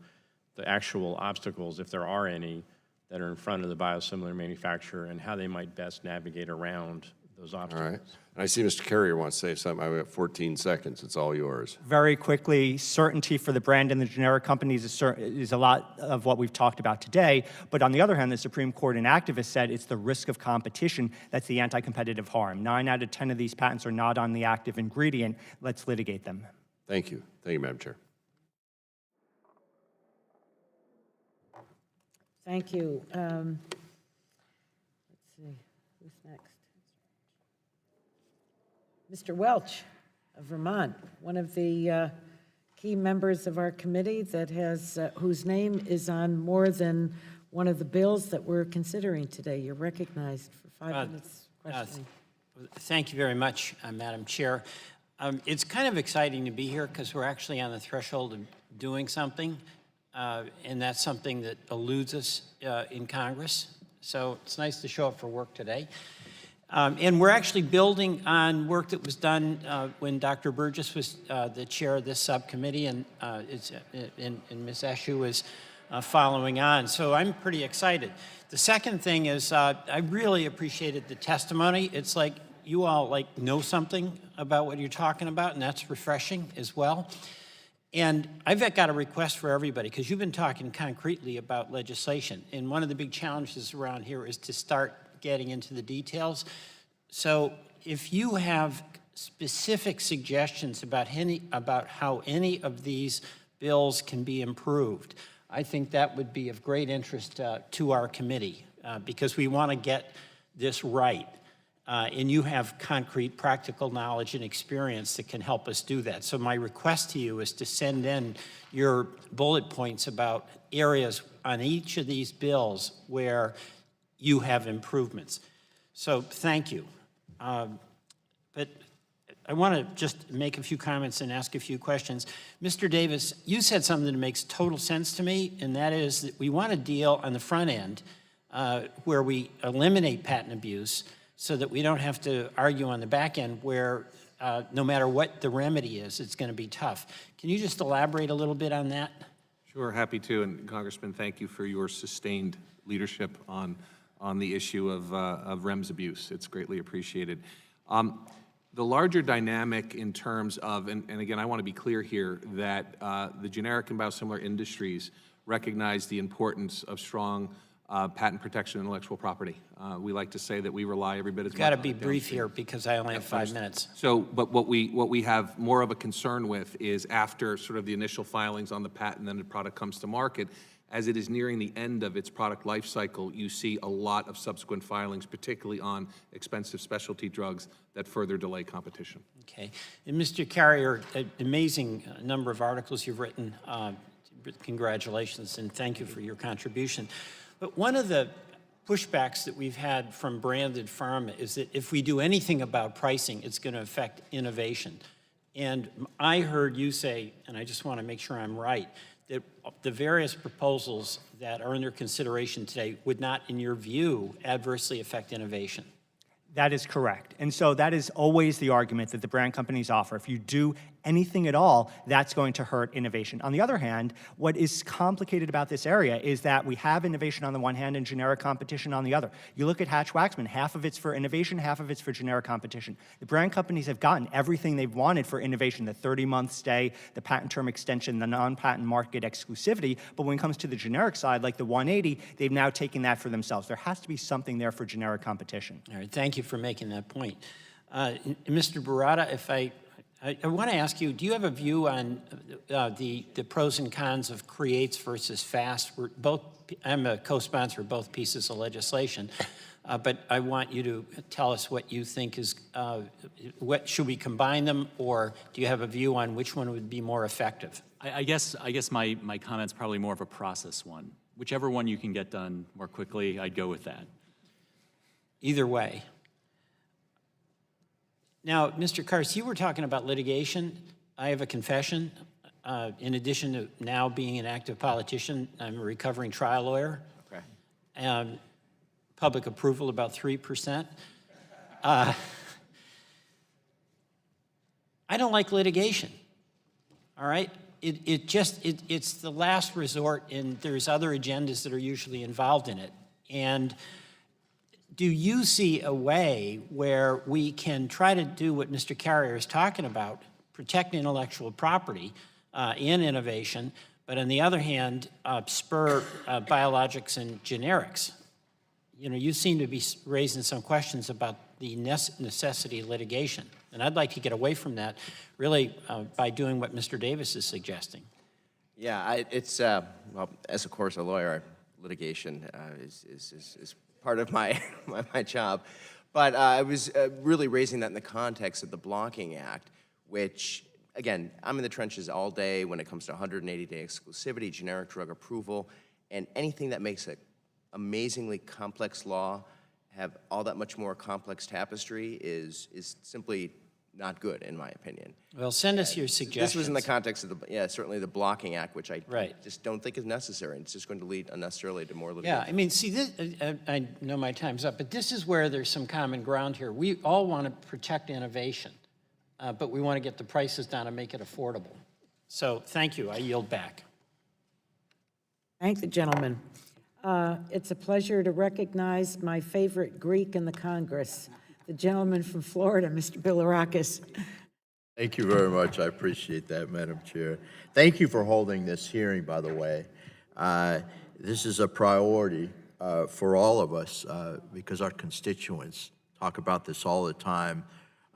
actual obstacles, if there are any, that are in front of the biosimilar manufacturer and how they might best navigate around those obstacles. All right. And I see Mr. Carrier wants to say something. I've got 14 seconds. It's all yours. Very quickly, certainty for the brand and the generic companies is a lot of what we've talked about today. But on the other hand, the Supreme Court and activists said it's the risk of competition that's the anti-competitive harm. 9 out of 10 of these patents are not on the active ingredient. Let's litigate them. Thank you. Thank you, Madam Chair. Thank you. Let's see, who's next? Mr. Welch of Vermont, one of the key members of our committee that has, whose name is on more than one of the bills that we're considering today. You're recognized for 5 minutes questioning. Thank you very much, Madam Chair. It's kind of exciting to be here because we're actually on the threshold of doing something, and that's something that eludes us in Congress. So it's nice to show up for work today. And we're actually building on work that was done when Dr. Burgess was the chair of this subcommittee, and Ms. Eshu is following on. So I'm pretty excited. The second thing is I really appreciated the testimony. It's like you all know something about what you're talking about, and that's refreshing as well. And I've got a request for everybody, because you've been talking concretely about legislation. And one of the big challenges around here is to start getting into the details. So if you have specific suggestions about how any of these bills can be improved, I think that would be of great interest to our committee, because we want to get this right. And you have concrete, practical knowledge and experience that can help us do that. So my request to you is to send in your bullet points about areas on each of these bills where you have improvements. So thank you. But I want to just make a few comments and ask a few questions. Mr. Davis, you said something that makes total sense to me, and that is that we want a deal on the front end where we eliminate patent abuse, so that we don't have to argue on the back end where no matter what the remedy is, it's going to be tough. Can you just elaborate a little bit on that? Sure, happy to. And Congressman, thank you for your sustained leadership on the issue of REMS abuse. It's greatly appreciated. The larger dynamic in terms of, and again, I want to be clear here, that the generic and biosimilar industries recognize the importance of strong patent protection and intellectual property. We like to say that we rely every bit as much. Got to be brief here because I only have 5 minutes. So, but what we have more of a concern with is after sort of the initial filings on the patent, then the product comes to market, as it is nearing the end of its product life cycle, you see a lot of subsequent filings, particularly on expensive specialty drugs that further delay competition. Okay. And Mr. Carrier, an amazing number of articles you've written, congratulations, and thank you for your contribution. But one of the pushbacks that we've had from branded pharma is that if we do anything about pricing, it's going to affect innovation. And I heard you say, and I just want to make sure I'm right, that the various proposals that are under consideration today would not, in your view, adversely affect innovation. That is correct. And so that is always the argument that the brand companies offer. If you do anything at all, that's going to hurt innovation. On the other hand, what is complicated about this area is that we have innovation on the one hand and generic competition on the other. You look at Hatch-Waxman, half of it's for innovation, half of it's for generic competition. The brand companies have gotten everything they've wanted for innovation, the 30-month stay, the patent term extension, the non-patent market exclusivity, but when it comes to the generic side, like the 180, they've now taken that for themselves. There has to be something there for generic competition. All right, thank you for making that point. Mr. Biruta, if I want to ask you, do you have a view on the pros and cons of creates versus fast? I'm a co-sponsor of both pieces of legislation, but I want you to tell us what you think is, should we combine them, or do you have a view on which one would be more effective? I guess my comment's probably more of a process one. Whichever one you can get done more quickly, I'd go with that. Either way. Now, Mr. Karst, you were talking about litigation. I have a confession. In addition to now being an active politician, I'm a recovering trial lawyer. Okay. Public approval about 3%. I don't like litigation. All right? It's the last resort, and there's other agendas that are usually involved in it. And do you see a way where we can try to do what Mr. Carrier is talking about, protect intellectual property and innovation, but on the other hand, spur biologics and generics? You know, you seem to be raising some questions about the necessity of litigation. And I'd like to get away from that, really, by doing what Mr. Davis is suggesting. Yeah, well, as of course a lawyer, litigation is part of my my job. But I was really raising that in the context of the Blocking Act, which, again, I'm in the trenches all day when it comes to 180-day exclusivity, generic drug approval, and anything that makes an amazingly complex law have all that much more complex tapestry is simply not good, in my opinion. Well, send us your suggestions. This was in the context of certainly the Blocking Act, which I just don't think is necessary. It's just going to lead unnecessarily to more litigation. Yeah, I mean, see, this, I know my time's up, but this is where there's some common ground here. We all want to protect innovation, but we want to get the prices down and make it affordable. So thank you. I yield back. Thank the gentleman. It's a pleasure to recognize my favorite Greek in the Congress, the gentleman from Florida, Mr. Bilirakis. Thank you very much. I appreciate that, Madam Chair. Thank you for holding this hearing, by the way. This is a priority for all of us because our constituents talk about this all the time.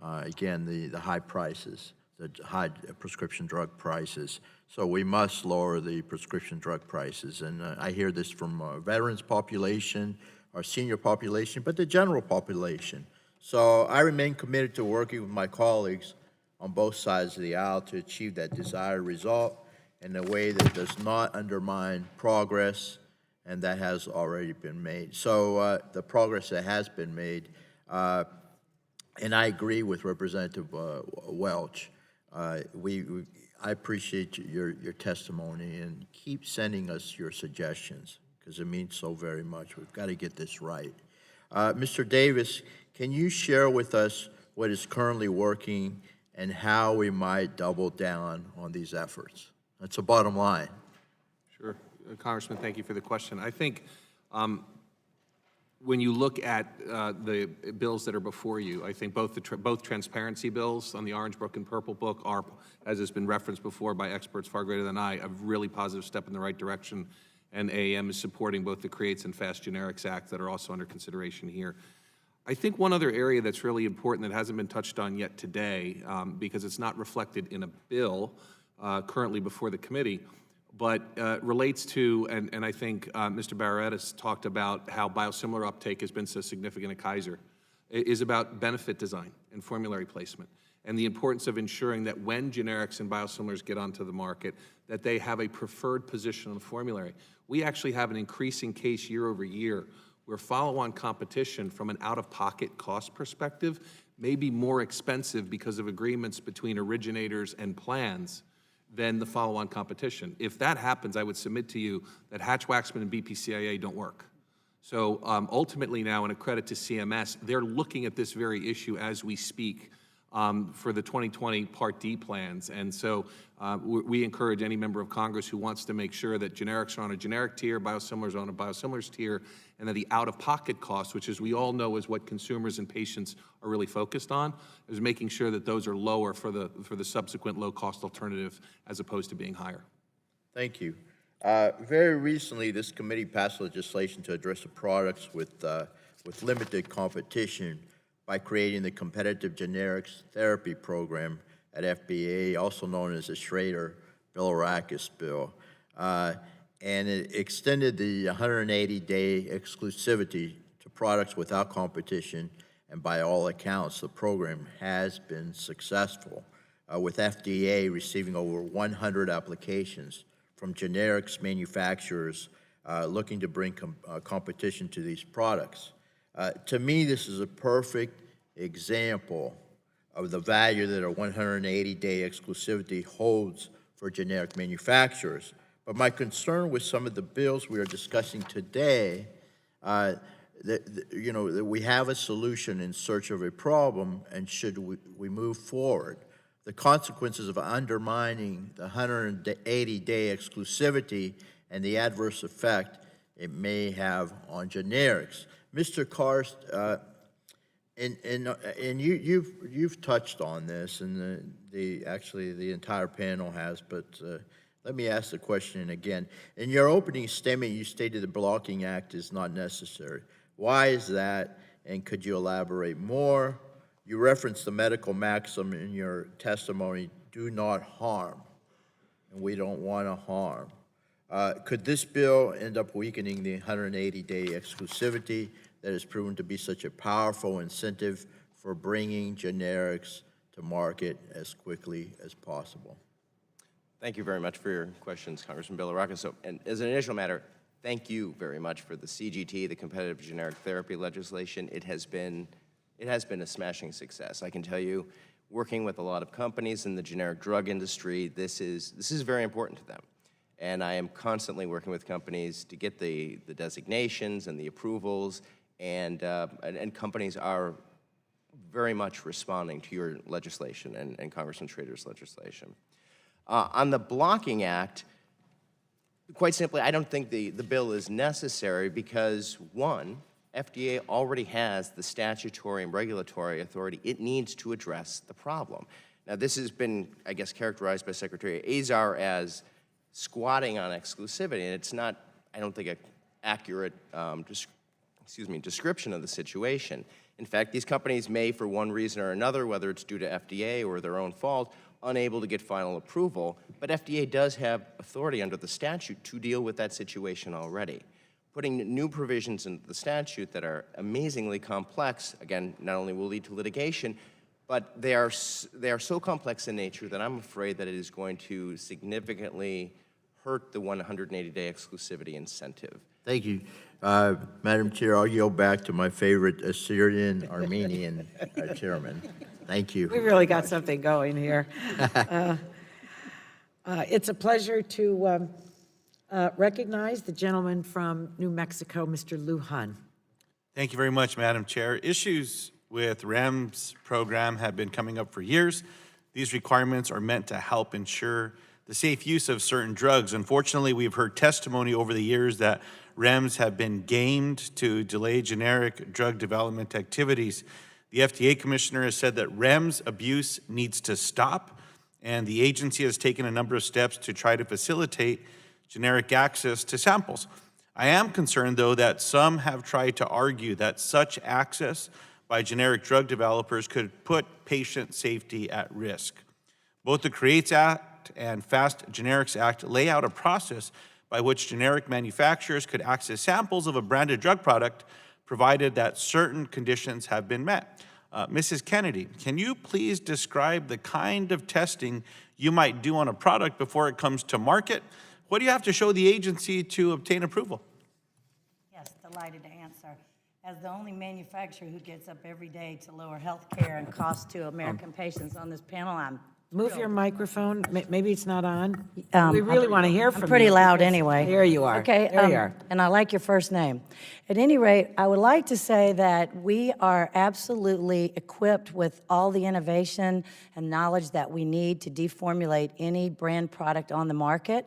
Again, the high prices, the high prescription drug prices. So we must lower the prescription drug prices. And I hear this from our veterans population, our senior population, but the general population. So I remain committed to working with my colleagues on both sides of the aisle to achieve that desired result in a way that does not undermine progress and that has already been made. So the progress that has been made, and I agree with Representative Welch. I appreciate your testimony, and keep sending us your suggestions because it means so very much. We've got to get this right. Mr. Davis, can you share with us what is currently working and how we might double down on these efforts? That's the bottom line. Sure. Congressman, thank you for the question. I think when you look at the bills that are before you, I think both transparency bills on the Orange Book and Purple Book are, as has been referenced before by experts far greater than I, a really positive step in the right direction. And AAM is supporting both the Creates and Fast Generics Act that are also under consideration here. I think one other area that's really important that hasn't been touched on yet today, because it's not reflected in a bill currently before the committee, but relates to, and I think Mr. Beretta has talked about how biosimilar uptake has been so significant at Kaiser, is about benefit design and formulary placement. and the importance of ensuring that when generics and biosimilars get onto the market, that they have a preferred position on the formulary. We actually have an increasing case year over year where follow-on competition from an out-of-pocket cost perspective may be more expensive because of agreements between originators and plans than the follow-on competition. If that happens, I would submit to you that Hatch-Waxman and BPCIA don't work. So ultimately now, and a credit to CMS, they're looking at this very issue as we speak for the 2020 Part D plans. And so we encourage any member of Congress who wants to make sure that generics are on a generic tier, biosimilars are on a biosimilars tier, and that the out-of-pocket cost, which as we all know is what consumers and patients are really focused on, is making sure that those are lower for the subsequent low-cost alternative as opposed to being higher. Thank you. Very recently, this committee passed legislation to address the products with limited competition by creating the Competitive Generics Therapy Program at FDA, also known as the Schrader-Bilirakis bill. And it extended the 180-day exclusivity to products without competition, and by all accounts, the program has been successful, with FDA receiving over 100 applications from generics manufacturers looking to bring competition to these products. To me, this is a perfect example of the value that a 180-day exclusivity holds for generic manufacturers. But my concern with some of the bills we are discussing today, that we have a solution in search of a problem, and should we move forward, the consequences of undermining the 180-day exclusivity and the adverse effect it may have on generics. Mr. Karst, and you've touched on this, and actually the entire panel has, but let me ask the question again. In your opening statement, you stated the Blocking Act is not necessary. Why is that, and could you elaborate more? You referenced the medical maxim in your testimony, do not harm, and we don't want to harm. Could this bill end up weakening the 180-day exclusivity that has proven to be such a powerful incentive for bringing generics to market as quickly as possible? Thank you very much for your questions, Congressman Bilirakis. So, and as an initial matter, thank you very much for the CGT, the Competitive Generic Therapy legislation. It has been a smashing success. I can tell you, working with a lot of companies in the generic drug industry, this is very important to them. And I am constantly working with companies to get the designations and the approvals, and companies are very much responding to your legislation and Congressman Schrader's legislation. On the Blocking Act, quite simply, I don't think the bill is necessary because, one, FDA already has the statutory and regulatory authority it needs to address the problem. Now, this has been, I guess, characterized by Secretary Azar as squatting on exclusivity, and it's not, I don't think, an accurate description of the situation. In fact, these companies may, for one reason or another, whether it's due to FDA or their own fault, unable to get final approval, but FDA does have authority under the statute to deal with that situation already. Putting new provisions into the statute that are amazingly complex, again, not only will lead to litigation, but they are so complex in nature that I'm afraid that it is going to significantly hurt the 180-day exclusivity incentive. Thank you. Madam Chair, I'll yield back to my favorite Assyrian-Armenian chairman. Thank you. We really got something going here. It's a pleasure to recognize the gentleman from New Mexico, Mr. Lujan. Thank you very much, Madam Chair. Issues with REMS program have been coming up for years. These requirements are meant to help ensure the safe use of certain drugs. Unfortunately, we've heard testimony over the years that REMS have been gamed to delay generic drug development activities. The FDA commissioner has said that REMS abuse needs to stop, and the agency has taken a number of steps to try to facilitate generic access to samples. I am concerned, though, that some have tried to argue that such access by generic drug developers could put patient safety at risk. Both the CREATES Act and Fast Generics Act lay out a process by which generic manufacturers could access samples of a branded drug product provided that certain conditions have been met. Mrs. Kennedy, can you please describe the kind of testing you might do on a product before it comes to market? What do you have to show the agency to obtain approval? Yes, delighted to answer. As the only manufacturer who gets up every day to lower health care and costs to American patients on this panel, I'm Move your microphone. Maybe it's not on. Um, We really want to hear from you. I'm pretty loud because- anyway. There you are. Okay, There you are. and I like your first name. At any rate, I would like to say that we are absolutely equipped with all the innovation and knowledge that we need to deformulate any brand product on the market,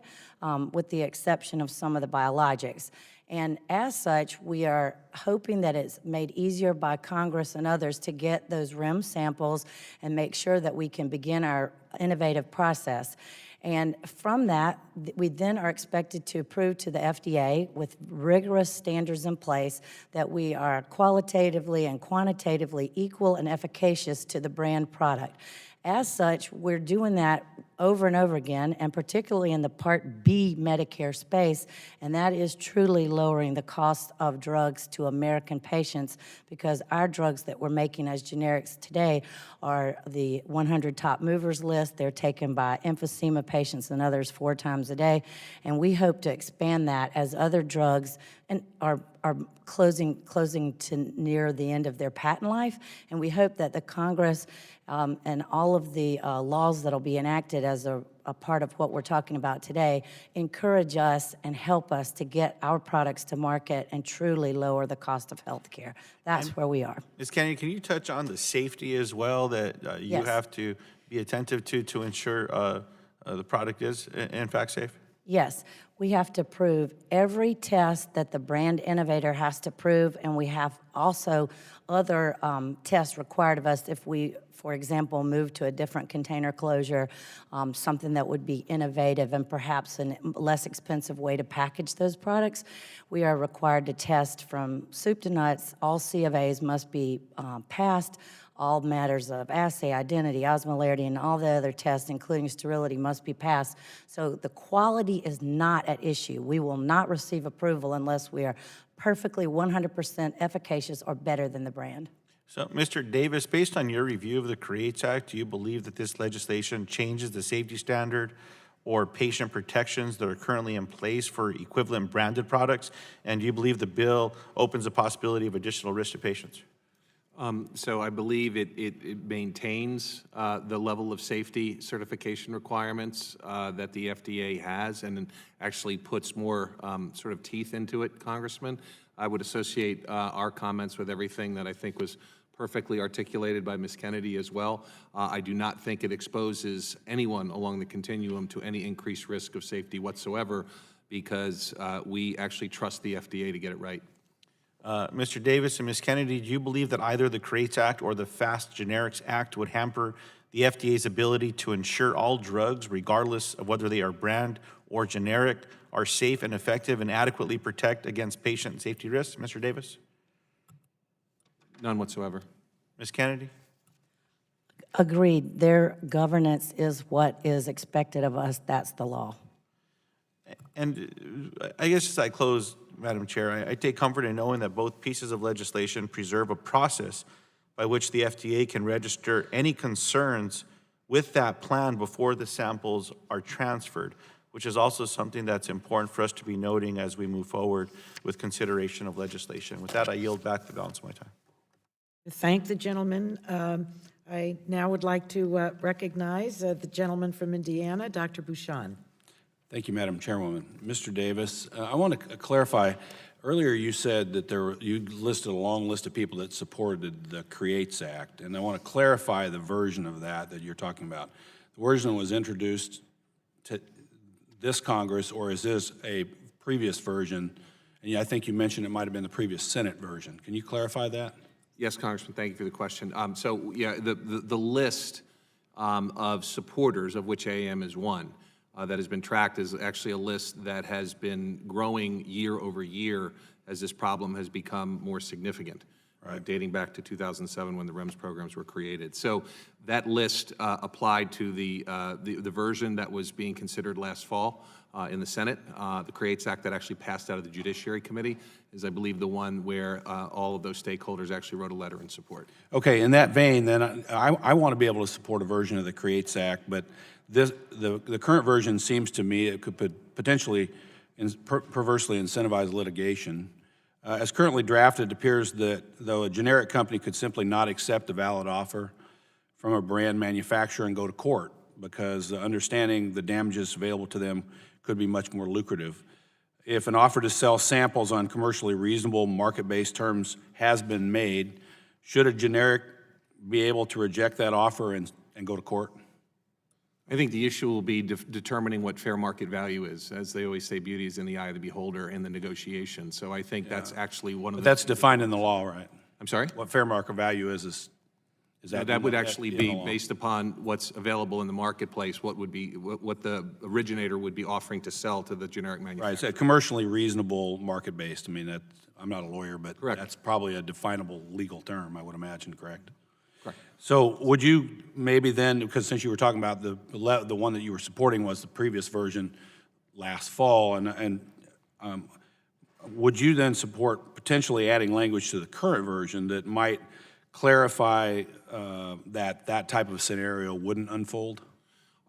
with the exception of some of the biologics. And as such, we are hoping that it's made easier by Congress and others to get those REM samples and make sure that we can begin our innovative process. And from that, we then are expected to prove to the FDA with rigorous standards in place that we are qualitatively and quantitatively equal and efficacious to the brand product. As such, we're doing that over and over again, and particularly in the Part B Medicare space, and that is truly lowering the cost of drugs to American patients, because our drugs that we're making as generics today are the 100 top movers list. They're taken by emphysema patients and others 4 times a day, and we hope to expand that as other drugs and are closing to near the end of their patent life, and we hope that the Congress and all of the laws that will be enacted as a part of what we're talking about today encourage us and help us to get our products to market and truly lower the cost of health care. That's where we are. Ms. Kennedy, can you touch on the safety as well that you Yes. have to be attentive to ensure the product is in fact safe? Yes, we have to prove every test that the brand innovator has to prove, and we have also other tests required of us if we, for example, move to a different container closure, something that would be innovative and perhaps a less expensive way to package those products. We are required to test from soup to nuts. All C of A's must be passed. All matters of assay, identity, osmolarity, and all the other tests, including sterility, must be passed. So the quality is not at issue. We will not receive approval unless we are perfectly 100% efficacious or better than the brand. So, Mr. Davis, based on your review of the CREATES Act, do you believe that this legislation changes the safety standard or patient protections that are currently in place for equivalent branded products? And do you believe the bill opens a possibility of additional risk to patients? So I believe it maintains the level of safety certification requirements that the FDA has, and actually puts more sort of teeth into it, Congressman. I would associate our comments with everything that I think was perfectly articulated by Ms. Kennedy as well. I do not think it exposes anyone along the continuum to any increased risk of safety whatsoever, because we actually trust the FDA to get it right. Mr. Davis and Ms. Kennedy, do you believe that either the CREATES Act or the Fast Generics Act would hamper the FDA's ability to ensure all drugs, regardless of whether they are brand or generic, are safe and effective and adequately protect against patient safety risks? Mr. Davis? None whatsoever. Ms. Kennedy? Agreed. Their governance is what is expected of us. That's the law. And I guess as I close, Madam Chair, I take comfort in knowing that both pieces of legislation preserve a process by which the FDA can register any concerns with that plan before the samples are transferred, which is also something that's important for us to be noting as we move forward with consideration of legislation. With that, I yield back the balance of my time. Thank the gentleman. I now would like to recognize the gentleman from Indiana, Dr. Bouchon. Thank you, Madam Chairwoman. Mr. Davis, I want to clarify. Earlier you said that you listed a long list of people that supported the CREATES Act, and I want to clarify the version of that you're talking about. The version that was introduced to this Congress, or is this a previous version? And I think you mentioned it might have been the previous Senate version. Can you clarify that? Yes, Congressman, thank you for the question. So, yeah, the list of supporters, of which AM is one, that has been tracked is actually a list that has been growing year over year as this problem has become more significant, dating back to 2007 when the REMS programs were created. So that list applied to the version that was being considered last fall in the Senate. The CREATES Act that actually passed out of the Judiciary Committee is, I believe, the one where all of those stakeholders actually wrote a letter in support. Okay, in that vein, then I want to be able to support a version of the CREATES Act, but the current version seems to me it could potentially perversely incentivize litigation. As currently drafted, it appears that though a generic company could simply not accept a valid offer from a brand manufacturer and go to court because understanding the damages available to them could be much more lucrative. If an offer to sell samples on commercially reasonable market-based terms has been made, should a generic be able to reject that offer and go to court? I think the issue will be determining what fair market value is. As they always say, beauty is in the eye of the beholder in the negotiation. So I think that's actually one of the... That's defined in the law, right? I'm sorry? What fair market value is that... That would actually be based upon what's available in the marketplace, what the originator would be offering to sell to the generic manufacturer. Right, so commercially reasonable, market-based. I mean, I'm not a lawyer, but that's probably a definable legal term, I would imagine, correct? Correct. So would you maybe then, because since you were talking about the one that you were supporting was the previous version last fall, and would you then support potentially adding language to the current version that might clarify that type of scenario wouldn't unfold?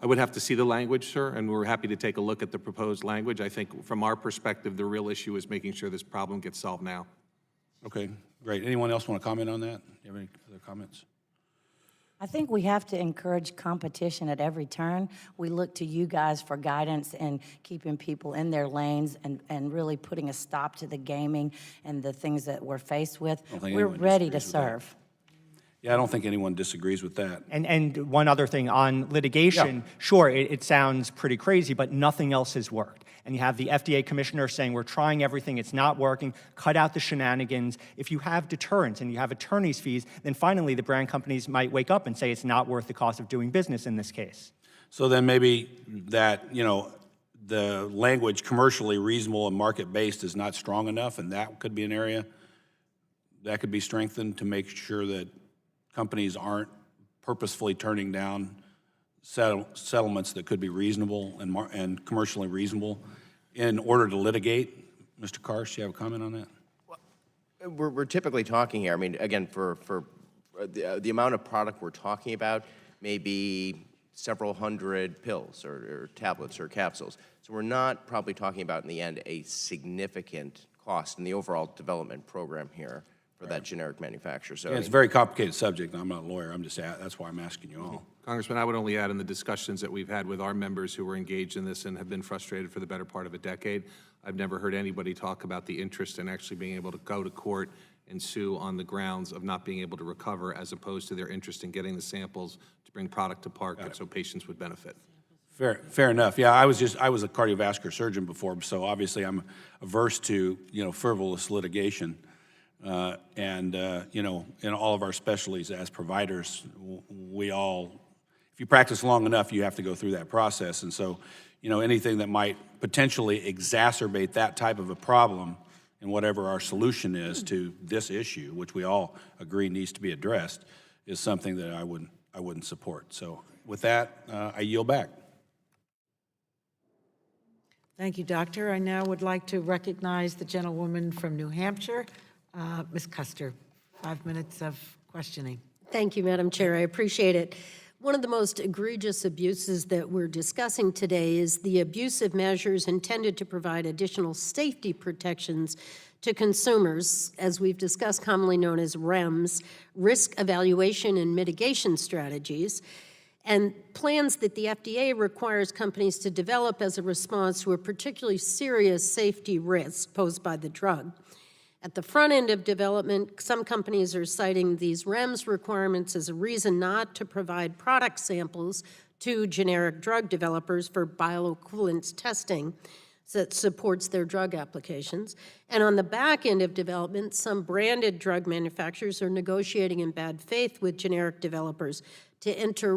I would have to see the language, sir, and we're happy to take a look at the proposed language. I think from our perspective, the real issue is making sure this problem gets solved now. Okay, great. Anyone else want to comment on that? Do you have any other comments? I think we have to encourage competition at every turn. We look to you guys for guidance and keeping people in their lanes and really putting a stop to the gaming and the things that we're faced with. We're ready to serve. Yeah, I don't think anyone disagrees with that. And one other thing on litigation, sure, it sounds pretty crazy, but nothing else has worked. And you have the FDA commissioner saying, we're trying everything, it's not working, cut out the shenanigans. If you have deterrence and you have attorney's fees, then finally the brand companies might wake up and say it's not worth the cost of doing business in this case. So then maybe that, the language commercially reasonable and market-based is not strong enough, and that could be an area that could be strengthened to make sure that companies aren't purposefully turning down settlements that could be reasonable and commercially reasonable in order to litigate. Mr. Karsh, do you have a comment on that? We're typically talking here, I mean, again, for the amount of product we're talking about may be several hundred pills or tablets or capsules. So we're not probably talking about, in the end, a significant cost in the overall development program here for that generic manufacturer. So It's a very complicated subject. I'm not a lawyer. That's why I'm asking you all. Congressman, I would only add in the discussions that we've had with our members who were engaged in this and have been frustrated for the better part of a decade, I've never heard anybody talk about the interest in actually being able to go to court and sue on the grounds of not being able to recover, as opposed to their interest in getting the samples to bring product to market so patients would benefit. Fair enough. Yeah, I was a cardiovascular surgeon before, so obviously I'm averse to frivolous litigation. In all of our specialties as providers, if you practice long enough, you have to go through that process. And so, anything that might potentially exacerbate that type of a problem and whatever our solution is to this issue, which we all agree needs to be addressed, is something that I wouldn't support. So with that, I yield back. Thank you, Doctor. I now would like to recognize the gentlewoman from New Hampshire, Ms. Custer. 5 minutes of questioning. Thank you, Madam Chair. I appreciate it. One of the most egregious abuses that we're discussing today is the abusive measures intended to provide additional safety protections to consumers, as we've discussed, commonly known as REMS, risk evaluation and mitigation strategies, and plans that the FDA requires companies to develop as a response to a particularly serious safety risk posed by the drug. At the front end of development, some companies are citing these REMS requirements as a reason not to provide product samples to generic drug developers for bioequivalence testing that supports their drug applications. And on the back end of development, some branded drug manufacturers are negotiating in bad faith with generic developers to enter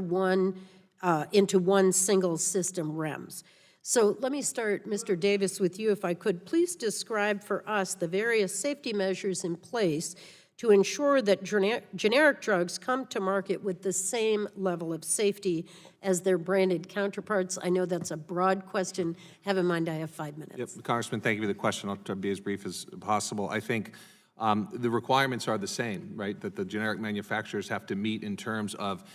into one single system REMS. So let me start, Mr. Davis, with you, if I could. Please describe for us the various safety measures in place to ensure that generic drugs come to market with the same level of safety as their branded counterparts. I know that's a broad question. Have in mind I have 5 minutes. Yep, Congressman, thank you for the question. I'll try to be as brief as possible. I think the requirements are the same, right, that the generic manufacturers have to meet in terms of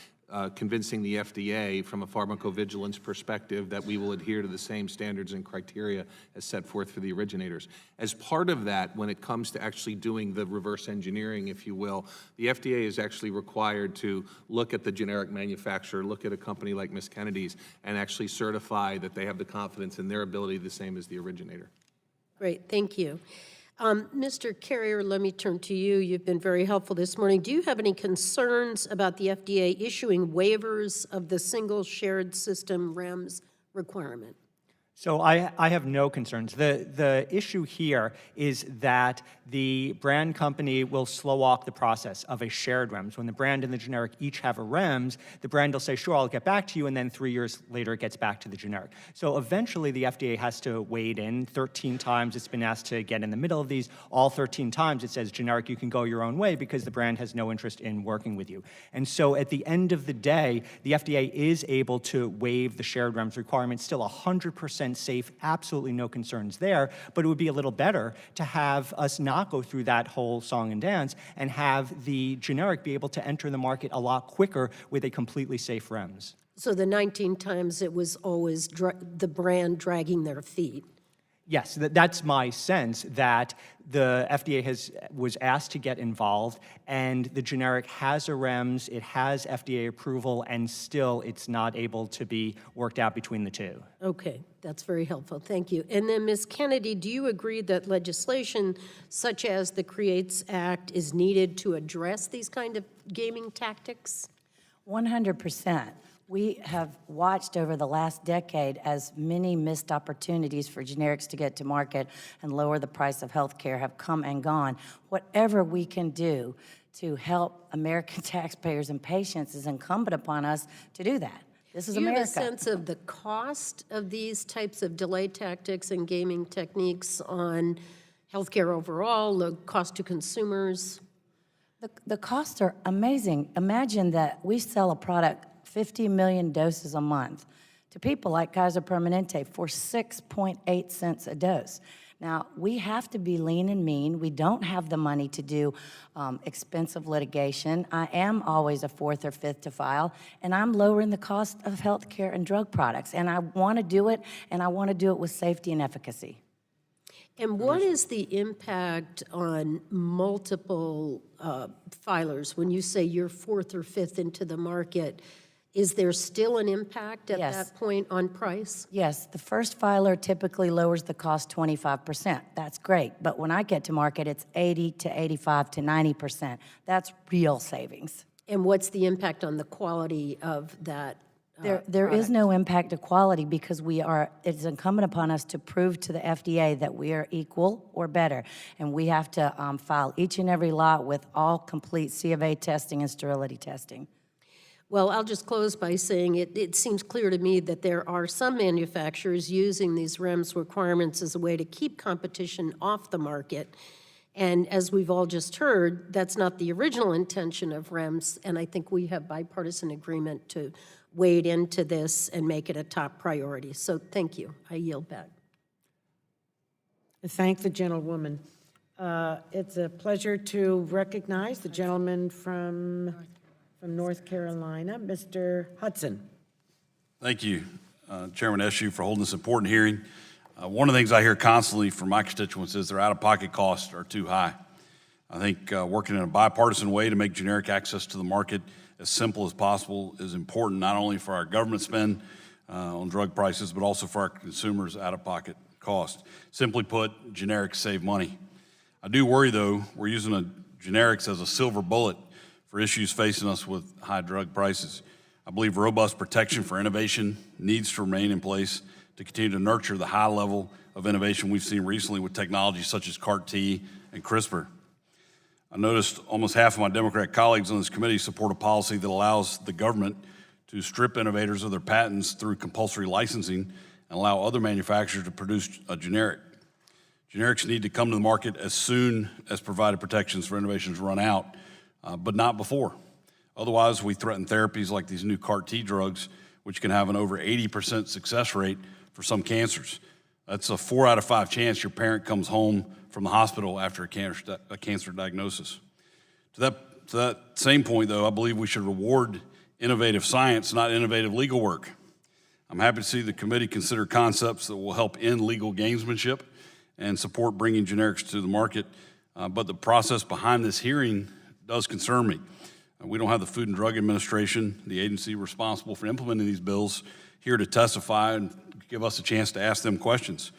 convincing the FDA from a pharmacovigilance perspective that we will adhere to the same standards and criteria as set forth for the originators. As part of that, when it comes to actually doing the reverse engineering, if you will, the FDA is actually required to look at the generic manufacturer, look at a company like Ms. Kennedy's, and actually certify that they have the confidence in their ability the same as the originator. Great, thank you. Mr. Carrier, let me turn to you. You've been very helpful this morning. Do you have any concerns about the FDA issuing waivers of the single shared system REMS requirement? So I have no concerns. The issue here is that the brand company will slow walk the process of a shared REMS. When the brand and the generic each have a REMS, the brand will say, sure, I'll get back to you, and then 3 years later it gets back to the generic. So eventually the FDA has to wade in. 13 times it's been asked to get in the middle of these. All 13 times it says, generic, you can go your own way because the brand has no interest in working with you. And so at the end of the day, the FDA is able to waive the shared REMS requirement, still 100% safe, absolutely no concerns there, but it would be a little better to have us not go through that whole song and dance and have the generic be able to enter the market a lot quicker with a completely safe REMS. So the 19 times it was always the brand dragging their feet. Yes, that's my sense, that the FDA was asked to get involved, and the generic has a REMS, it has FDA approval, and still it's not able to be worked out between the two. Okay, that's very helpful. Thank you. And then, Ms. Kennedy, do you agree that legislation such as the CREATES Act is needed to address these kind of gaming tactics? 100%. We have watched over the last decade as many missed opportunities for generics to get to market and lower the price of health care have come and gone. Whatever we can do to help American taxpayers and patients is incumbent upon us to do that. This is America. Do you have a sense of the cost of these types of delay tactics and gaming techniques on healthcare overall, the cost to consumers? The costs are amazing. Imagine that we sell a product 50 million doses a month to people like Kaiser Permanente for 6.8 cents a dose. Now, we have to be lean and mean. We don't have the money to do expensive litigation. I am always a fourth or fifth to file, and I'm lowering the cost of health care and drug products. And I want to do it, and I want to do it with safety and efficacy. And what is the impact on multiple filers when you say you're fourth or fifth into the market? Is there still an impact at that point on price? Yes, the first filer typically lowers the cost 25%. That's great, but when I get to market, it's 80 to 85 to 90%. That's real savings. And what's the impact on the quality of that? There is no impact to quality because it's incumbent upon us to prove to the FDA that we are equal or better. And we have to file each and every lot with all complete C of A testing and sterility testing. Well, I'll just close by saying it seems clear to me that there are some manufacturers using these REMS requirements as a way to keep competition off the market. And as we've all just heard, that's not the original intention of REMS, and I think we have bipartisan agreement to wade into this and make it a top priority. So thank you. I yield back. Thank the gentlewoman. It's a pleasure to recognize the gentleman from North Carolina, Mr. Hudson. Thank you, Chairman Eshoo, for holding this important hearing. One of the things I hear constantly from my constituents is their out-of-pocket costs are too high. I think working in a bipartisan way to make generic access to the market as simple as possible is important, not only for our government spend on drug prices, but also for our consumers' out-of-pocket costs. Simply put, generics save money. I do worry, though, we're using generics as a silver bullet for issues facing us with high drug prices. I believe robust protection for innovation needs to remain in place to continue to nurture the high level of innovation we've seen recently with technologies such as CAR-T and CRISPR. I noticed almost half of my Democrat colleagues on this committee support a policy that allows the government to strip innovators of their patents through compulsory licensing and allow other manufacturers to produce a generic. Generics need to come to the market as soon as provided protections for innovations run out, but not before. Otherwise, we threaten therapies like these new CAR-T drugs, which can have an over 80% success rate for some cancers. That's a 4 out of 5 chance your parent comes home from the hospital after a cancer diagnosis. To that same point, though, I believe we should reward innovative science, not innovative legal work. I'm happy to see the committee consider concepts that will help end legal gamesmanship and support bringing generics to the market, but the process behind this hearing does concern me. We don't have the Food and Drug Administration, the agency responsible for implementing these bills, here to testify and give us a chance to ask them questions.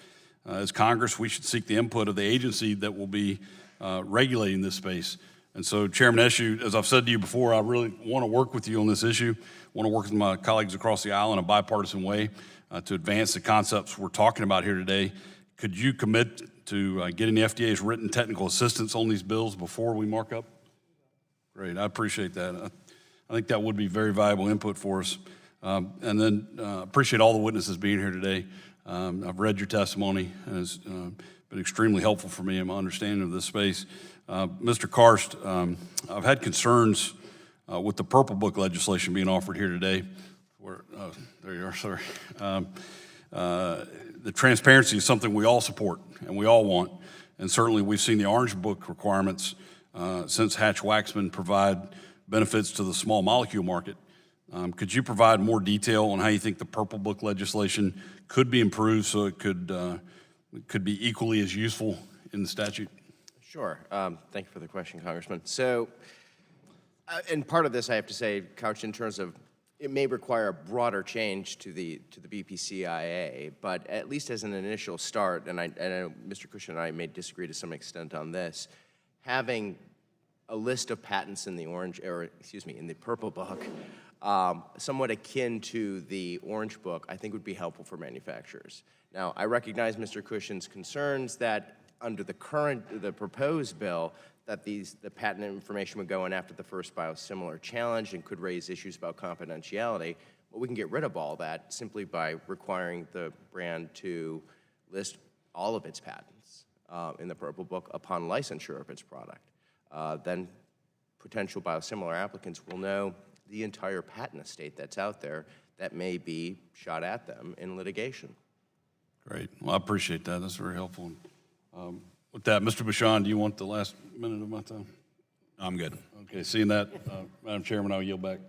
As Congress, we should seek the input of the agency that will be regulating this space. And so, Chairman Eshoo, as I've said to you before, I really want to work with you on this issue. I want to work with my colleagues across the aisle in a bipartisan way to advance the concepts we're talking about here today. Could you commit to getting the FDA's written technical assistance on these bills before we mark up? Great, I appreciate that. I think that would be very valuable input for us. And then appreciate all the witnesses being here today. I've read your testimony, and it's been extremely helpful for me in my understanding of this space. Mr. Karst, I've had concerns with the Purple Book legislation being offered here today. There you are, sorry. The transparency is something we all support and we all want. And certainly we've seen the Orange Book requirements since Hatch-Waxman provide benefits to the small molecule market. Could you provide more detail on how you think the Purple Book legislation could be improved so it could be equally as useful in the statute? Sure. Thank you for the question, Congressman. So, and part of this, I have to say, couched in terms of it may require a broader change to the BPCIA, but at least as an initial start, and I know Mr. Cushing and I may disagree to some extent on this, having a list of patents in the in the Purple Book, somewhat akin to the Orange Book, I think would be helpful for manufacturers. Now, I recognize Mr. Cushing's concerns that under the proposed bill, that the patent information would go in after the first biosimilar challenge and could raise issues about confidentiality. But we can get rid of all that simply by requiring the brand to list all of its patents in the Purple Book upon licensure of its product. Then potential biosimilar applicants will know the entire patent estate that's out there that may be shot at them in litigation. Great. Well, I appreciate that. That's very helpful. With that, Mr. Bashan, do you want the last minute of my time? I'm good. Okay, seeing that, Madam Chairman, I'll yield back.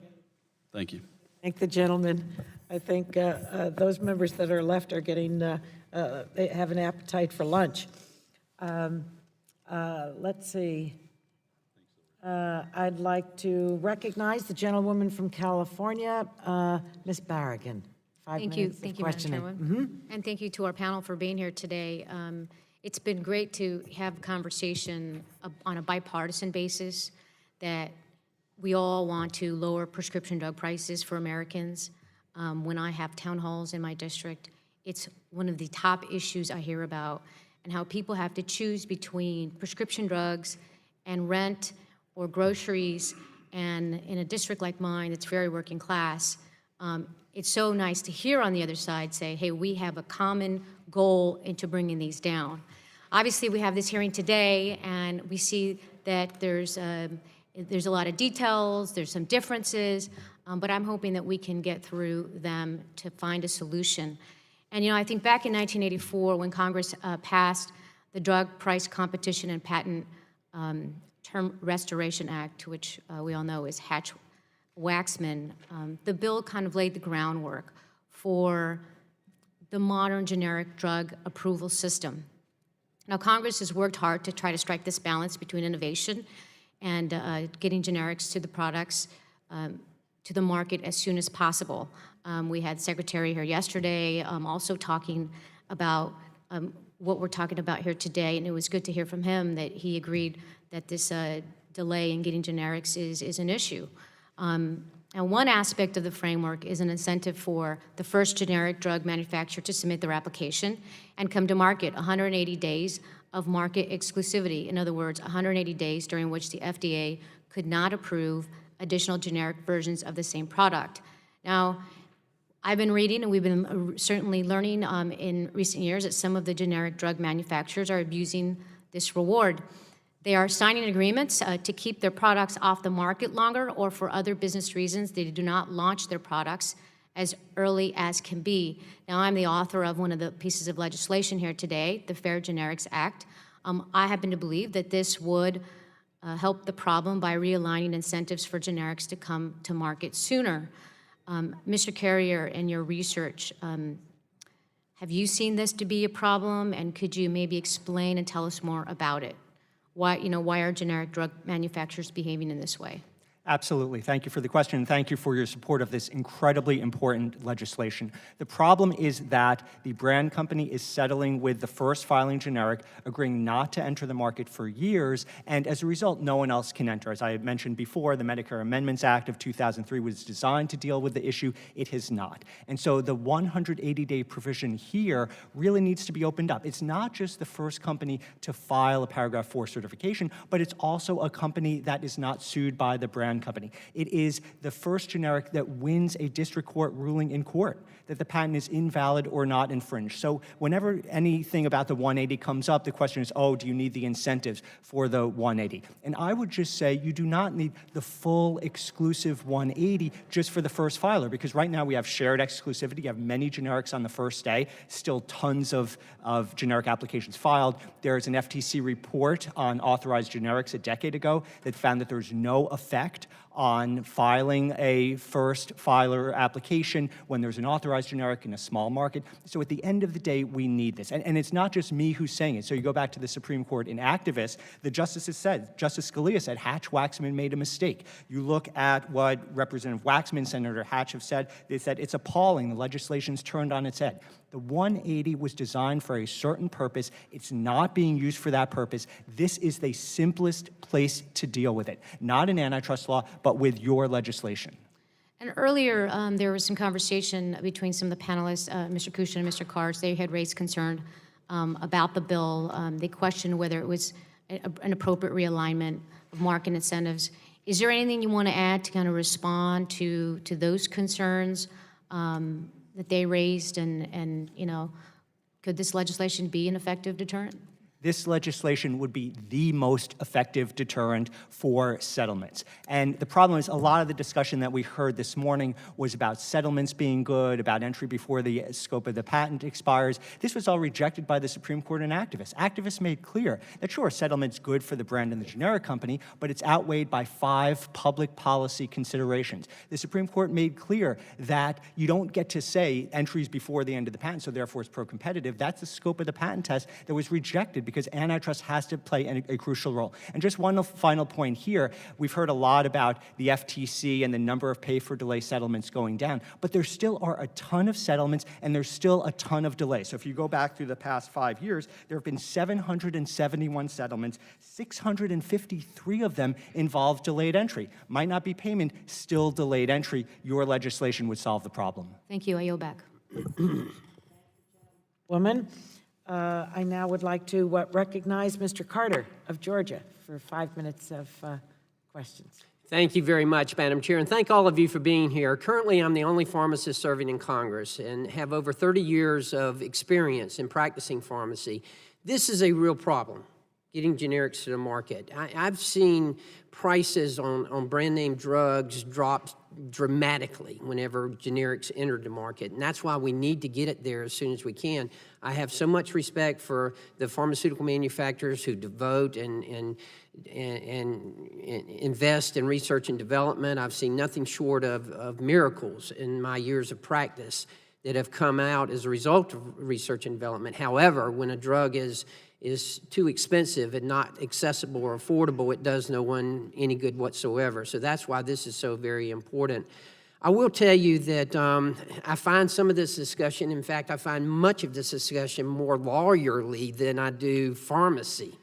Thank you. Thank the gentleman. I think those members that are left are getting, they have an appetite for lunch. Let's see. I'd like to recognize the gentlewoman from California, Ms. Barragan. Thank you, Madam Chairwoman. And thank you to our panel for being here today. It's been great to have conversation on a bipartisan basis that we all want to lower prescription drug prices for Americans. When I have town halls in my district, it's one of the top issues I hear about, and how people have to choose between prescription drugs and rent or groceries. And in a district like mine, it's very working class. It's so nice to hear on the other side say, hey, we have a common goal into bringing these down. Obviously, we have this hearing today, and we see that there's a lot of details, there's some differences, but I'm hoping that we can get through them to find a solution. And, I think back in 1984, when Congress passed the Drug Price Competition and Patent Term Restoration Act, which we all know is Hatch-Waxman, the bill kind of laid the groundwork for the modern generic drug approval system. Now, Congress has worked hard to try to strike this balance between innovation and getting generics to the products, to the market as soon as possible. We had Secretary here yesterday also talking about what we're talking about here today, and it was good to hear from him that he agreed that this delay in getting generics is an issue. And one aspect of the framework is an incentive for the first generic drug manufacturer to submit their application and come to market, 180 days of market exclusivity. In other words, 180 days during which the FDA could not approve additional generic versions of the same product. Now, I've been reading, and we've been certainly learning in recent years that some of the generic drug manufacturers are abusing this reward. They are signing agreements to keep their products off the market longer, or for other business reasons, they do not launch their products as early as can be. Now, I'm the author of one of the pieces of legislation here today, the Fair Generics Act. I happen to believe that this would help the problem by realigning incentives for generics to come to market sooner. Mr. Carrier, in your research, have you seen this to be a problem, and could you maybe explain and tell us more about it? Why are generic drug manufacturers behaving in this way? Absolutely. Thank you for the question, and thank you for your support of this incredibly important legislation. The problem is that the brand company is settling with the first filing generic, agreeing not to enter the market for years, and as a result, no one else can enter. As I had mentioned before, the Medicare Amendments Act of 2003 was designed to deal with the issue. It has not. And so the 180-day provision here really needs to be opened up. It's not just the first company to file a Paragraph 4 certification, but it's also a company that is not sued by the brand company. It is the first generic that wins a district court ruling in court that the patent is invalid or not infringed. So whenever anything about the 180 comes up, the question is, oh, do you need the incentives for the 180? And I would just say you do not need the full exclusive 180 just for the first filer, because right now we have shared exclusivity. You have many generics on the first day, still tons of generic applications filed. There's an FTC report on authorized generics a decade ago that found that there's no effect on filing a first filer application when there's an authorized generic in a small market. So at the end of the day, we need this. And it's not just me who's saying it. So you go back to the Supreme Court in Activist, the justices said, Justice Scalia said, Hatch-Waxman made a mistake. You look at what Representative Waxman, Senator Hatch have said, they said it's appalling, the legislation's turned on its head. The 180 was designed for a certain purpose. It's not being used for that purpose. This is the simplest place to deal with it. Not in antitrust law, but with your legislation. And earlier, there was some conversation between some of the panelists, Mr. Kushin and Mr. Kars. They had raised concern about the bill. They questioned whether it was an appropriate realignment of market incentives. Is there anything you want to add to kind of respond to those concerns that they raised, and could this legislation be an effective deterrent? This legislation would be the most effective deterrent for settlements. And the problem is a lot of the discussion that we heard this morning was about settlements being good, about entry before the scope of the patent expires. This was all rejected by the Supreme Court and Activists. Activists made clear that, sure, settlement's good for the brand and the generic company, but it's outweighed by 5 public policy considerations. The Supreme Court made clear that you don't get to say entries before the end of the patent, so therefore it's pro-competitive. That's the scope of the patent test that was rejected because antitrust has to play a crucial role. And just one final point here, we've heard a lot about the FTC and the number of pay-for-delay settlements going down, but there still are a ton of settlements and there's still a ton of delays. So if you go back through the past 5 years, there have been 771 settlements, 653 of them involve delayed entry. Might not be payment, still delayed entry. Your legislation would solve the problem. Thank you. I yield back. Woman. I now would like to recognize Mr. Carter of Georgia for 5 minutes of questions. Thank you very much, Madam Chair, and thank all of you for being here. Currently, I'm the only pharmacist serving in Congress and have over 30 years of experience in practicing pharmacy. This is a real problem, getting generics to the market. I've seen prices on brand name drugs drop dramatically whenever generics entered the market, and that's why we need to get it there as soon as we can. I have so much respect for the pharmaceutical manufacturers who devote and invest in research and development. I've seen nothing short of miracles in my years of practice that have come out as a result of research and development. However, when a drug is too expensive and not accessible or affordable, it does no one any good whatsoever. So that's why this is so very important. I will tell you that I find some of this discussion, in fact, I find much of this discussion more lawyerly than I do pharmacy.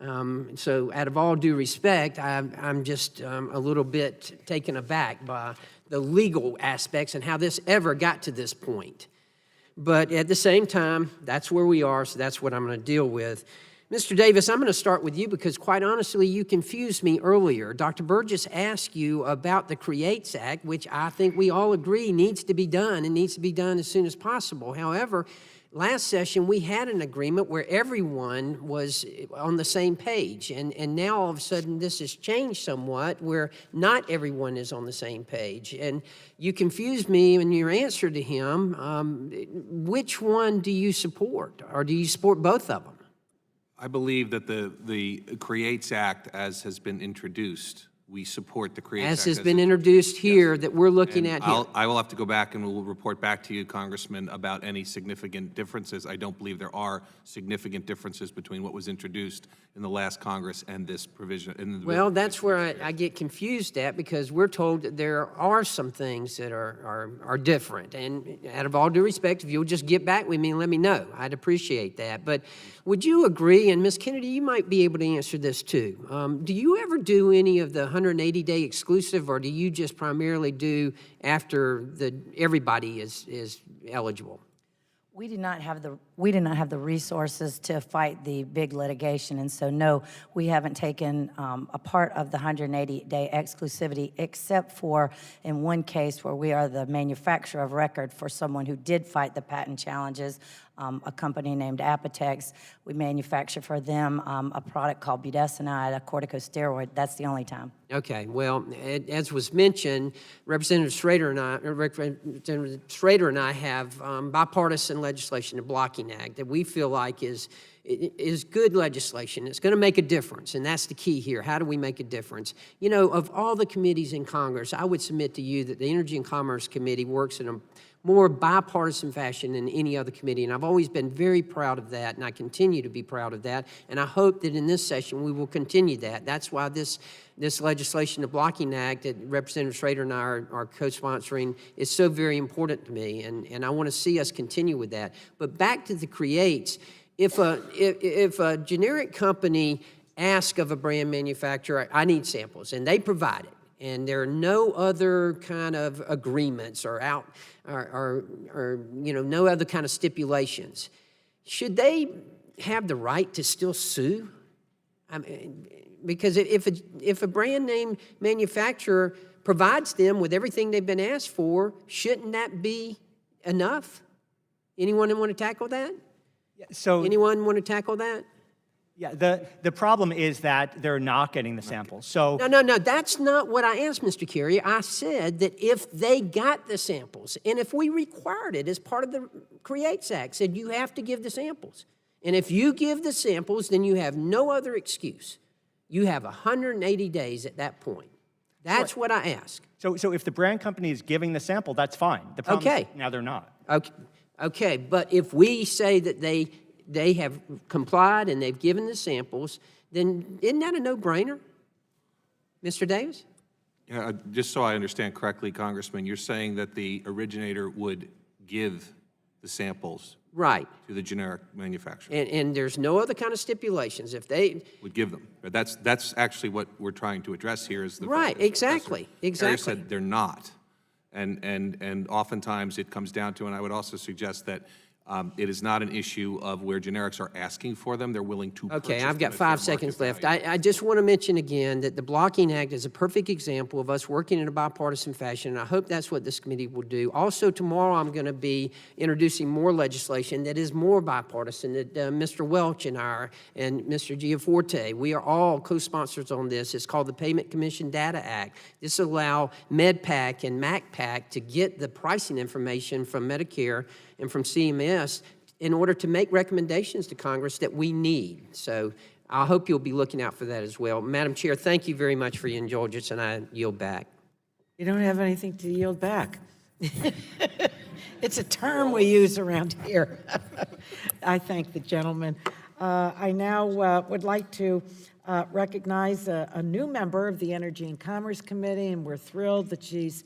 So out of all due respect, I'm just a little bit taken aback by the legal aspects and how this ever got to this point. But at the same time, that's where we are, so that's what I'm going to deal with. Mr. Davis, I'm going to start with you because, quite honestly, you confused me earlier. Dr. Burgess asked you about the CREATES Act, which I think we all agree needs to be done and needs to be done as soon as possible. However, last session, we had an agreement where everyone was on the same page, and now all of a sudden this has changed somewhat where not everyone is on the same page. And you confused me in your answer to him. Which one do you support, or do you support both of them? I believe that the CREATES Act, as has been introduced, we support the CREATES Act. As has been introduced here that we're looking at here. I will have to go back and we'll report back to you, Congressman, about any significant differences. I don't believe there are significant differences between what was introduced in the last Congress and this provision. Well, that's where I get confused at, because we're told that there are some things that are different. And out of all due respect, if you'll just get back with me and let me know, I'd appreciate that. But would you agree, and Ms. Kennedy, you might be able to answer this too. Do you ever do any of the 180-day exclusive, or do you just primarily do after everybody is eligible? We did not have the resources to fight the big litigation, and so no, we haven't taken a part of the 180-day exclusivity, except for in one case where we are the manufacturer of record for someone who did fight the patent challenges, a company named Apotex. We manufacture for them a product called budesonide, a corticosteroid. That's the only time. Okay, well, as was mentioned, Representative Schrader and I have bipartisan legislation, the Blocking Act, that we feel like is good legislation. It's going to make a difference, and that's the key here. How do we make a difference? You know, of all the committees in Congress, I would submit to you that the Energy and Commerce Committee works in a more bipartisan fashion than any other committee, and I've always been very proud of that, and I continue to be proud of that, and I hope that in this session we will continue that. That's why this legislation, the Blocking Act, that Representative Schrader and I are co-sponsoring, is so very important to me, and I want to see us continue with that. But back to the CREATES, if a generic company asks of a brand manufacturer, I need samples, and they provide it, and there are no other kind of agreements or no other kind of stipulations, should they have the right to still sue? I mean, because if a brand name manufacturer provides them with everything they've been asked for, shouldn't that be enough? Anyone want to tackle that? So anyone want to tackle that? Yeah, the problem is that they're not getting the samples. So No, that's not what I asked, Mr. Carey. I said that if they got the samples, and if we required it as part of the CREATES Act, said you have to give the samples. And if you give the samples, then you have no other excuse. You have 180 days at that point. That's what I ask. So if the brand company is giving the sample, that's fine. The problem is now they're not. Okay, but if we say that they have complied and they've given the samples, then isn't that a no-brainer? Mr. Davis? Yeah, just so I understand correctly, Congressman, you're saying that the originator would give the samples to the generic manufacturer? And there's no other kind of stipulations. If they would give them. But that's actually what we're trying to address here is the exactly. Carey said they're not. And oftentimes it comes down to, and I would also suggest that it is not an issue of where generics are asking for them. They're willing to purchase Okay, I've got them at 5 fair seconds market left. value. I just want to mention again that the Blocking Act is a perfect example of us working in a bipartisan fashion, and I hope that's what this committee will do. Also, tomorrow I'm going to be introducing more legislation that is more bipartisan, that Mr. Welch and I and Mr. Giaforte, we are all co-sponsors on this. It's called the Payment Commission Data Act. This will allow MedPAC and MacPAC to get the pricing information from Medicare and from CMS in order to make recommendations to Congress that we need. So I hope you'll be looking out for that as well. Madam Chair, thank you very much for your indulgence, and I yield back. You don't have anything to yield back. It's a term we use around here. I thank the gentleman. I now would like to recognize a new member of the Energy and Commerce Committee, and we're thrilled that she's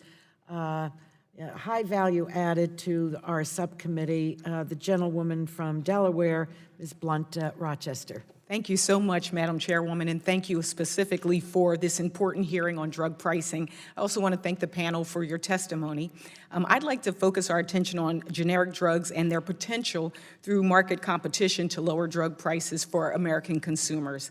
high value added to our subcommittee, the gentlewoman from Delaware, Ms. Blunt Rochester. Thank you so much, Madam Chairwoman, and thank you specifically for this important hearing on drug pricing. I also want to thank the panel for your testimony. I'd like to focus our attention on generic drugs and their potential through market competition to lower drug prices for American consumers.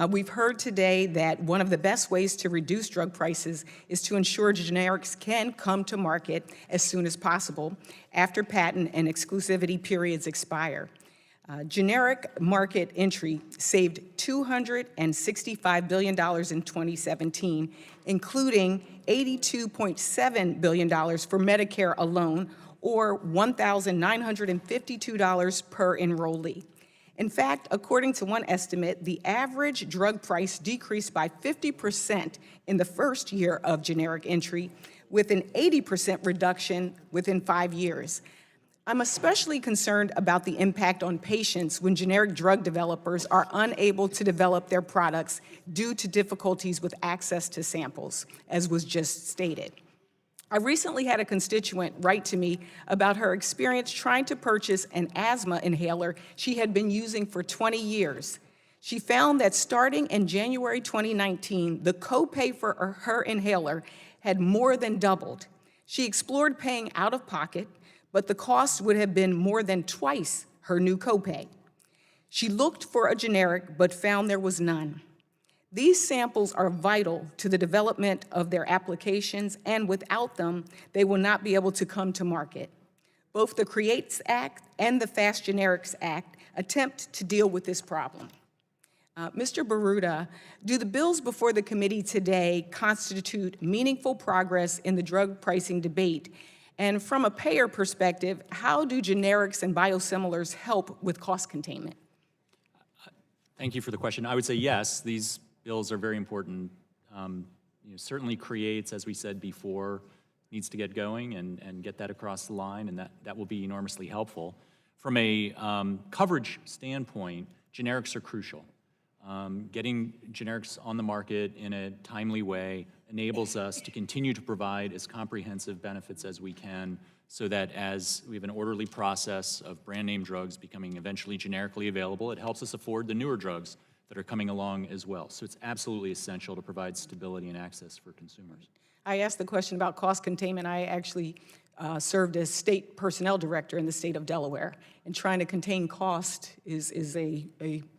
We've heard today that one of the best ways to reduce drug prices is to ensure generics can come to market as soon as possible after patent and exclusivity periods expire. Generic market entry saved $265 billion in 2017, including $82.7 billion for Medicare alone, or $1,952 per enrollee. In fact, according to one estimate, the average drug price decreased by 50% in the first year of generic entry, with an 80% reduction within 5 years. I'm especially concerned about the impact on patients when generic drug developers are unable to develop their products due to difficulties with access to samples, as was just stated. I recently had a constituent write to me about her experience trying to purchase an asthma inhaler she had been using for 20 years. She found that starting in January 2019, the copay for her inhaler had more than doubled. She explored paying out of pocket, but the cost would have been more than twice her new copay. She looked for a generic, but found there was none. These samples are vital to the development of their applications, and without them, they will not be able to come to market. Both the CREATES Act and the Fast Generics Act attempt to deal with this problem. Mr. Biruta, do the bills before the committee today constitute meaningful progress in the drug pricing debate? And from a payer perspective, how do generics and biosimilars help with cost containment? Thank you for the question. I would say yes, these bills are very important. Certainly CREATES, as we said before, needs to get going and get that across the line, and that will be enormously helpful. From a coverage standpoint, generics are crucial. Getting generics on the market in a timely way enables us to continue to provide as comprehensive benefits as we can, so that as we have an orderly process of brand name drugs becoming eventually generically available, it helps us afford the newer drugs that are coming along as well. So it's absolutely essential to provide stability and access for consumers. I asked the question about cost containment. I actually served as state personnel director in the state of Delaware, and trying to contain cost is a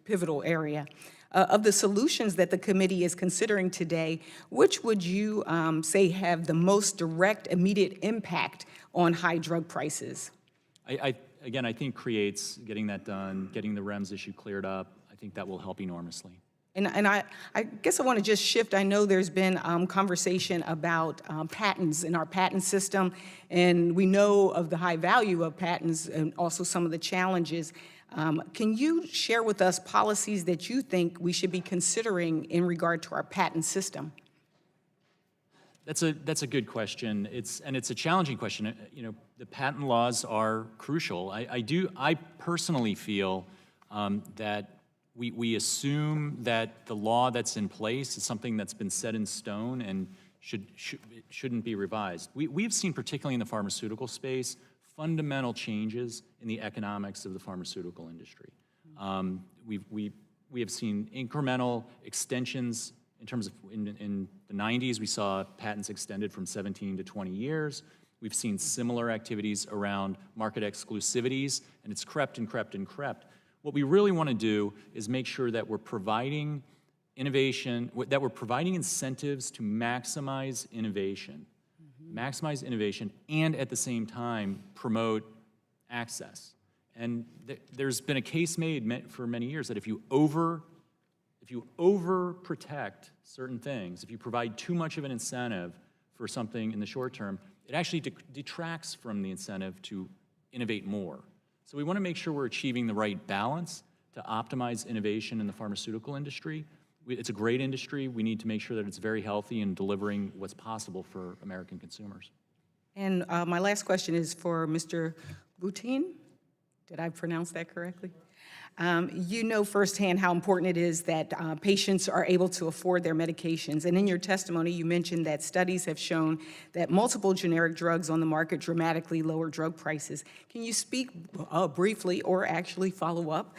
pivotal area. Of the solutions that the committee is considering today, which would you say have the most direct, immediate impact on high drug prices? Again, I think CREATES, getting that done, getting the REMS issue cleared up, I think that will help enormously. And I guess I want to just shift. I know there's been conversation about patents in our patent system, and we know of the high value of patents and also some of the challenges. Can you share with us policies that you think we should be considering in regard to our patent system? That's a good question. It's a challenging question. The patent laws are crucial. I personally feel that we assume that the law that's in place is something that's been set in stone and shouldn't be revised. We've seen, particularly in the pharmaceutical space, fundamental changes in the economics of the pharmaceutical industry. We have seen incremental extensions in terms of, in the 90s, we saw patents extended from 17 to 20 years. We've seen similar activities around market exclusivities, and it's crept and crept and crept. What we really want to do is make sure that we're providing innovation, that we're providing incentives to maximize innovation. Maximize innovation, and at the same time promote access. And there's been a case made for many years that if you overprotect certain things, if you provide too much of an incentive for something in the short term, it actually detracts from the incentive to innovate more. So we want to make sure we're achieving the right balance to optimize innovation in the pharmaceutical industry. It's a great industry. We need to make sure that it's very healthy and delivering what's possible for American consumers. And my last question is for Mr. Booton. Did I pronounce that correctly? You know firsthand how important it is that patients are able to afford their medications. And in your testimony, you mentioned that studies have shown that multiple generic drugs on the market dramatically lower drug prices. Can you speak briefly or actually follow up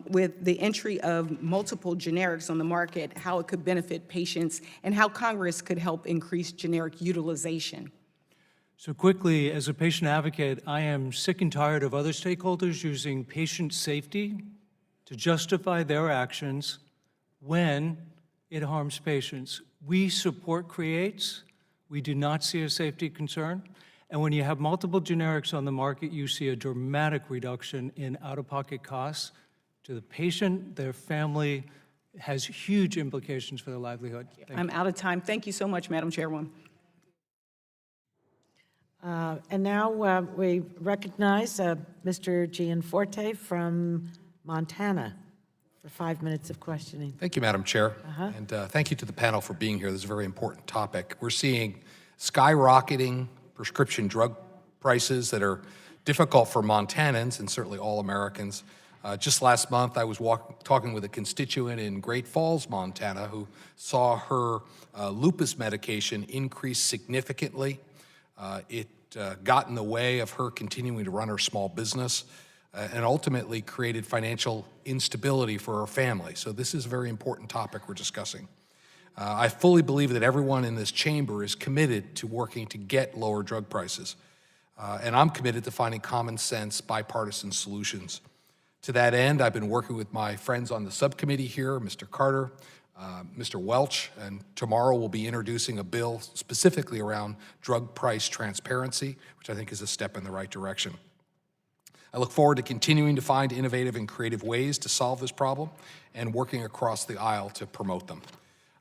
with the entry of multiple generics on the market, how it could benefit patients, and how Congress could help increase generic utilization? So quickly, as a patient advocate, I am sick and tired of other stakeholders using patient safety to justify their actions when it harms patients. We support creates. We do not see a safety concern. And when you have multiple generics on the market, you see a dramatic reduction in out-of-pocket costs to the patient, their family. It has huge implications for their livelihood. I'm out of time. Thank you so much, Madam Chairwoman. And now we recognize Mr. Gianforte from Montana for 5 minutes of questioning. Thank you, Madam Chair. And thank you to the panel for being here. This is a very important topic. We're seeing skyrocketing prescription drug prices that are difficult for Montanans and certainly all Americans. Just last month, I was talking with a constituent in Great Falls, Montana, who saw her lupus medication increase significantly. It got in the way of her continuing to run her small business and ultimately created financial instability for her family. So this is a very important topic we're discussing. I fully believe that everyone in this chamber is committed to working to get lower drug prices. And I'm committed to finding common sense, bipartisan solutions. To that end, I've been working with my friends on the subcommittee here, Mr. Carter, Mr. Welch, and tomorrow we'll be introducing a bill specifically around drug price transparency, which I think is a step in the right direction. I look forward to continuing to find innovative and creative ways to solve this problem and working across the aisle to promote them.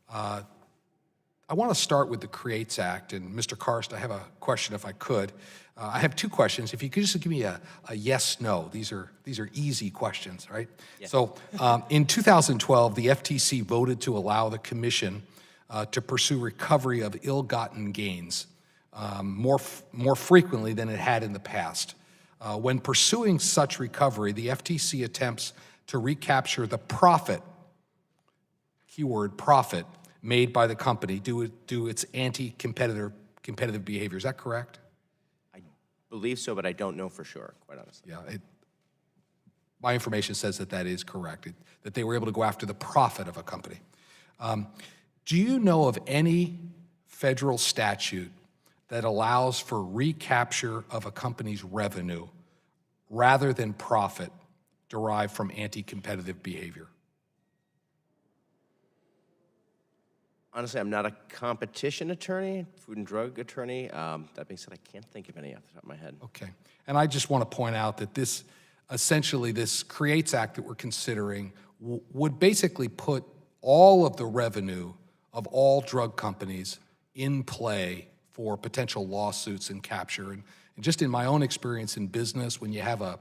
I want to start with the CREATES Act, and Mr. Karst, I have a question if I could. I have two questions. If you could just give me a yes, no. These are easy questions, right? Yes. So in 2012, the FTC voted to allow the commission to pursue recovery of ill-gotten gains more frequently than it had in the past. When pursuing such recovery, the FTC attempts to recapture the profit, keyword profit, made by the company due to its anti-competitive behavior. Is that correct? I believe so, but I don't know for sure, quite honestly. Yeah, my information says that that is correct, that they were able to go after the profit of a company. Do you know of any federal statute that allows for recapture of a company's revenue rather than profit derived from anti-competitive behavior? Honestly, I'm not a competition attorney, food and drug attorney. That being said, I can't think of any off the top of my head. Okay. And I just want to point out that this, essentially, this CREATES Act that we're considering would basically put all of the revenue of all drug companies in play for potential lawsuits and capture. And just in my own experience in business, when you have a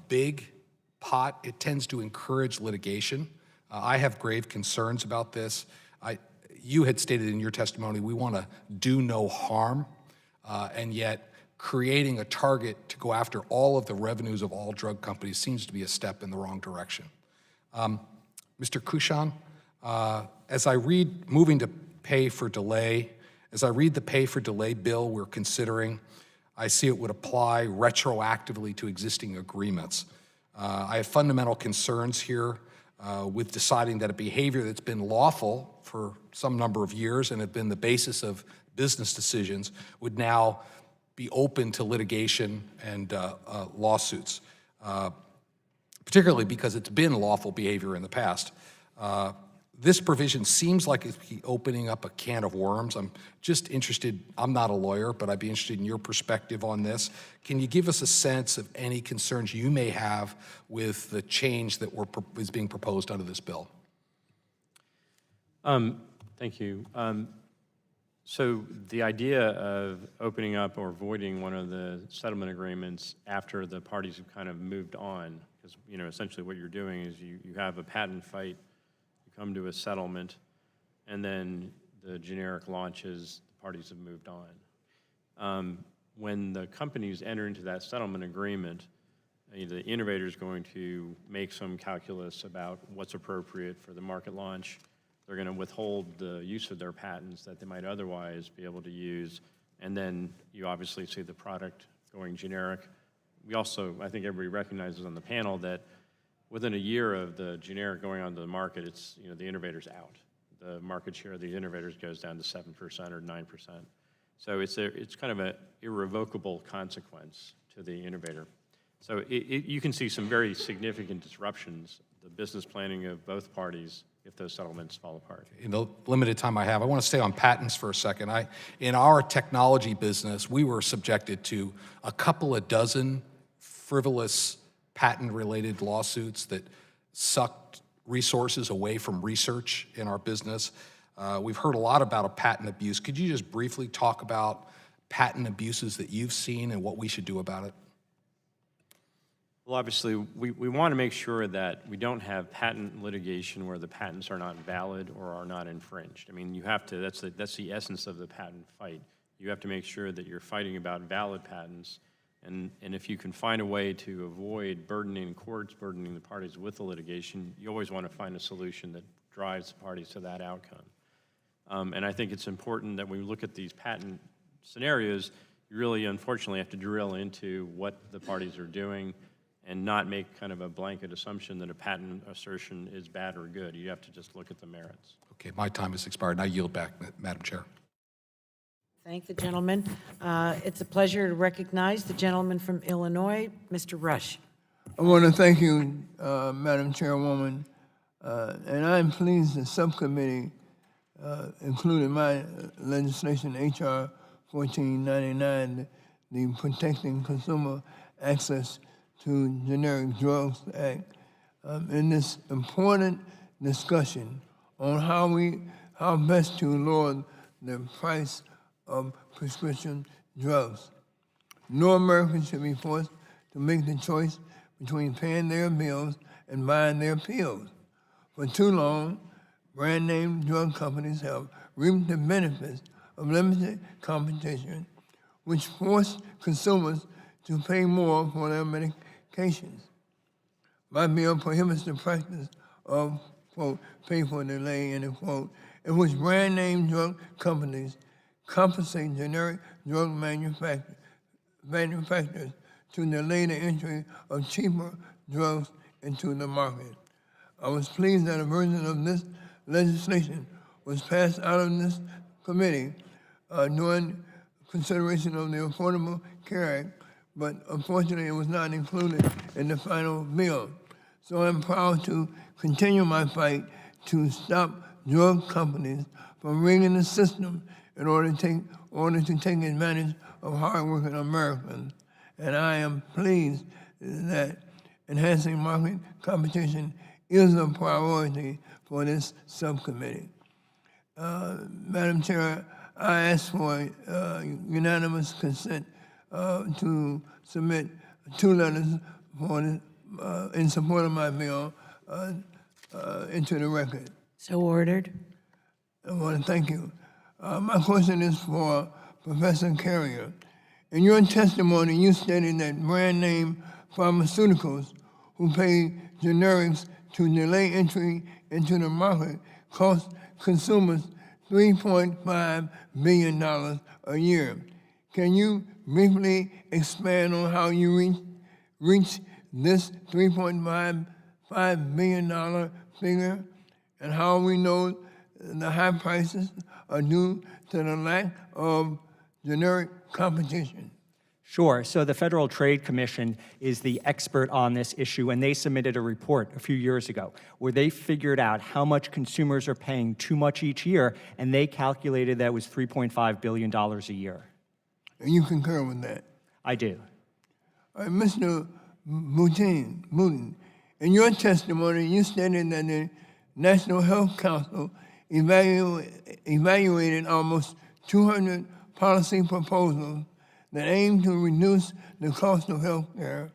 big pot, it tends to encourage litigation. I have grave concerns about this. You had stated in your testimony, we want to do no harm, and yet creating a target to go after all of the revenues of all drug companies seems to be a step in the wrong direction. Mr. Kushan, as I read moving to pay for delay, as I read the pay for delay bill we're considering, I see it would apply retroactively to existing agreements. I have fundamental concerns here with deciding that a behavior that's been lawful for some number of years and had been the basis of business decisions would now be open to litigation and lawsuits, particularly because it's been lawful behavior in the past. This provision seems like it's opening up a can of worms. I'm just interested, I'm not a lawyer, but I'd be interested in your perspective on this. Can you give us a sense of any concerns you may have with the change that is being proposed under this bill? Thank you. So the idea of opening up or voiding one of the settlement agreements after the parties have kind of moved on, because essentially what you're doing is you have a patent fight, you come to a settlement, and then the generic launches, the parties have moved on. When the companies enter into that settlement agreement, The innovator is going to make some calculus about what's appropriate for the market launch. They're going to withhold the use of their patents that they might otherwise be able to use. And then you obviously see the product going generic. We also, I think everybody recognizes on the panel that within a year of the generic going onto the market, it's, the innovator's out. The market share of the innovators goes down to 7% or 9%. So it's kind of an irrevocable consequence to the innovator. So you can see some very significant disruptions, the business planning of both parties, if those settlements fall apart. In the limited time I have, I want to stay on patents for a second. In our technology business, we were subjected to a couple of dozen frivolous patent-related lawsuits that sucked resources away from research in our business. We've heard a lot about a patent abuse. Could you just briefly talk about patent abuses that you've seen and what we should do about it? Well, obviously, we want to make sure that we don't have patent litigation where the patents are not valid or are not infringed. I mean, you have to, that's the essence of the patent fight. You have to make sure that you're fighting about valid patents, and if you can find a way to avoid burdening courts, burdening the parties with the litigation, you always want to find a solution that drives the parties to that outcome. And I think it's important that when we look at these patent scenarios, you really, unfortunately, have to drill into what the parties are doing and not make kind of a blanket assumption that a patent assertion is bad or good. You have to just look at the merits. Okay, my time has expired, and I yield back, Madam Chair. Thank the gentleman. It's a pleasure to recognize the gentleman from Illinois, Mr. Rush. I want to thank you, Madam Chairwoman, and I'm pleased the subcommittee included my legislation, H.R. 1499, the Protecting Consumer Access to Generic Drugs Act, in this important discussion on how best to lower the price of prescription drugs. No American should be forced to make the choice between paying their bills and buying their pills. For too long, brand name drug companies have reaped the benefits of limited competition, which force consumers to pay more for their medications. My bill prohibits the practice of, quote, pay for delay, end quote, in which brand name drug companies compensate generic drug manufacturers to delay the entry of cheaper drugs into the market. I was pleased that a version of this legislation was passed out of this committee during consideration of the Affordable Care Act, but unfortunately it was not included in the final bill. So I'm proud to continue my fight to stop drug companies from rigging the system in order to take advantage of hardworking Americans. And I am pleased that enhancing market competition is a priority for this subcommittee. Madam Chair, I ask for unanimous consent to submit 2 letters in support of my bill into the record. So ordered. I want to thank you. My question is for Professor Carrier. In your testimony, you stated that brand name pharmaceuticals who pay generics to delay entry into the market cost consumers $3.5 billion a year. Can you briefly expand on how you reach this $3.5 billion figure and how we know the high prices are due to the lack of generic competition? Sure. So the Federal Trade Commission is the expert on this issue, and they submitted a report a few years ago where they figured out how much consumers are paying too much each year, and they calculated that it was $3.5 billion a year. And you concur with that? I do. All right, Mr. Booton, in your testimony, you stated that the National Health Council evaluated almost 200 policy proposals that aim to reduce the cost of health care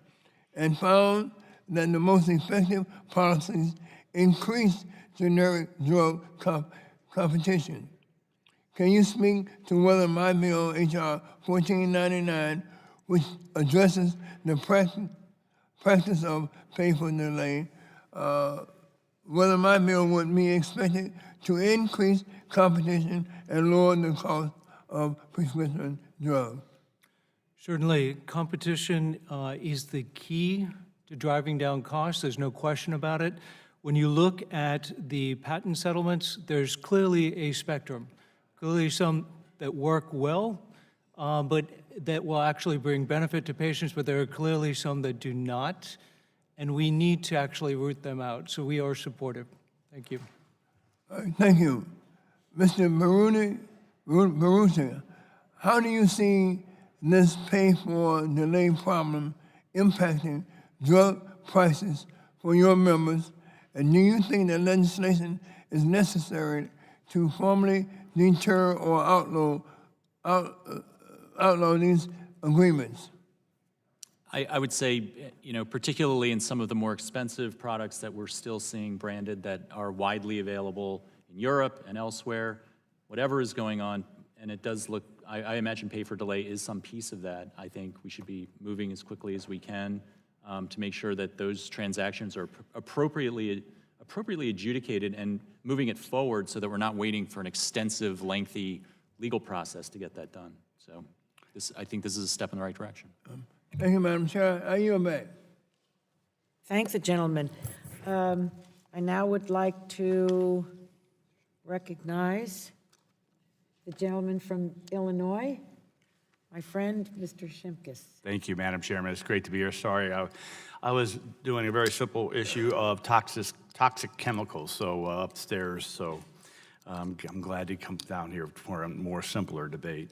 and found that the most effective policies increase generic drug competition. Can you speak to whether my bill, H.R. 1499, which addresses the practice of pay for delay, whether my bill would be expected to increase competition and lower the cost of prescription drugs. Certainly, competition is the key to driving down costs. There's no question about it. When you look at the patent settlements, there's clearly a spectrum. Clearly some that work well, but that will actually bring benefit to patients, but there are clearly some that do not, and we need to actually root them out. So we are supportive. Thank you. Thank you. Mr. Biruta, how do you see this pay for delay problem impacting drug prices for your members? And do you think that legislation is necessary to formally deter or outlaw these agreements? I would say, particularly in some of the more expensive products that we're still seeing branded that are widely available in Europe and elsewhere, whatever is going on, and it does look, I imagine pay for delay is some piece of that. I think we should be moving as quickly as we can to make sure that those transactions are appropriately adjudicated and moving it forward so that we're not waiting for an extensive, lengthy legal process to get that done. So I think this is a step in the right direction. Thank you, Madam Chair. I yield back. Thank the gentleman. I now would like to recognize the gentleman from Illinois, my friend, Mr. Shimkus. Thank you, Madam Chairman. It's great to be here. Sorry, I was doing a very simple issue of toxic chemicals, so upstairs. So I'm glad to come down here for a more simpler debate.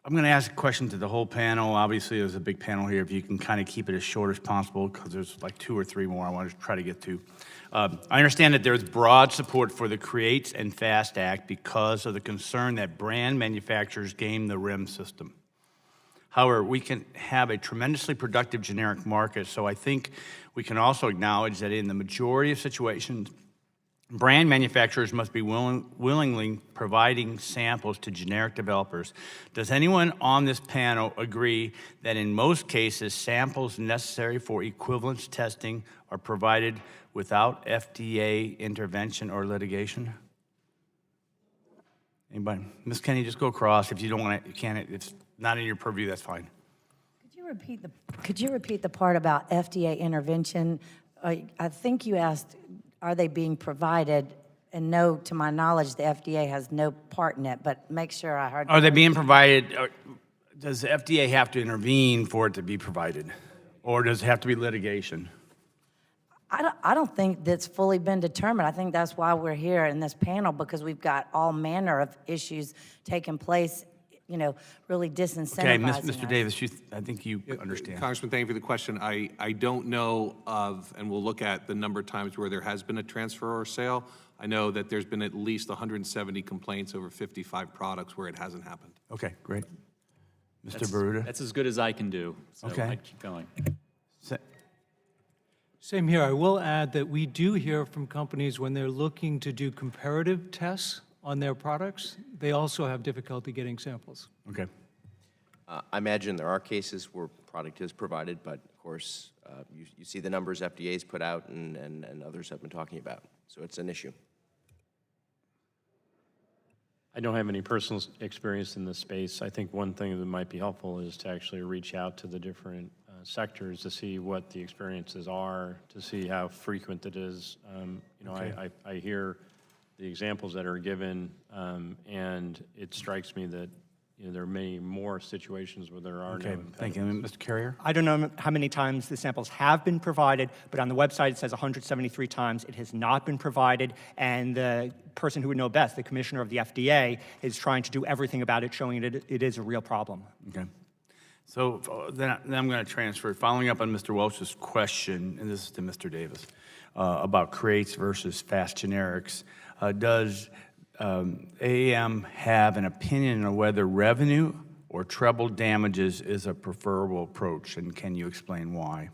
I'm going to ask a question to the whole panel. Obviously, there's a big panel here. If you can kind of keep it as short as possible, because there's like 2 or 3 more I want to try to get to. I understand that there's broad support for the Create and Fast Act because of the concern that brand manufacturers game the REM system. However, we can have a tremendously productive generic market, so I think we can also acknowledge that in the majority of situations, brand manufacturers must be willingly providing samples to generic developers. Does anyone on this panel agree that in most cases, samples necessary for equivalence testing are provided without FDA intervention or litigation? Anybody? Ms. Kenny, just go across. If you don't want to, you can't. It's not in your purview, that's fine. Could you repeat the part about FDA intervention? I think you asked, are they being provided? And no, to my knowledge, the FDA has no part in it, but make sure I heard. Are they being provided, or does the FDA have to intervene for it to be provided? Or does it have to be litigation? I don't think that's fully been determined. I think that's why we're here in this panel, because we've got all manner of issues taking place, really disincentivizing Okay, us. Mr. Davis, I think you understand. Congressman, thank you for the question. I don't know of, and we'll look at the number of times where there has been a transfer or sale. I know that there's been at least 170 complaints over 55 products where it hasn't happened. Okay, great. Mr. Biruta? That's as good as I can do, so Okay. I'd keep going. Same here. I will add that we do hear from companies when they're looking to do comparative tests on their products, they also have difficulty getting samples. Okay. I imagine there are cases where product is provided, but of course, you see the numbers FDA's put out and others have been talking about. So it's an issue. I don't have any personal experience in this space. I think one thing that might be helpful is to actually reach out to the different sectors to see what the experiences are, to see how frequent it is. Okay. I hear the examples that are given, and it strikes me that there are many more situations where there are Okay, no thank you. Mr. Carrier? I don't know how many times the samples have been provided, but on the website it says 173 times it has not been provided, and the person who would know best, the commissioner of the FDA, is trying to do everything about it, showing it is a real problem. Okay. So then I'm going to transfer, following up on Mr. Welch's question, and this is to Mr. Davis, about creates versus fast generics. Does AAM have an opinion on whether revenue or treble damages is a preferable approach, and can you explain why?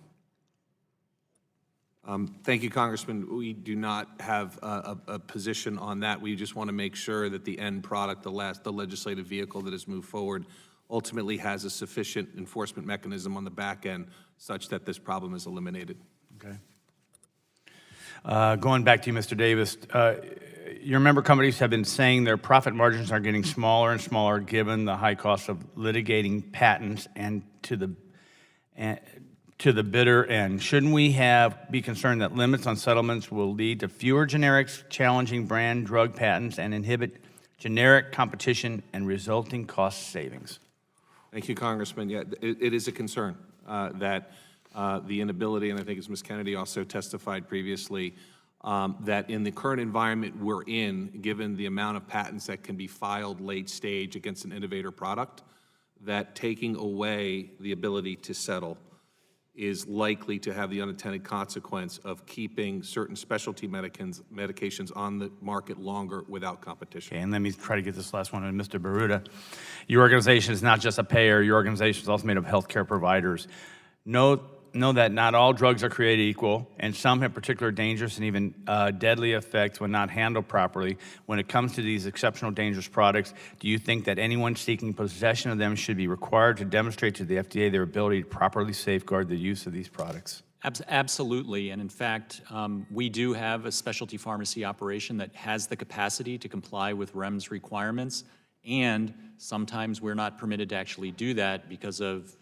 Thank you, Congressman. We do not have a position on that. We just want to make sure that the end product, the legislative vehicle that has moved forward, ultimately has a sufficient enforcement mechanism on the back end such that this problem is eliminated. Okay. Going back to you, Mr. Davis, your member companies have been saying their profit margins are getting smaller and smaller given the high cost of litigating patents and to the bitter end. Shouldn't we be concerned that limits on settlements will lead to fewer generics challenging brand drug patents and inhibit generic competition and resulting cost savings? Thank you, Congressman. Yeah, it is a concern that the inability, and I think as Ms. Kennedy also testified previously, that in the current environment we're in, given the amount of patents that can be filed late stage against an innovator product, that taking away the ability to settle is likely to have the unintended consequence of keeping certain specialty medications on the market longer without competition. Okay, and let me try to get this last one in, Mr. Biruta. Your organization is not just a payer, your organization is also made of healthcare providers. Know that not all drugs are created equal, and some have particular dangerous and even deadly effects when not handled properly. When it comes to these exceptional dangerous products, do you think that anyone seeking possession of them should be required to demonstrate to the FDA their ability to properly safeguard the use of these products? Absolutely, and in fact, we do have a specialty pharmacy operation that has the capacity to comply with REMS requirements, and sometimes we're not permitted to actually do that because of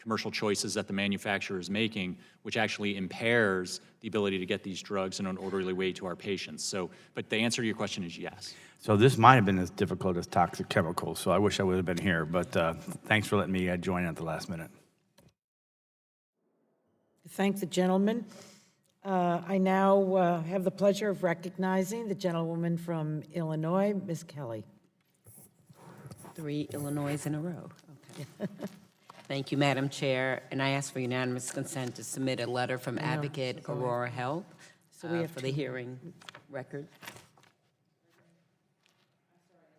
commercial choices that the manufacturer is making, which actually impairs the ability to get these drugs in an orderly way to our patients. So, but the answer to your question is yes. So this might have been as difficult as toxic chemicals, so I wish I would have been here, but thanks for letting me join at the last minute. Thank the gentleman. I now have the pleasure of recognizing the gentlewoman from Illinois, Ms. Kelly. 3 Illinois in a row. Okay. Thank you, Madam Chair, and I ask for unanimous consent to submit a letter from Advocate Aurora Health for the hearing record. I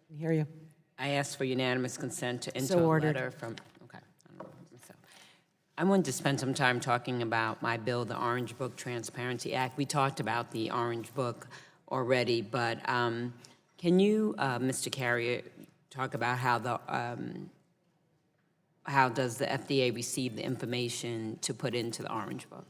can hear you. I ask for unanimous consent to enter So a ordered. letter from, okay. I wanted to spend some time talking about my bill, the Orange Book Transparency Act. We talked about the Orange Book already, but can you, Mr. Carrier, talk about how does the FDA receive the information to put into the Orange Book?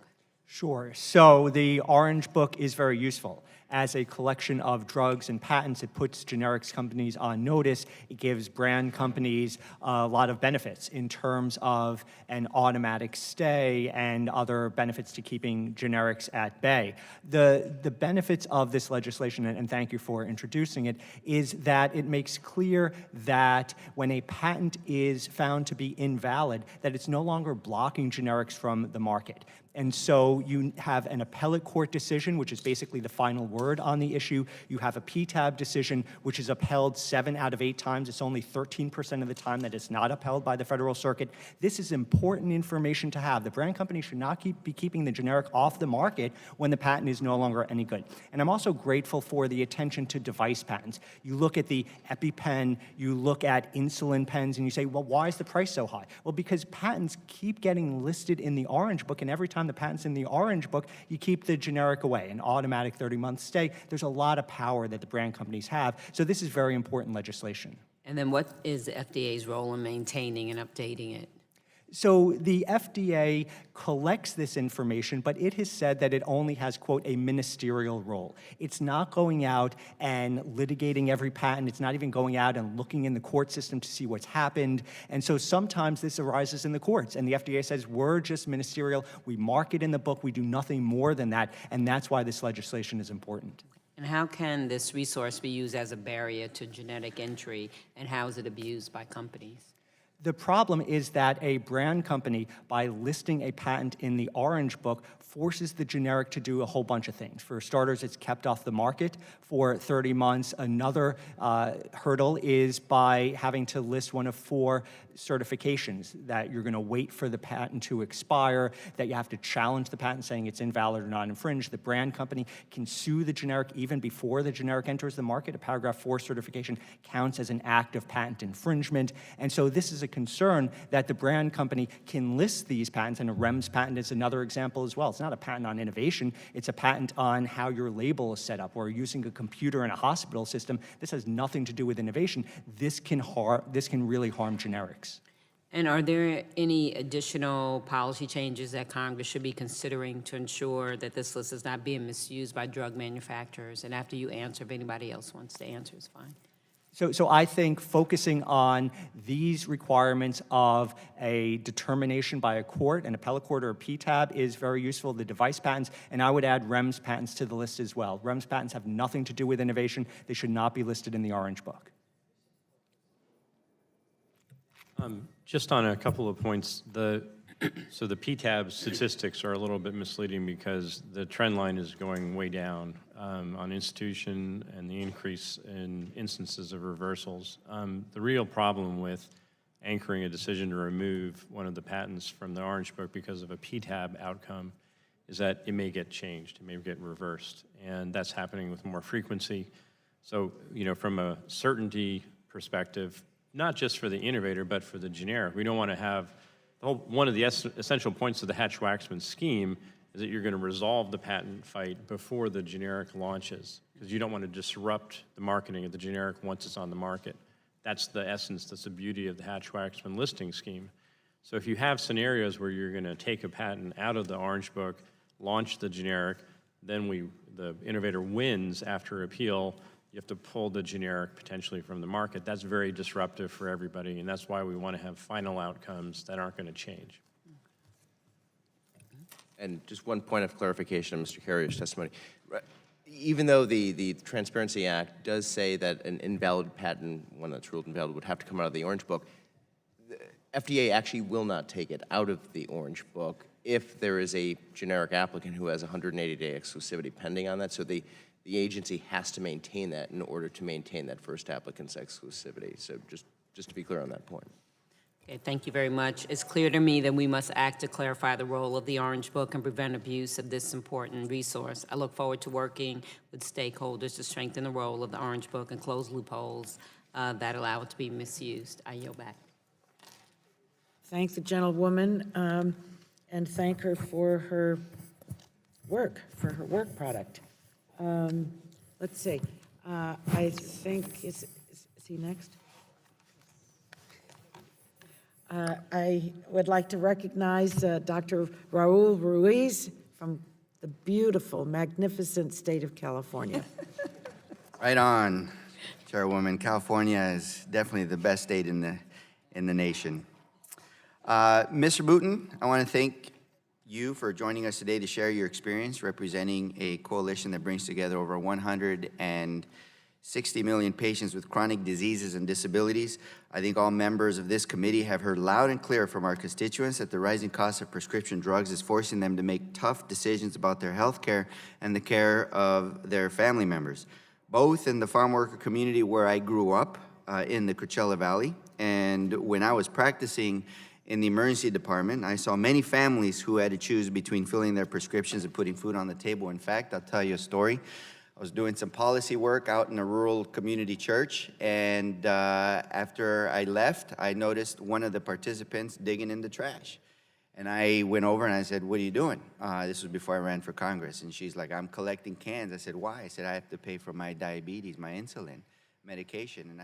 Sure. So the Orange Book is very useful. As a collection of drugs and patents, it puts generics companies on notice. It gives brand companies a lot of benefits in terms of an automatic stay and other benefits to keeping generics at bay. The benefits of this legislation, and thank you for introducing it, is that it makes clear that when a patent is found to be invalid, that it's no longer blocking generics from the market. And so you have an appellate court decision, which is basically the final word on the issue. You have a PTAB decision, which is upheld 7 out of 8 times. It's only 13% of the time that it's not upheld by the Federal Circuit. This is important information to have. The brand company should not be keeping the generic off the market when the patent is no longer any good. And I'm also grateful for the attention to device patents. You look at the EpiPen, you look at insulin pens, and you say, well, why is the price so high? Well, because patents keep getting listed in the Orange Book, and every time the patent's in the Orange Book, you keep the generic away, an automatic 30-month stay. There's a lot of power that the brand companies have. So this is very important legislation. And then what is the FDA's role in maintaining and updating it? So the FDA collects this information, but it has said that it only has, quote, a ministerial role. It's not going out and litigating every patent. It's not even going out and looking in the court system to see what's happened. And so sometimes this arises in the courts, and the FDA says, we're just ministerial. We mark it in the book. We do nothing more than that, and that's why this legislation is important. And how can this resource be used as a barrier to genetic entry, and how is it abused by companies? The problem is that a brand company, by listing a patent in the Orange Book, forces the generic to do a whole bunch of things. For starters, it's kept off the market for 30 months. Another hurdle is by having to list one of 4 certifications, that you're going to wait for the patent to expire, that you have to challenge the patent saying it's invalid or not infringed. The brand company can sue the generic even before the generic enters the market. A paragraph 4 certification counts as an act of patent infringement. And so this is a concern that the brand company can list these patents, and a REMS patent is another example as well. It's not a patent on innovation, it's a patent on how your label is set up, or using a computer in a hospital system. This has nothing to do with innovation. This can really harm generics. And are there any additional policy changes that Congress should be considering to ensure that this list is not being misused by drug manufacturers? And after you answer, if anybody else wants to answer, it's fine. So I think focusing on these requirements of a determination by a court, an appellate court or a PTAB, is very useful. The device patents, and I would add REMS patents to the list as well. REMS patents have nothing to do with innovation. They should not be listed in the Orange Book. Just on a couple of points, so the PTAB statistics are a little bit misleading because the trend line is going way down on institution and the increase in instances of reversals. The real problem with anchoring a decision to remove one of the patents from the Orange Book because of a PTAB outcome is that it may get changed, it may get reversed, and that's happening with more frequency. So, from a certainty perspective, not just for the innovator, but for the generic. We don't want to have, one of the essential points of the Hatch-Waxman scheme is that you're going to resolve the patent fight before the generic launches, because you don't want to disrupt the marketing of the generic once it's on the market. That's the essence, that's the beauty of the Hatch-Waxman listing scheme. So if you have scenarios where you're going to take a patent out of the Orange Book, launch the generic, then the innovator wins after appeal, you have to pull the generic potentially from the market. That's very disruptive for everybody, and that's why we want to have final outcomes that aren't going to change. And just one point of clarification on Mr. Carrier's testimony. Even though the Transparency Act does say that an invalid patent, one that's ruled invalid, would have to come out of the Orange Book, the FDA actually will not take it out of the Orange Book if there is a generic applicant who has 180-day exclusivity pending on that. So the agency has to maintain that in order to maintain that first applicant's exclusivity. So just to be clear on that point. Okay, thank you very much. It's clear to me that we must act to clarify the role of the Orange Book and prevent abuse of this important resource. I look forward to working with stakeholders to strengthen the role of the Orange Book and close loopholes that allow it to be misused. I yield back. Thank the gentlewoman and thank her for her work product. Let's see. I think, is he next? I would like to recognize Dr. Raul Ruiz from the beautiful, magnificent state of California. Right on, Chairwoman. California is definitely the best state in the nation. Mr. Booton, I want to thank you for joining us today to share your experience representing a coalition that brings together over 160 million patients with chronic diseases and disabilities. I think all members of this committee have heard loud and clear from our constituents that the rising cost of prescription drugs is forcing them to make tough decisions about their health care and the care of their family members. Both in the farm worker community where I grew up in the Coachella Valley, and when I was practicing in the emergency department, I saw many families who had to choose between filling their prescriptions and putting food on the table. In fact, I'll tell you a story. I was doing some policy work out in a rural community church, and after I left, I noticed one of the participants digging in the trash. And I went over and I said, "What are you doing?" This was before I ran for Congress. And she's like, "I'm collecting cans." I said, "Why?" I said, "I have to pay for my diabetes, my insulin medication."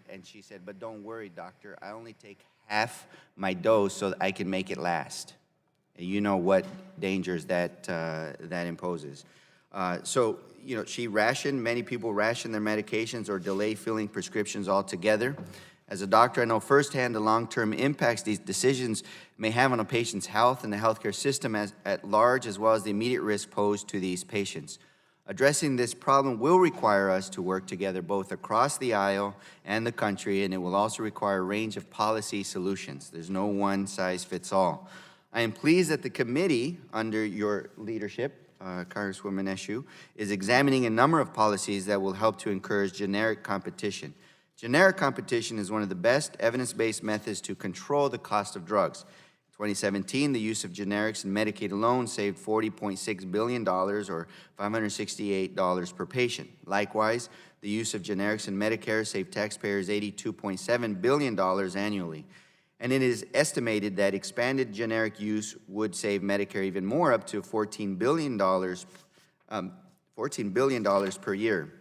And she said, "But don't worry, doctor, I only take half my dose so that I can make it last." And you know what dangers that imposes. So, she rationed, many people ration their medications or delay filling prescriptions altogether. As a doctor, I know firsthand the long-term impacts these decisions may have on a patient's health and the healthcare system at large, as well as the immediate risk posed to these patients. Addressing this problem will require us to work together both across the aisle and the country, and it will also require a range of policy solutions. There's no one-size-fits-all. I am pleased that the committee, under your leadership, Congresswoman Eshoo, is examining a number of policies that will help to encourage generic competition. Generic competition is one of the best evidence-based methods to control the cost of drugs. In 2017, the use of generics in Medicaid alone saved $40.6 billion, or $568 per patient. Likewise, the use of generics in Medicare saved taxpayers $82.7 billion annually. And it is estimated that expanded generic use would save Medicare even more, up to $14 billion per year.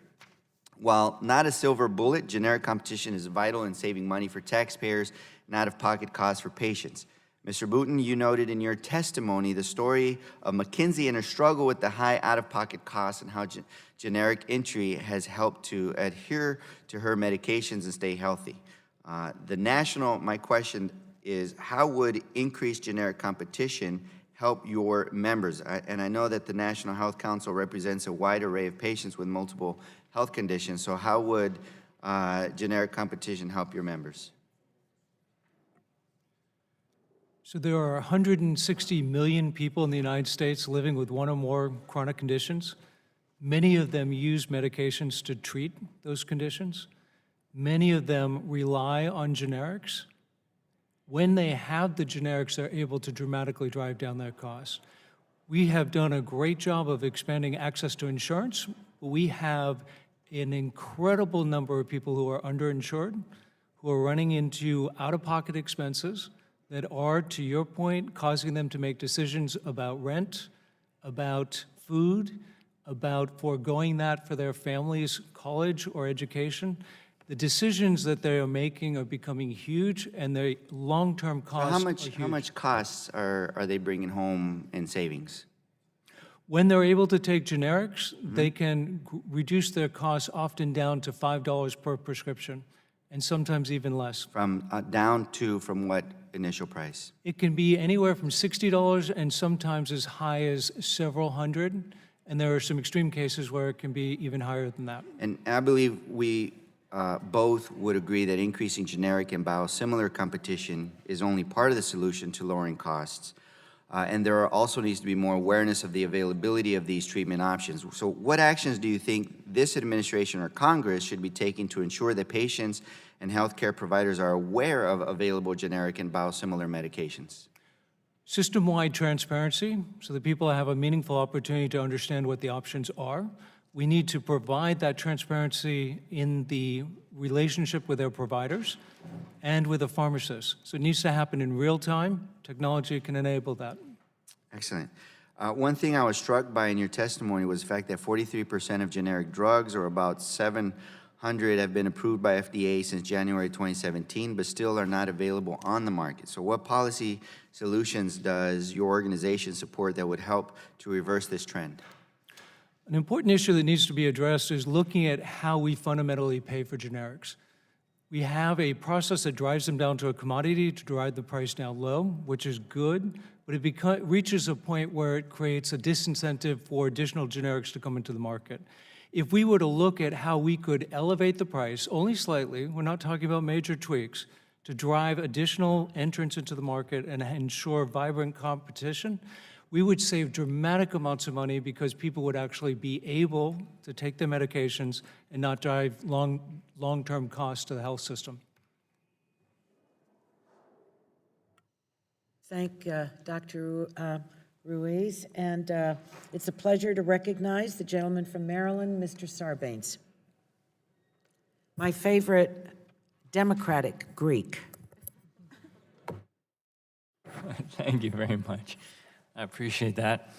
While not a silver bullet, generic competition is vital in saving money for taxpayers and out-of-pocket costs for patients. Mr. Booton, you noted in your testimony the story of McKinsey and her struggle with the high out-of-pocket costs and how generic entry has helped to adhere to her medications and stay healthy. My question is, how would increased generic competition help your members? And I know that the National Health Council represents a wide array of patients with multiple health conditions, so how would generic competition help your members? So there are 160 million people in the United States living with one or more chronic conditions. Many of them use medications to treat those conditions. Many of them rely on generics. When they have the generics, they're able to dramatically drive down their costs. We have done a great job of expanding access to insurance. We have an incredible number of people who are underinsured, who are running into out-of-pocket expenses that are, to your point, causing them to make decisions about rent, about food, about foregoing that for their family's college or education. The decisions that they are making are becoming huge, and their long-term costs are huge. How much costs are they bringing home in savings? When they're able to take generics, they can reduce their costs often down to $5 per prescription, and sometimes even less. From what initial price? It can be anywhere from $60 and sometimes as high as several hundred, and there are some extreme cases where it can be even higher than that. And I believe we both would agree that increasing generic and biosimilar competition is only part of the solution to lowering costs. And there also needs to be more awareness of the availability of these treatment options. So what actions do you think this administration or Congress should be taking to ensure that patients and healthcare providers are aware of available generic and biosimilar medications? System-wide transparency, so that people have a meaningful opportunity to understand what the options are. We need to provide that transparency in the relationship with their providers and with the pharmacists. So it needs to happen in real time. Technology can enable that. Excellent. One thing I was struck by in your testimony was the fact that 43% of generic drugs, or about 700, have been approved by FDA since January 2017, but still are not available on the market. So what policy solutions does your organization support that would help to reverse this trend? An important issue that needs to be addressed is looking at how we fundamentally pay for generics. We have a process that drives them down to a commodity to drive the price down low, which is good, but it reaches a point where it creates a disincentive for additional generics to come into the market. If we were to look at how we could elevate the price, only slightly, we're not talking about major tweaks, to drive additional entrants into the market and ensure vibrant competition, we would save dramatic amounts of money because people would actually be able to take their medications and not drive long-term costs to the health system. Thank Dr. Ruiz, and it's a pleasure to recognize the gentleman from Maryland, Mr. Sarbanes. My favorite Democratic Greek. Thank you very much. I appreciate that.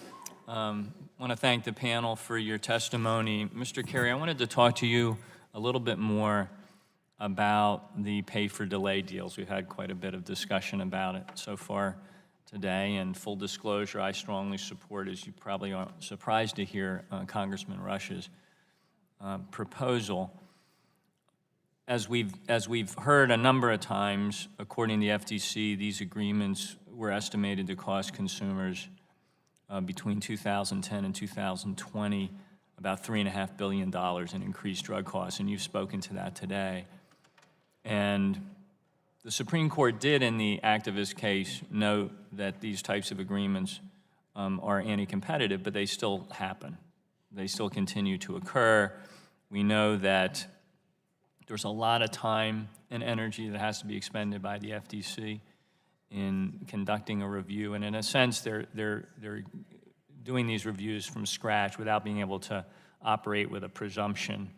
I want to thank the panel for your testimony. Mr. Carey, I wanted to talk to you a little bit more about the pay-for-delay deals. We've had quite a bit of discussion about it so far today, and full disclosure, I strongly support, as you probably aren't surprised to hear, Congressman Rush's proposal. As we've heard a number of times, according to the FTC, these agreements were estimated to cost consumers between 2010 and 2020 about $3.5 billion in increased drug costs, and you've spoken to that today. And the Supreme Court did, in the activist case, note that these types of agreements are anti-competitive, but they still happen. They still continue to occur. We know that there's a lot of time and energy that has to be expended by the FTC in conducting a review, and in a sense, they're doing these reviews from scratch without being able to operate with a presumption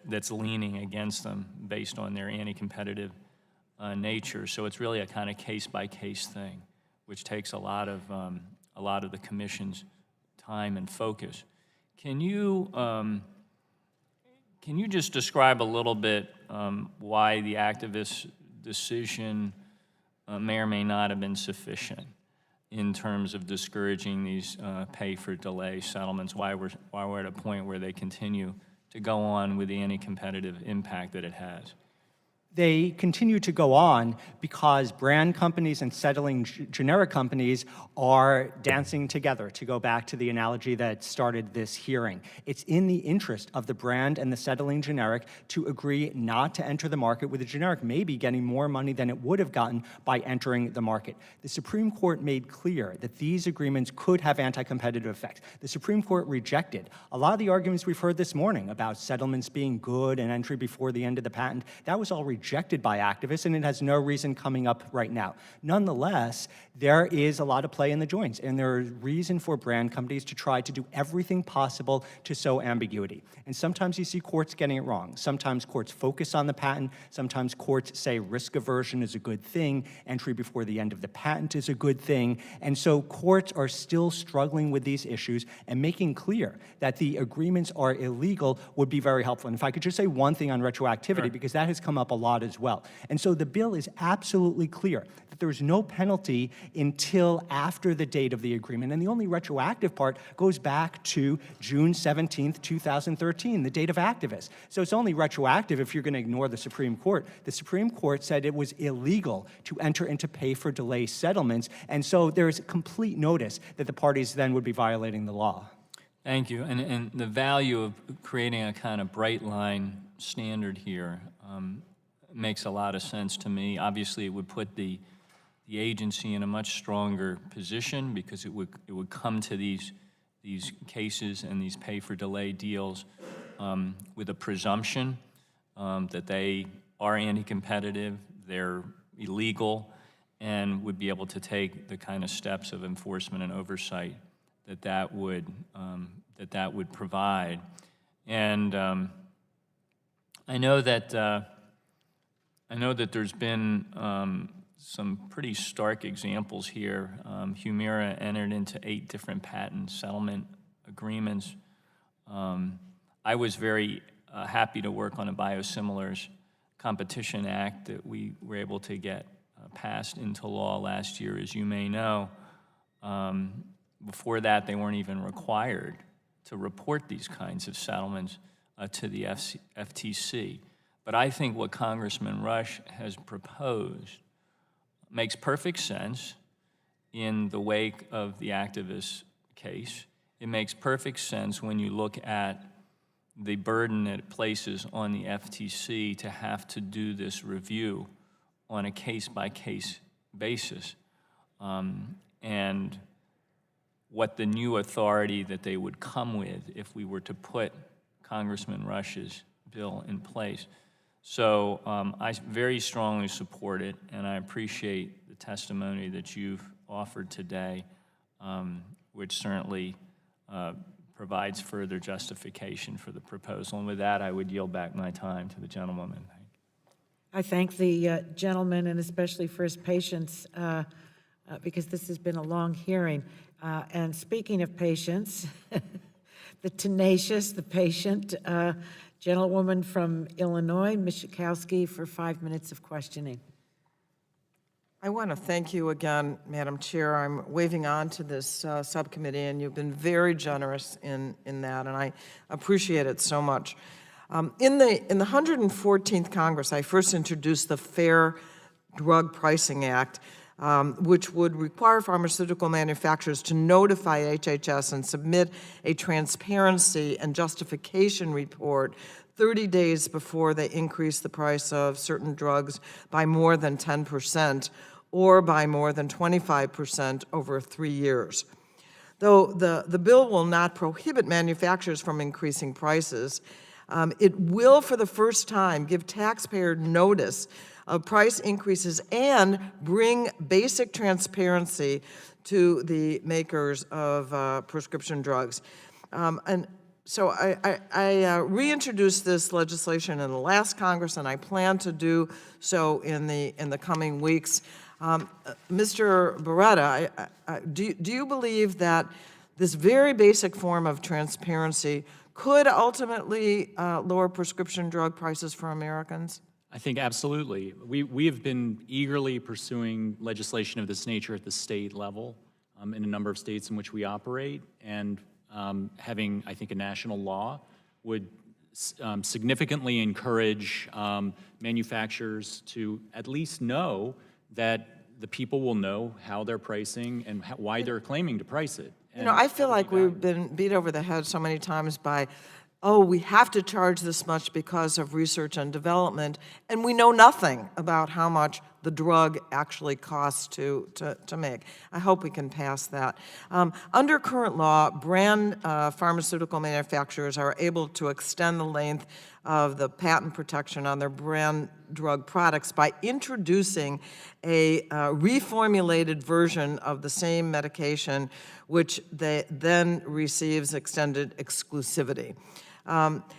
that's leaning against them based on their anti-competitive nature. So it's really a kind of case-by-case thing, which takes a lot of the commission's time and focus. Can you just describe a little bit why the activist decision may or may not have been sufficient in terms of discouraging these pay-for-delay settlements, why we're at a point where they continue to go on with the anti-competitive impact that it has? They continue to go on because brand companies and settling generic companies are dancing together, to go back to the analogy that started this hearing. It's in the interest of the brand and the settling generic to agree not to enter the market with a generic, maybe getting more money than it would have gotten by entering the market. The Supreme Court made clear that these agreements could have anti-competitive effects. The Supreme Court rejected a lot of the arguments we've heard this morning about settlements being good and entry before the end of the patent. That was all rejected by activists, and it has no reason coming up right now. Nonetheless, there is a lot of play in the joints, and there is reason for brand companies to try to do everything possible to sow ambiguity. And sometimes you see courts getting it wrong. Sometimes courts focus on the patent. Sometimes courts say risk aversion is a good thing. Entry before the end of the patent is a good thing. And so courts are still struggling with these issues, and making clear that the agreements are illegal would be very helpful. And if I could just say one thing on retroactivity, because that has come up a lot as well. And so the bill is absolutely clear that there is no penalty until after the date of the agreement. And the only retroactive part goes back to June 17th, 2013, the date of activists. So it's only retroactive if you're going to ignore the Supreme Court. The Supreme Court said it was illegal to enter into pay-for-delay settlements. And so there's complete notice that the parties then would be violating the law. Thank you. And the value of creating a kind of bright line standard here makes a lot of sense to me. Obviously, it would put the agency in a much stronger position because it would come to these cases and these pay-for-delay deals with a presumption that they are anti-competitive, they're illegal, and would be able to take the kind of steps of enforcement and oversight that would provide. And I know that there's been some pretty stark examples here. Humera entered into 8 different patent settlement agreements. I was very happy to work on a Biosimilars Competition Act that we were able to get passed into law last year, as you may know. Before that, they weren't even required to report these kinds of settlements to the FTC. But I think what Congressman Rush has proposed makes perfect sense in the wake of the activist case. It makes perfect sense when you look at the burden that it places on the FTC to have to do this review on a case-by-case basis, and what the new authority that they would come with if we were to put Congressman Rush's bill in place. So I very strongly support it, and I appreciate the testimony that you've offered today, which certainly provides further justification for the proposal. And with that, I would yield back my time to the gentlewoman. I thank the gentleman, and especially for his patience, because this has been a long hearing. And speaking of patience, the tenacious, the patient, gentlewoman from Illinois, Ms. Schakowsky, for 5 minutes of questioning. I want to thank you again, Madam Chair. I'm waving on to this subcommittee, and you've been very generous in that, and I appreciate it so much. In the 114th Congress, I first introduced the Fair Drug Pricing Act, which would require pharmaceutical manufacturers to notify HHS and submit a transparency and justification report 30 days before they increase the price of certain drugs by more than 10% or by more than 25% over 3 years. Though the bill will not prohibit manufacturers from increasing prices, it will, for the first time, give taxpayer notice of price increases and bring basic transparency to the makers of prescription drugs. And So I reintroduced this legislation in the last Congress, and I plan to do so in the coming weeks. Mr. Beretta, do you believe that this very basic form of transparency could ultimately lower prescription drug prices for Americans? I think absolutely. We have been eagerly pursuing legislation of this nature at the state level in a number of states in which we operate, and having, I think, a national law would significantly encourage manufacturers to at least know that the people will know how they're pricing and why they're claiming to price it. You know, I feel like we've been beat over the head so many times by, oh, we have to charge this much because of research and development, and we know nothing about how much the drug actually costs to make. I hope we can pass that. Under current law, brand pharmaceutical manufacturers are able to extend the length of the patent protection on their brand drug products by introducing a reformulated version of the same medication, which then receives extended exclusivity.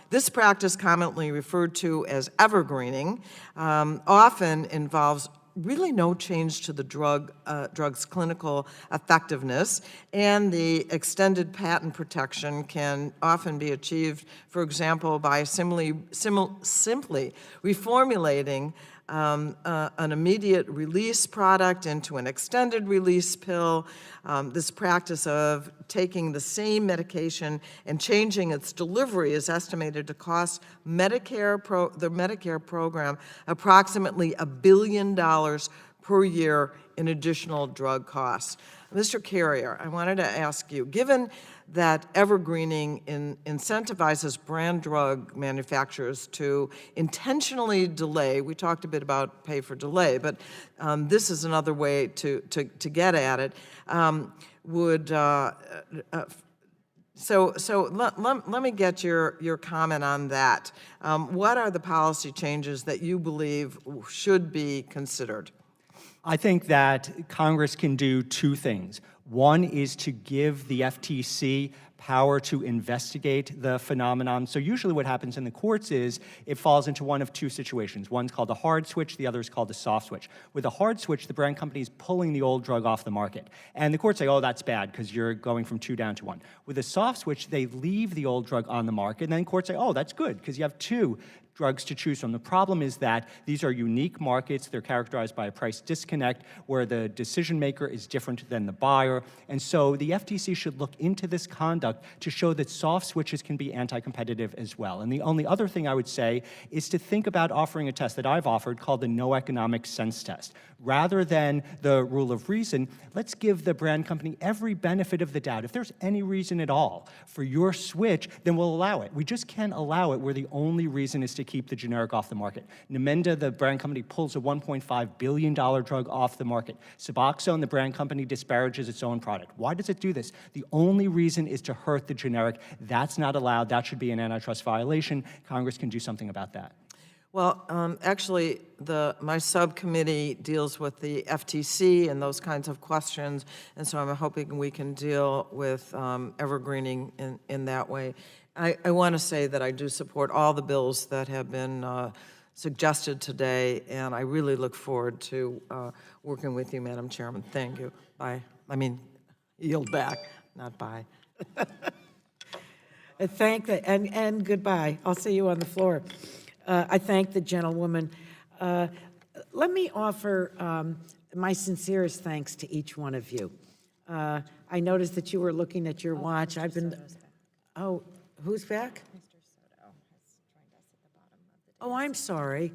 This practice, commonly referred to as evergreening, often involves really no change to the drug's clinical effectiveness, and the extended patent protection can often be achieved, for example, by simply reformulating an immediate release product into an extended release pill. This practice of taking the same medication and changing its delivery is estimated to cost the Medicare program approximately $1 billion per year in additional drug costs. Mr. Carrier, I wanted to ask you, given that evergreening incentivizes brand drug manufacturers to intentionally delay, we talked a bit about pay for delay, but this is another way to get at it, so let me get your comment on that. What are the policy changes that you believe should be considered? I think that Congress can do two things. One is to give the FTC power to investigate the phenomenon. So usually what happens in the courts is it falls into one of two situations. One's called a hard switch, the other is called a soft switch. With a hard switch, the brand company is pulling the old drug off the market. And the courts say, oh, that's bad because you're going from 2 down to 1. With a soft switch, they leave the old drug on the market, and then courts say, oh, that's good because you have 2 drugs to choose from. The problem is that these are unique markets. They're characterized by a price disconnect where the decision maker is different than the buyer. And so the FTC should look into this conduct to show that soft switches can be anti-competitive as well. And the only other thing I would say is to think about offering a test that I've offered called the no economic sense test. Rather than the rule of reason, let's give the brand company every benefit of the doubt. If there's any reason at all for your switch, then we'll allow it. We just can't allow it where the only reason is to keep the generic off the market. Namenda, the brand company, pulls a $1.5 billion drug off the market. Suboxone, the brand company, disparages its own product. Why does it do this? The only reason is to hurt the generic. That's not allowed. That should be an antitrust violation. Congress can do something about that. Well, actually, my subcommittee deals with the FTC and those kinds of questions, and so I'm hoping we can deal with evergreening in that way. I want to say that I do support all the bills that have been suggested today, and I really look forward to working with you, Madam Chairman. Thank you. Bye. I mean, yield back, not bye. And goodbye. I'll see you on the floor. I thank the gentlewoman. Let me offer my sincerest thanks to each one of you. I noticed that you were looking at your watch. I've been. Oh, who's back? Mr. Soto has joined us at the bottom of the. Oh, I'm sorry.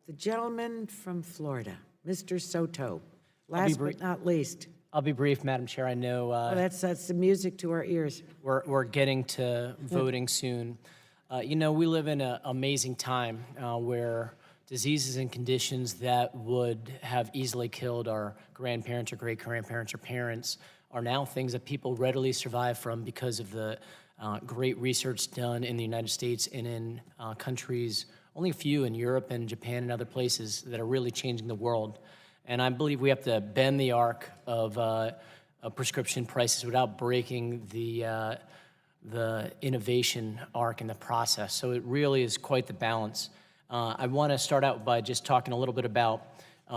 The gentleman from Florida, Mr. Soto. Last but not least. I'll be brief, Madam Chair. I know that's the music to our ears. We're getting to voting soon. You know, we live in an amazing time where diseases and conditions that would have easily killed our grandparents or great-grandparents or parents are now things that people readily survive from because of the great research done in the United States and in countries, only a few in Europe and Japan and other places that are really changing the world. And I believe we have to bend the arc of prescription prices without breaking the the innovation arc in the process. So it really is quite the balance. I want to start out by just talking a little bit about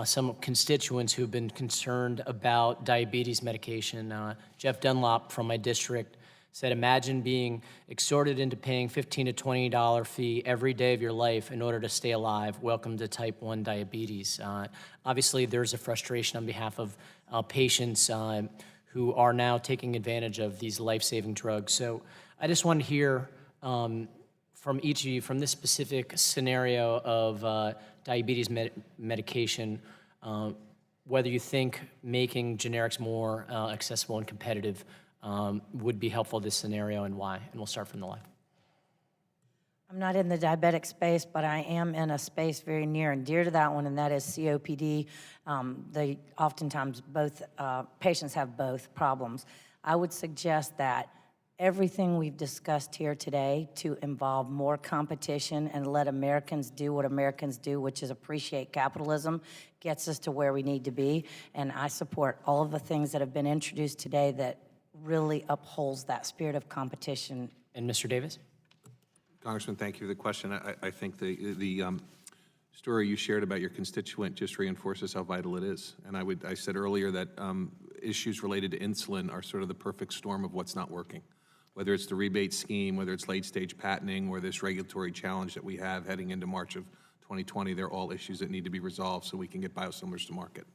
some constituents who've been concerned about diabetes medication. Jeff Dunlop from my district said, imagine being extorted into paying $15 to $20 fee every day of your life in order to stay alive. Welcome to type 1 diabetes. Obviously, there's a frustration on behalf of patients who are now taking advantage of these life-saving drugs. So I just want to hear from each of you, from this specific scenario of diabetes medication, whether you think making generics more accessible and competitive would be helpful in this scenario and why. And we'll start from the left. I'm not in the diabetic space, but I am in a space very near and dear to that one, and that is COPD. They oftentimes both patients have both problems. I would suggest that everything we've discussed here today to involve more competition and let Americans do what Americans do, which is appreciate capitalism, gets us to where we need to be. And I support all of the things that have been introduced today that really upholds that spirit of competition. And Mr. Davis? Congressman, thank you for the question. I think the story you shared about your constituent just reinforces how vital it is. And I said earlier that issues related to insulin are sort of the perfect storm of what's not working. Whether it's the rebate scheme, whether it's late-stage patenting, or this regulatory challenge that we have heading into March of 2020, they're all issues that need to be resolved so we can get biosimilars to market.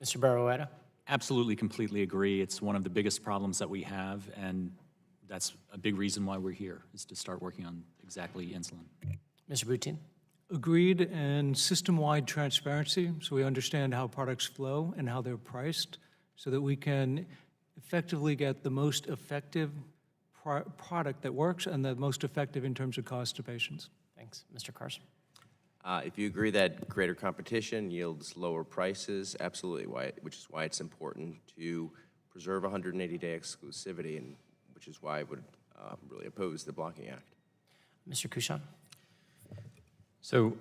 Mr. Biruta? Absolutely, completely agree. It's one of the biggest problems that we have, and that's a big reason why we're here, is to start working on exactly insulin. Mr. Booton? Agreed, and system-wide transparency, so we understand how products flow and how they're priced, so that we can effectively get the most effective product that works and the most effective in terms of cost to patients. Thanks. Mr. Carson? If you agree that greater competition yields lower prices, absolutely, which is why it's important to preserve 180-day exclusivity, and which is why I would really oppose the Blocking Act. Mr. Kuchan? So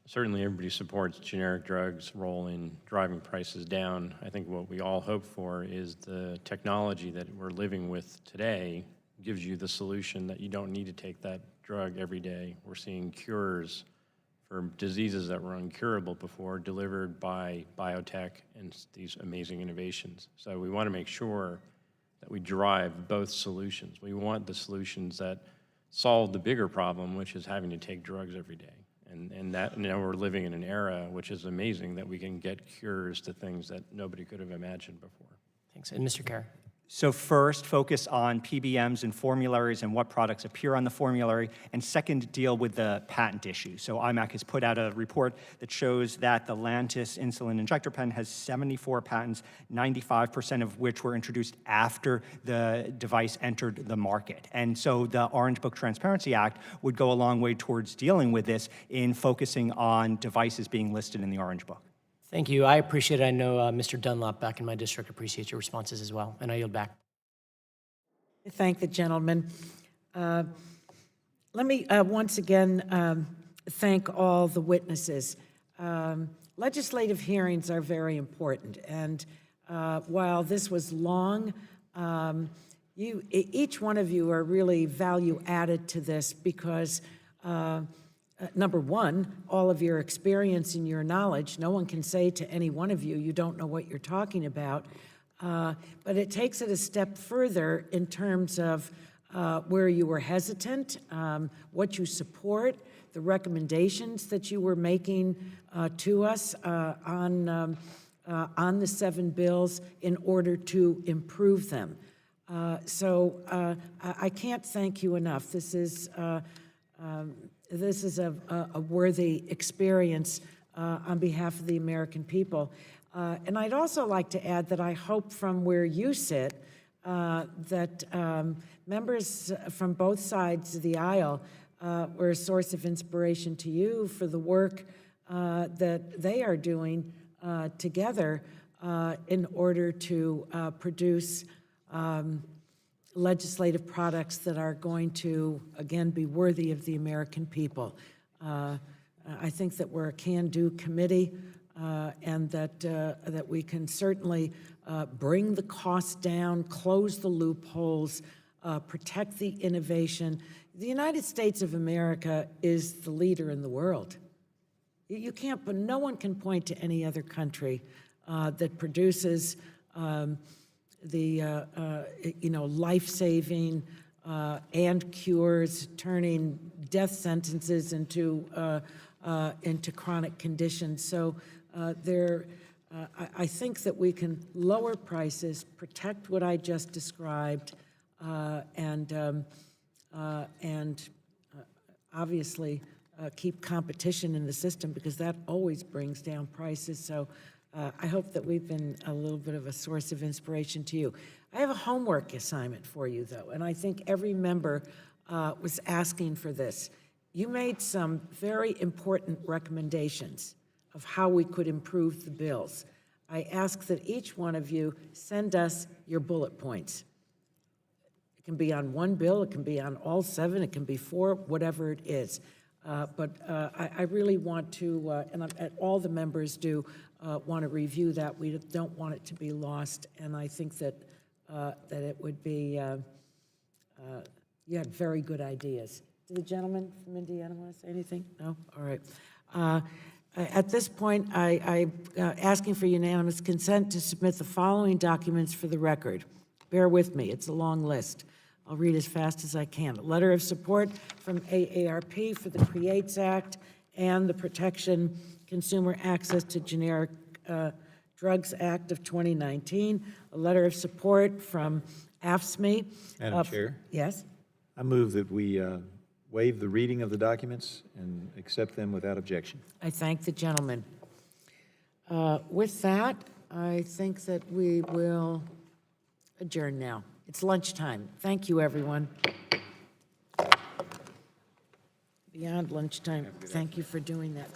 certainly everybody supports generic drugs' role in driving prices down. I think what we all hope for is the technology that we're living with today gives you the solution that you don't need to take that drug every day. We're seeing cures for diseases that were incurable before, delivered by biotech and these amazing innovations. So we want to make sure that we drive both solutions. We want the solutions that solve the bigger problem, which is having to take drugs every day. And that, you know, we're living in an era which is amazing that we can get cures to things that nobody could have imagined before. Thanks. And Mr. Carey? So first, focus on PBMs and formularies and what products appear on the formulary, and second, deal with the patent issue. So IMAC has put out a report that shows that the Lantus insulin injector pen has 74 patents, 95% of which were introduced after the device entered the market. And so the Orange Book Transparency Act would go a long way towards dealing with this in focusing on devices being listed in the Orange Book. Thank you. I appreciate it. I know Mr. Dunlop back in my district appreciates your responses as well, and I yield back. Thank the gentleman. Let me once again thank all the witnesses. Legislative hearings are very important, and while this was long, each one of you are really value added to this because number one, all of your experience and your knowledge. No one can say to any one of you, you don't know what you're talking about. But it takes it a step further in terms of where you were hesitant, what you support, the recommendations that you were making to us on the 7 bills in order to improve them. So I can't thank you enough. This is a worthy experience on behalf of the American people. And I'd also like to add that I hope from where you sit that members from both sides of the aisle were a source of inspiration to you for the work that they are doing together in order to produce legislative products that are going to, again, be worthy of the American people. I think that we're a can-do committee and that we can certainly bring the costs down, close the loopholes, protect the innovation. The United States of America is the leader in the world. You can't, but no one can point to any other country that produces life-saving and cures, turning death sentences into chronic conditions. So I think that we can lower prices, protect what I just described, and obviously keep competition in the system, because that always brings down prices. So I hope that we've been a little bit of a source of inspiration to you. I have a homework assignment for you, though, and I think every member was asking for this. You made some very important recommendations of how we could improve the bills. I ask that each one of you send us your bullet points. It can be on one bill, it can be on all 7, it can be 4, whatever it is. But I really want to, and all the members do, want to review that. We don't want it to be lost, and I think that it would be, you had very good ideas. Did the gentleman from Indiana want to say anything? No? All right. At this point, I'm asking for unanimous consent to submit the following documents for the record. Bear with me, it's a long list. I'll read as fast as I can. A letter of support from AARP for the CREATES Act and the Protection Consumer Access to Generic Drugs Act of 2019. A letter of support from AFSCME. Madam Chair? Yes? I move that we waive the reading of the documents and accept them without objection. I thank the gentleman. With that, I think that we will adjourn now. It's lunchtime. Thank you, everyone. Beyond lunchtime, thank you for doing that.